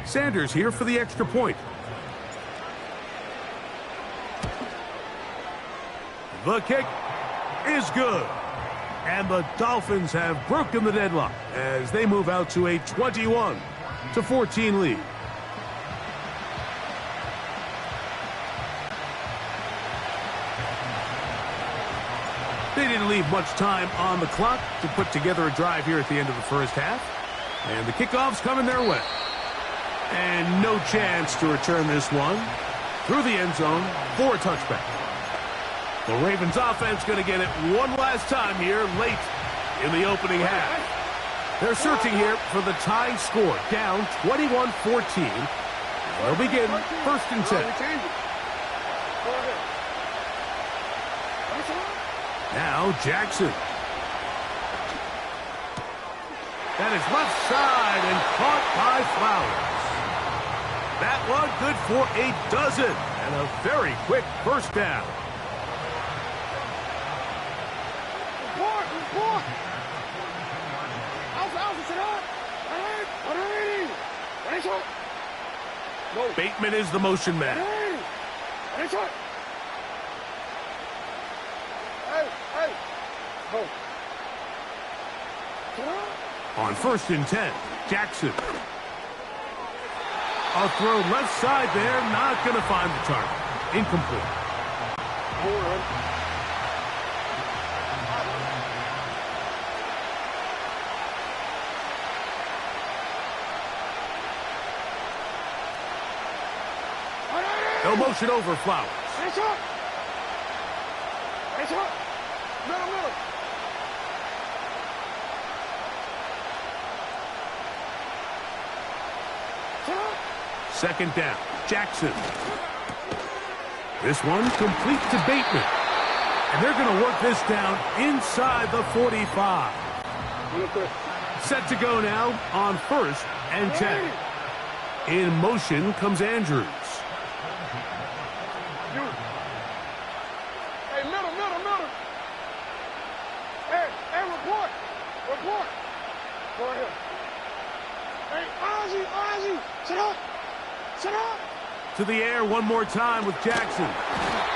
Sanders here for the extra point. The kick is good. And the Dolphins have broken the deadlock as they move out to a 21-14 lead. They didn't leave much time on the clock to put together a drive here at the end of the first half. And the kickoff's coming their way. And no chance to return this one through the end zone for a touchback. The Ravens offense going to get it one last time here late in the opening half. They're searching here for the tying score, down 21-14. They'll begin 1st and 10. Now Jackson. That is left side and caught by Flowers. That one good for a dozen and a very quick first down. Bateman is the motion man. On 1st and 10, Jackson. A throw left side there, not going to find the target. Incomplete. They'll motion over Flowers. Hands up. Hands up. Middle. Second down, Jackson. This one complete to Bateman. And they're going to work this down inside the 45. Set to go now on 1st and 10. In motion comes Andrews. Hey, middle. Hey, report. Go ahead. Hey, Ozzy, sit up. To the air one more time with Jackson.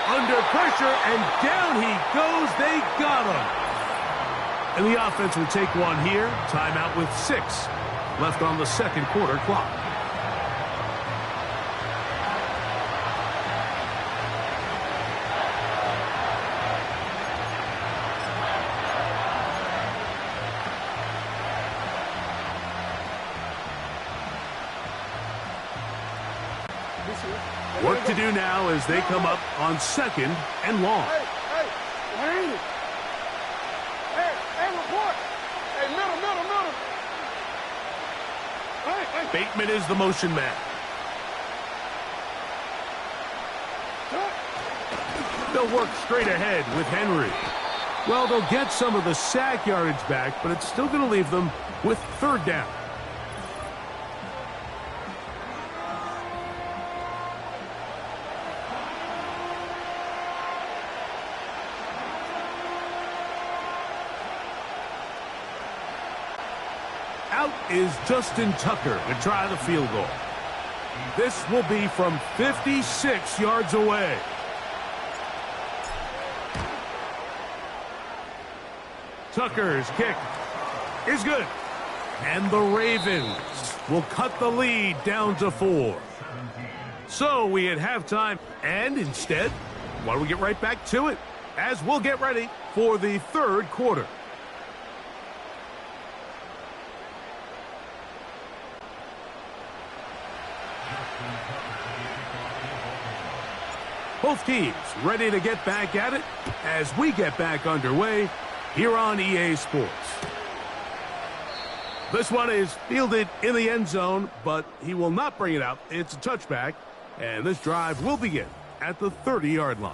Under pressure, and down he goes. They got him. And the offense will take one here. Timeout with 6 left on the second quarter clock. Work to do now as they come up on 2nd and long. Hey, Randy. Hey, report. Hey, middle. Hey. Bateman is the motion man. They'll work straight ahead with Henry. Well, they'll get some of the sack yardage back, but it's still going to leave them with 3rd down. Out is Justin Tucker to try the field goal. This will be from 56 yards away. Tucker's kick is good. And the Ravens will cut the lead down to 4. So we at halftime, and instead, why don't we get right back to it as we'll get ready for the 3rd quarter. Both teams ready to get back at it as we get back underway here on EA Sports. This one is fielded in the end zone, but he will not bring it out. It's a touchback, and this drive will begin at the 30-yard line.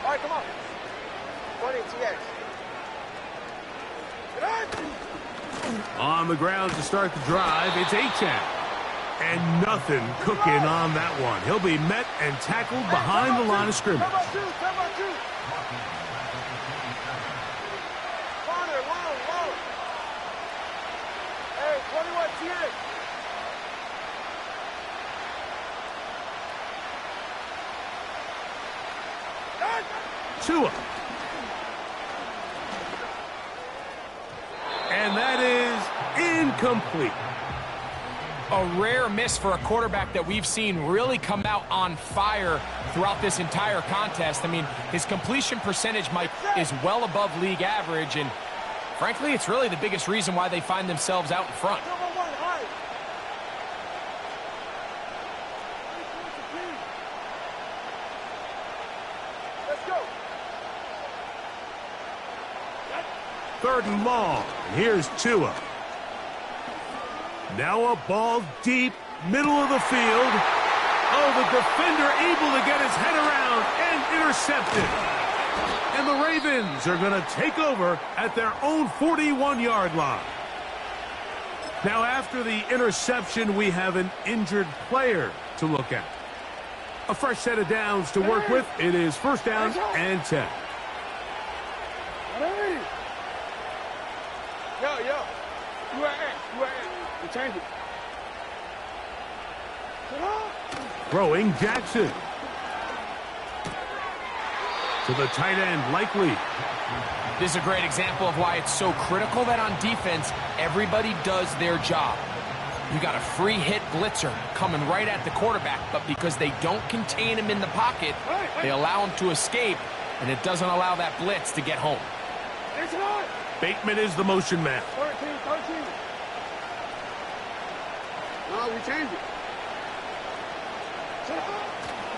All right, come on. 20 TX. On the ground to start the drive, it's Gtowncapp. And nothing cooking on that one. He'll be met and tackled behind the line of scrimmage. Come on, two. Long. Hey, 21 TX. Tua. And that is incomplete. A rare miss for a quarterback that we've seen really come out on fire throughout this entire contest. I mean, his completion percentage, Mike, is well above league average, and frankly, it's really the biggest reason why they find themselves out in front. Let's go. 3rd and long. Here's Tua. Now a ball deep, middle of the field. Oh, the defender able to get his head around and intercepted. And the Ravens are going to take over at their own 41-yard line. Now, after the interception, we have an injured player to look at. A fresh set of downs to work with. It is 1st down and 10. Hey. Yo. You at. You change it. Throwing Jackson. To the tight end, likely. This is a great example of why it's so critical that on defense, everybody does their job. You got a free hit blitzer coming right at the quarterback, but because they don't contain him in the pocket, they allow him to escape, and it doesn't allow that blitz to get home. Bateman is the motion man. 13. No, we changed it.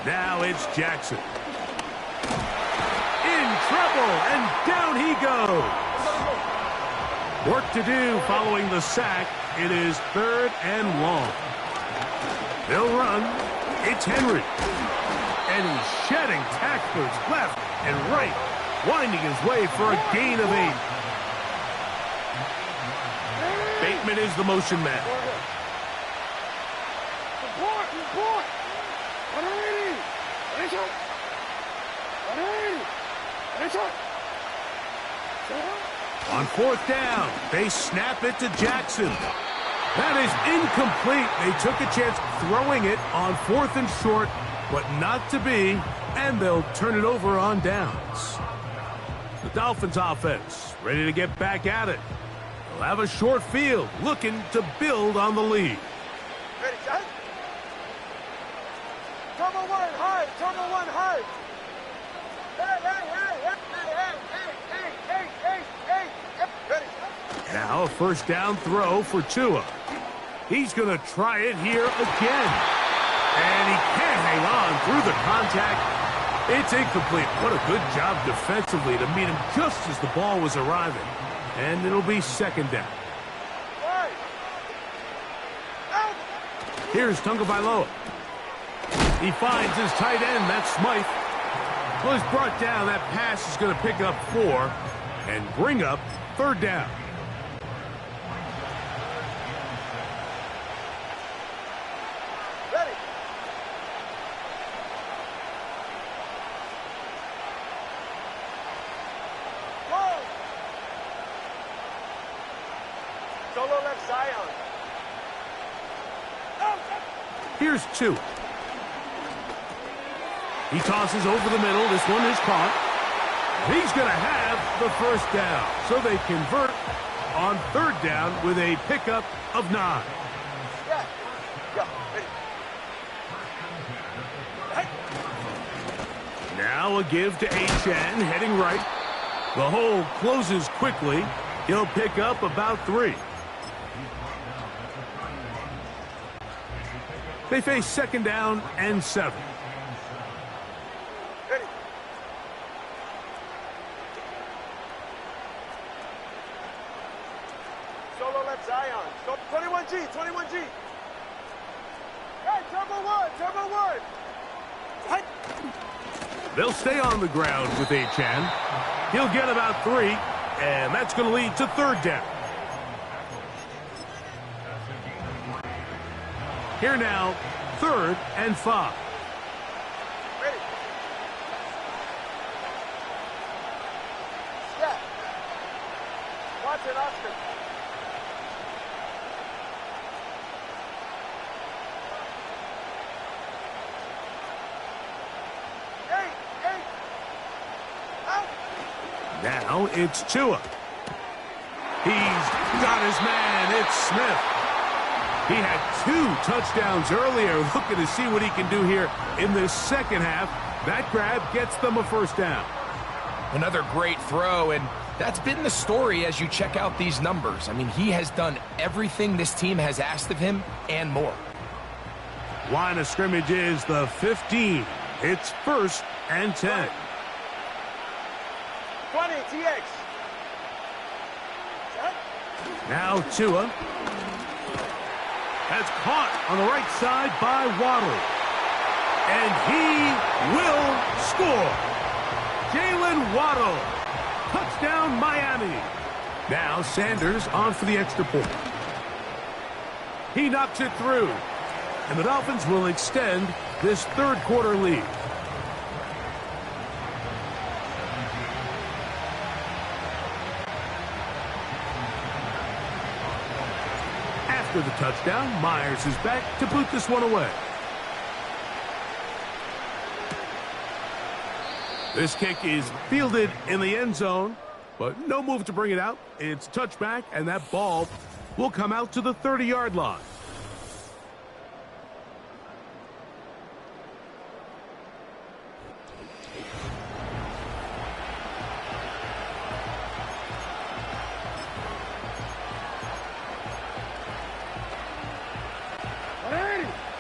Now it's Jackson. In trouble, and down he goes. Work to do following the sack. It is 3rd and long. They'll run. It's Henry. And he's shedding tacklers left and right, winding his way for a gain of 8. Bateman is the motion man. Support. On 4th down, they snap it to Jackson. That is incomplete. They took a chance throwing it on 4th and short, but not to be, and they'll turn it over on downs. The Dolphins offense ready to get back at it. They'll have a short field, looking to build on the lead. Ready, John? Turbo 1, hard. Now a 1st down throw for Tua. He's going to try it here again. And he can't hang on through the contact. It's incomplete. What a good job defensively to meet him just as the ball was arriving. And it'll be 2nd down. Here's Tagovailoa. He finds his tight end, that's Smythe. Well, he's brought down. That pass is going to pick up 4 and bring up 3rd down. Ready. Go. Solo left Zion. Here's 2. He tosses over the middle. This one is caught. He's going to have the 1st down. So they convert on 3rd down with a pickup of 9. Yeah. Ready. Now a give to Achane, heading right. The hole closes quickly. He'll pick up about 3. They face 2nd down and 7. Ready. Solo left Zion. 21G. Hey, turbo one. Hey. They'll stay on the ground with Achane. He'll get about 3, and that's going to lead to 3rd down. Here now, 3rd and 5. Ready. Snap. Watson, Oscar. Eight. Out. Now it's Tua. He's got his man. It's Smith. He had 2 touchdowns earlier. Looking to see what he can do here in this 2nd half. That grab gets them a 1st down. Another great throw, and that's been the story as you check out these numbers. I mean, he has done everything this team has asked of him and more. Line of scrimmage is the 15. It's 1st and 10. 20, TX. Set. Now Tua. That's caught on the right side by Waddle. And he will score. Jalen Waddle. Touchdown, Miami. Now Sanders on for the extra point. He knocks it through. And the Dolphins will extend this 3rd quarter lead. After the touchdown, Myers is back to boot this one away. This kick is fielded in the end zone, but no move to bring it out. It's touchback, and that ball will come out to the 30-yard line.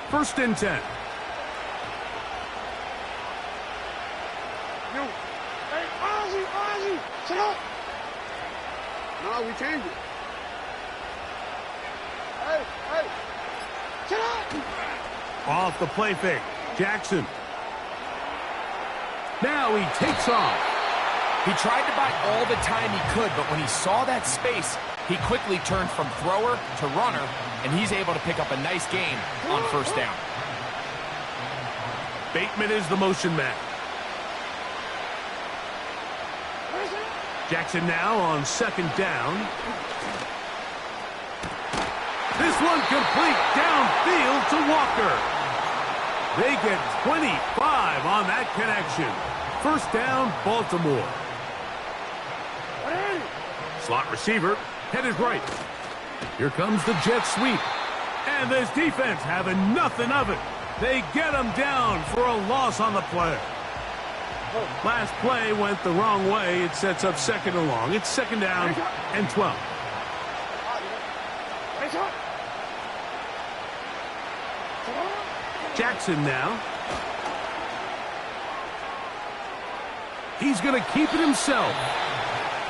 First and 10. You. Hey, Ozzy, sit up. No, we changed it. Hey, sit up. Off the play fake, Jackson. Now he takes off. He tried to buy all the time he could, but when he saw that space, he quickly turned from thrower to runner, and he's able to pick up a nice gain on first down. Bateman is the motion man. Jackson now on second down. This one complete downfield to Walker. They get 25 on that connection. First down, Baltimore. Slot receiver headed right. Here comes the jet sweep. And this defense having nothing of it. They get him down for a loss on the play. Last play went the wrong way. It sets up second and long. It's second down and 12. Jackson now. He's going to keep it himself.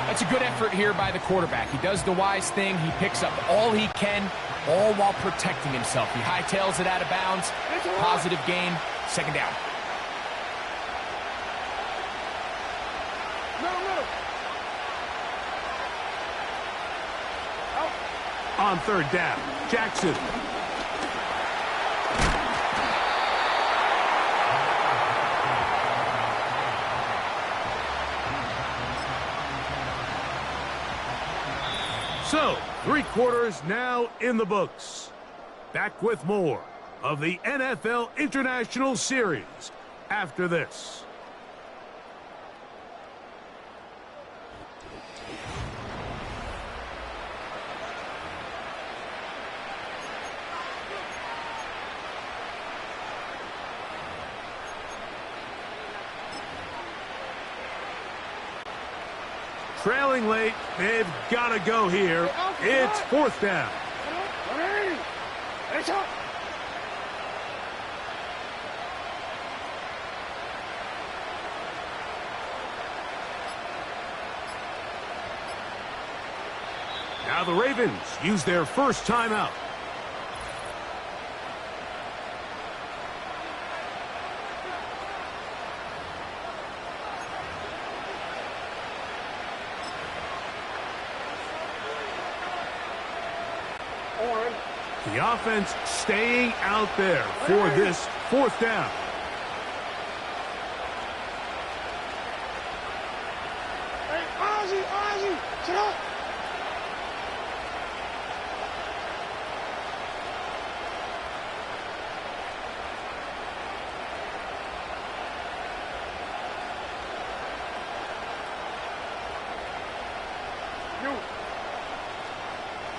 That's a good effort here by the quarterback. He does the wise thing. He picks up all he can, all while protecting himself. He hightails it out of bounds. Positive gain. Second down. On third down, Jackson. So, 3 quarters now in the books. Back with more of the NFL International Series after this. Trailing late, they've got to go here. It's fourth down. Now the Ravens use their first timeout. The offense staying out there for this fourth down. Hey, Ozzy, sit up. You.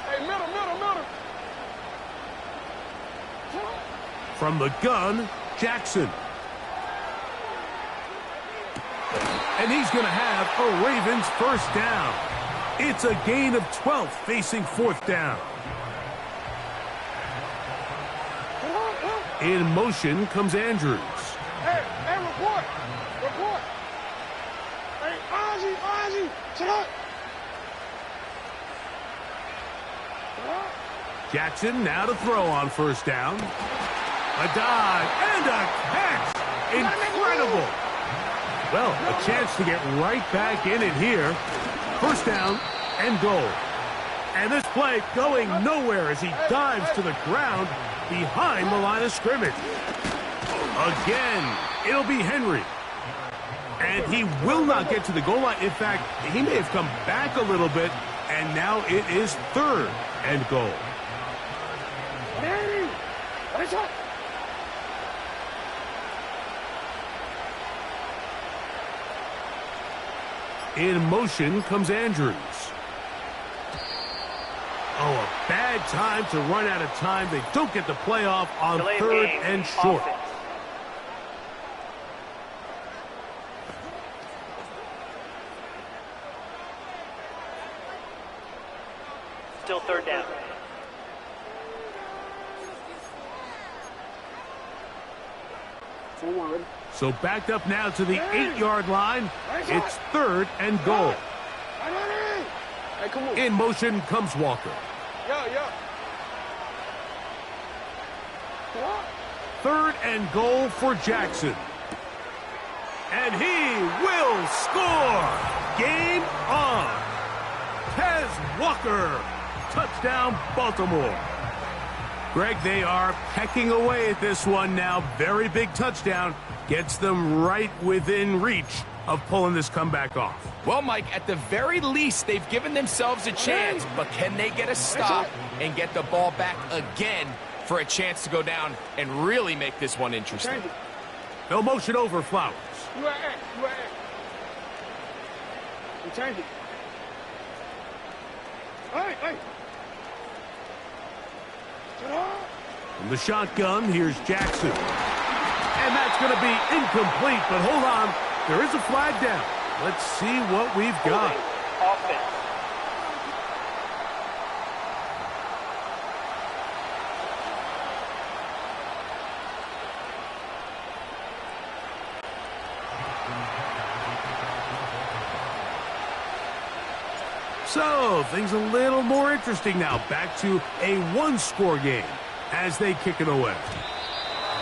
Hey, middle. From the gun, Jackson. And he's going to have a Ravens first down. It's a gain of 12 facing fourth down. In motion comes Andrews. Hey, report. Hey, Ozzy, sit up. Jackson now to throw on first down. A dive and a catch. Incredible. Well, a chance to get right back in it here. First down and goal. And this play going nowhere as he dives to the ground behind the line of scrimmage. Again, it'll be Henry. And he will not get to the goal line. In fact, he may have come back a little bit, and now it is third and goal. In motion comes Andrews. Oh, a bad time to run out of time. They don't get the playoff on Delay of third game, and short. offense. Still third down. So backed up now to the 8-yard line. It's third and goal. Hey, come on. In motion comes Walker. Yo. Third and goal for Jackson. And he will score. Game on. Tez Walker. Touchdown, Baltimore. Greg, they are pecking away at this one now. Very big touchdown. Gets them right within reach of pulling this comeback off. Well, Mike, at the very least, they've given themselves a chance, but can they get a stop and get the ball back again for a chance to go down and really make this one interesting? No motion over Flowers. You at. You change it. Hey. From the shotgun, here's Jackson. And that's going to be incomplete, but hold on. There is a flag down. Let's see what we've got. Offense. So, things a little more interesting now. Back to a one-score game as they kick it away.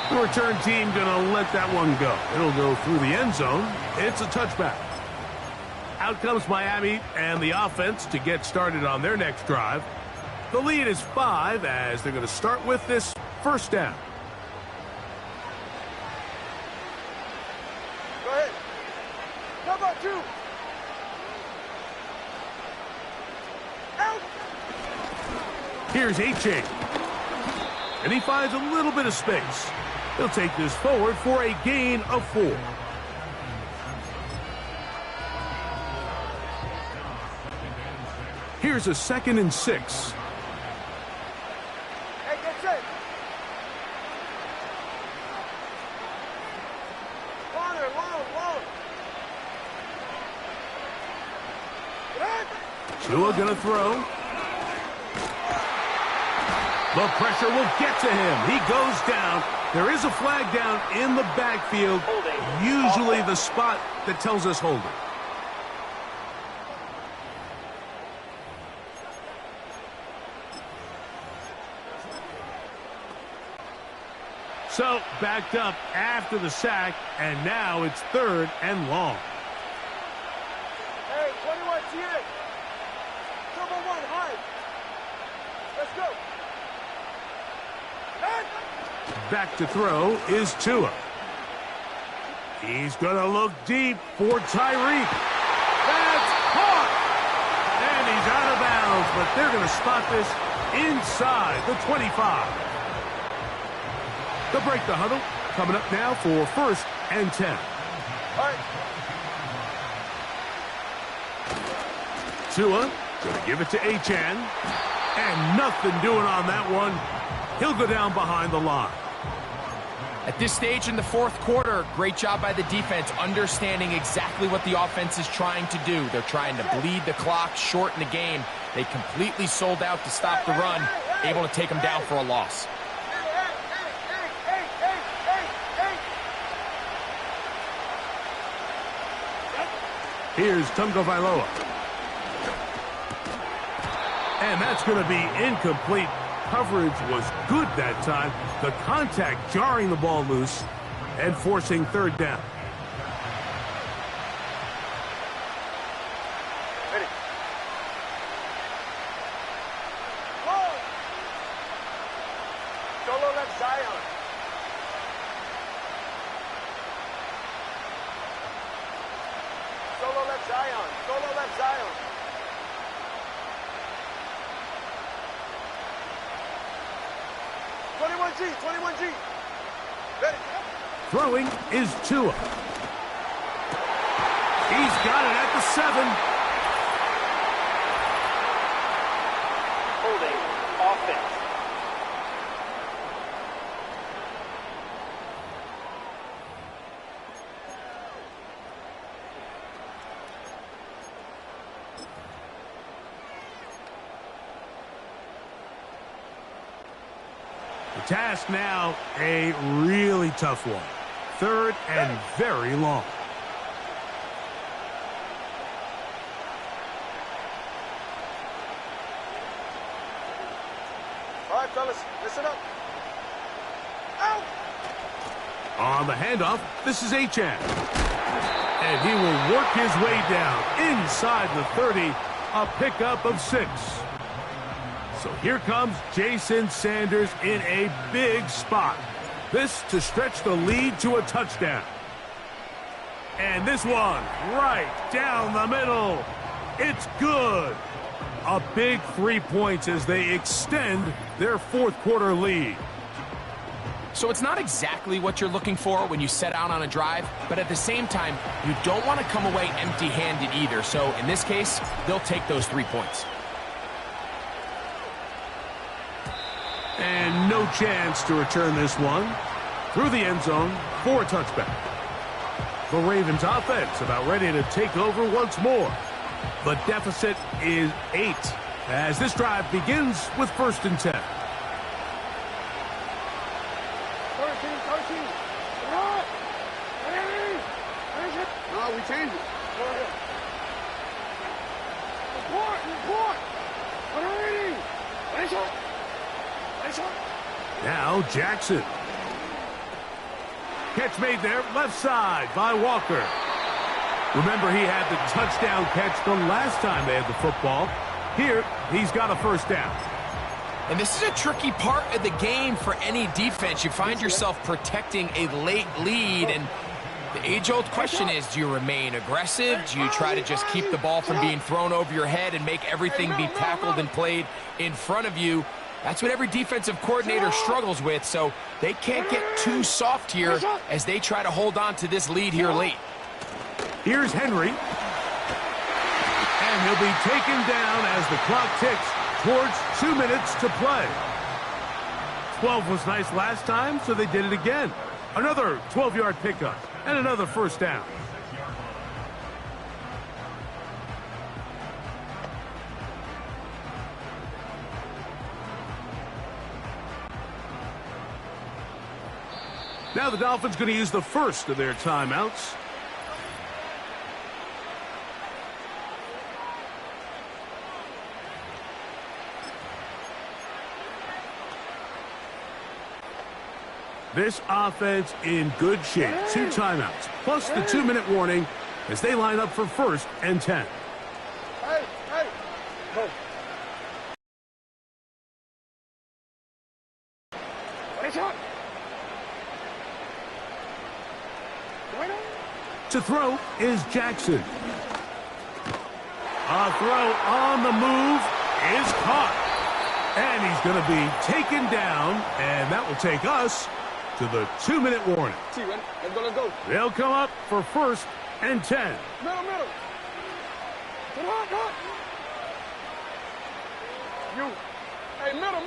The return team going to let that one go. It'll go through the end zone. It's a touchback. Out comes Miami and the offense to get started on their next drive. The lead is 5 as they're going to start with this first down. Go ahead. Number 2. Out. Here's H.A. And he finds a little bit of space. He'll take this forward for a gain of 4. Here's a 2nd and 6. Hey, get set. Corner, long. Tua gonna throw. The pressure will get to him. He goes down. There is a flag down in the backfield. Usually the spot that tells us holding. So, backed up after the sack, and now it's third and long. Hey, 21 TA. Number 1, high. Let's go. Back to throw is Tua. He's going to look deep for Tyreek. That's caught! And he's out of bounds, but they're going to spot this inside the 25. They'll break the huddle. Coming up now for 1st and 10. All right. Tua going to give it to Achane. And nothing doing on that one. He'll go down behind the line. At this stage in the fourth quarter, great job by the defense, understanding exactly what the offense is trying to do. They're trying to bleed the clock, shorten the game. They completely sold out to stop the run, able to take them down for a loss. Here's Tunga Vailoa. And that's going to be incomplete. Coverage was good that time. The contact jarring the ball loose and forcing third down. Ready. Whoa. Solo left Zion. Solo left Zion. Solo left Zion. G. Ready. Throwing is Tua. He's got it at the 7. Holding offense. The task now, a really tough one. 3rd and very long. All right, fellas, listen up. Out! On the handoff, this is Achan. And he will work his way down inside the 30, a pickup of 6. So here comes Jason Sanders in a big spot. This to stretch the lead to a touchdown. And this one right down the middle. It's good. A big 3 points as they extend their 4th quarter lead. So it's not exactly what you're looking for when you set out on a drive, but at the same time, you don't want to come away empty-handed either. So in this case, they'll take those 3 points. And no chance to return this one. Through the end zone for a touchback. The Ravens offense about ready to take over once more. The deficit is 8 as this drive begins with 1st and 10. 13. What? No, we changed it. Report. Now Jackson. Catch made there, left side by Walker. Remember, he had the touchdown catch the last time they had the football. Here, he's got a 1st down. And this is a tricky part of the game for any defense. You find yourself protecting a late lead, and the age-old question is, do you remain aggressive? Do you try to just keep the ball from being thrown over your head and make everything be tackled and played in front of you? That's what every defensive coordinator struggles with, so they can't get too soft here as they try to hold on to this lead here late. Here's Henry. And he'll be taken down as the clock ticks towards 2 minutes to play. 12 was nice last time, so they did it again. Another 12-yard pickup and another 1st down. Now the Dolphins going to use the first of their timeouts. This offense in good shape. 2 timeouts, plus the 2-minute warning as they line up for 1st and 10. Hey, go. To throw is Jackson. A throw on the move is caught. And he's going to be taken down, and that will take us to the 2-minute warning. Let's go. They'll come up for 1st and 10. Middle. Come on. You. Hey, middle.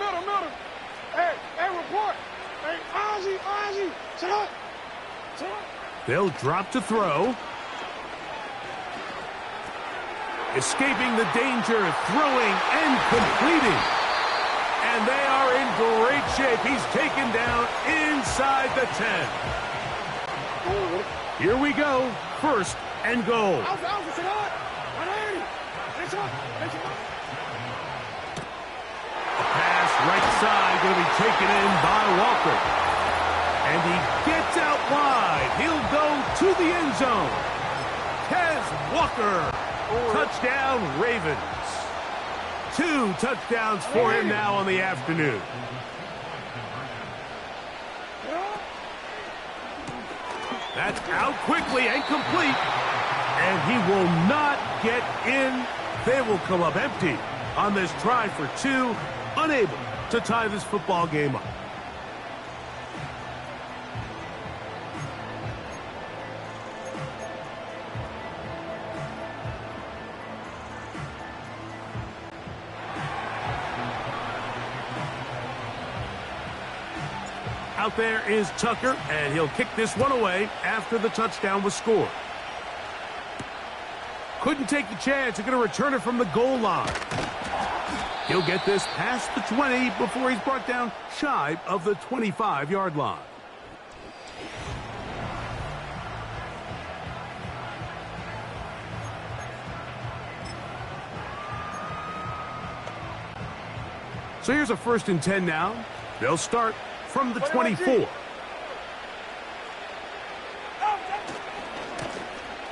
Hey, report. Hey, Ozzy. Sit up. They'll drop to throw. Escaping the danger, throwing and completing. And they are in great shape. He's taken down inside the 10. Here we go. 1st and goal. A pass right side going to be taken in by Walker. And he gets out wide. He'll go to the end zone. Kez Walker. Touchdown, Ravens. 2 touchdowns for him now on the afternoon. That's out quickly and complete. And he will not get in. They will come up empty on this try for 2, unable to tie this football game up. Out there is Tucker, and he'll kick this one away after the touchdown was scored. Couldn't take the chance. They're going to return it from the goal line. He'll get this past the 20 before he's brought down shy of the 25-yard line. So here's a 1st and 10 now. They'll start from the 24.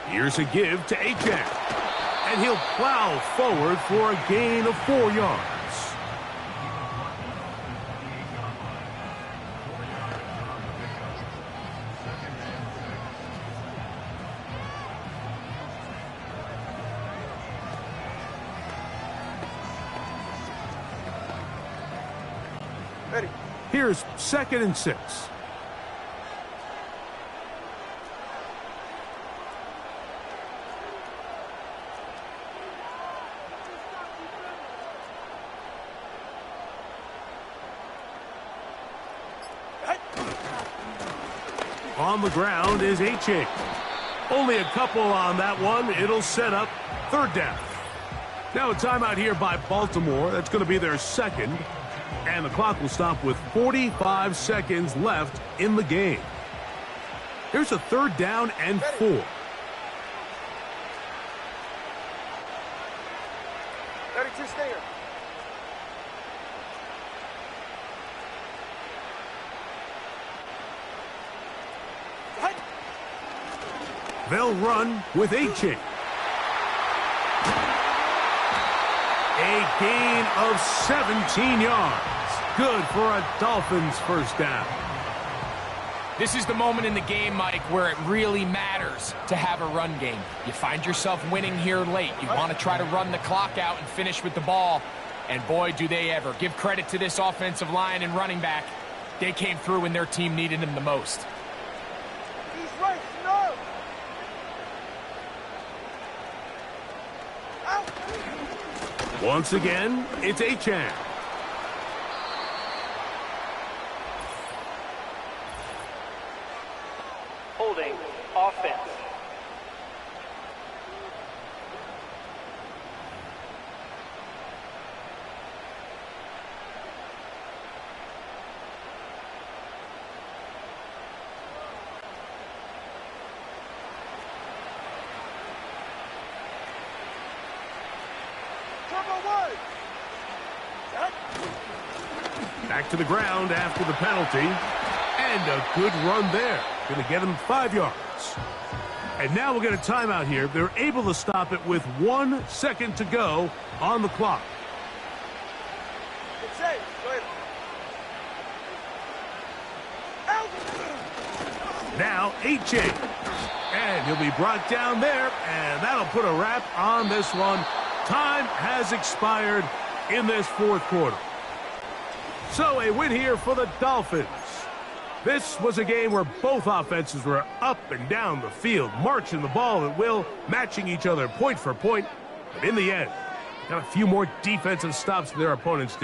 Here's a give to Gtowncapp. And he'll plow forward for a gain of 4 yards. Ready. Here's 2nd and 6. On the ground is Gtowncapp. Only a couple on that one. It'll set up 3rd down. Now a timeout here by Baltimore. That's going to be their 2nd. And the clock will stop with 45 seconds left in the game. Here's a 3rd down and 4. Ready to stay here. They'll run with Gtowncapp. A gain of 17 yards. Good for a Dolphins 1st down. This is the moment in the game, Mike, where it really matters to have a run game. You find yourself winning here late. You want to try to run the clock out and finish with the ball. And boy, do they ever. Give credit to this offensive line and running back. They came through when their team needed them the most. He's right. No. Out. Once again, it's Gtowncapp. Holding offense. Back to the ground after the penalty. And a good run there. Going to get him 5 yards. And now we'll get a timeout here. They're able to stop it with 1 second to go on the clock. It's safe. Go ahead. Out. Now Gtowncapp. And he'll be brought down there. And that'll put a wrap on this one. Time has expired in this 4th quarter. So a win here for the Dolphins. This was a game where both offenses were up and down the field, marching the ball at will, matching each other point for point. But in the end, got a few more defensive stops than their opponents did.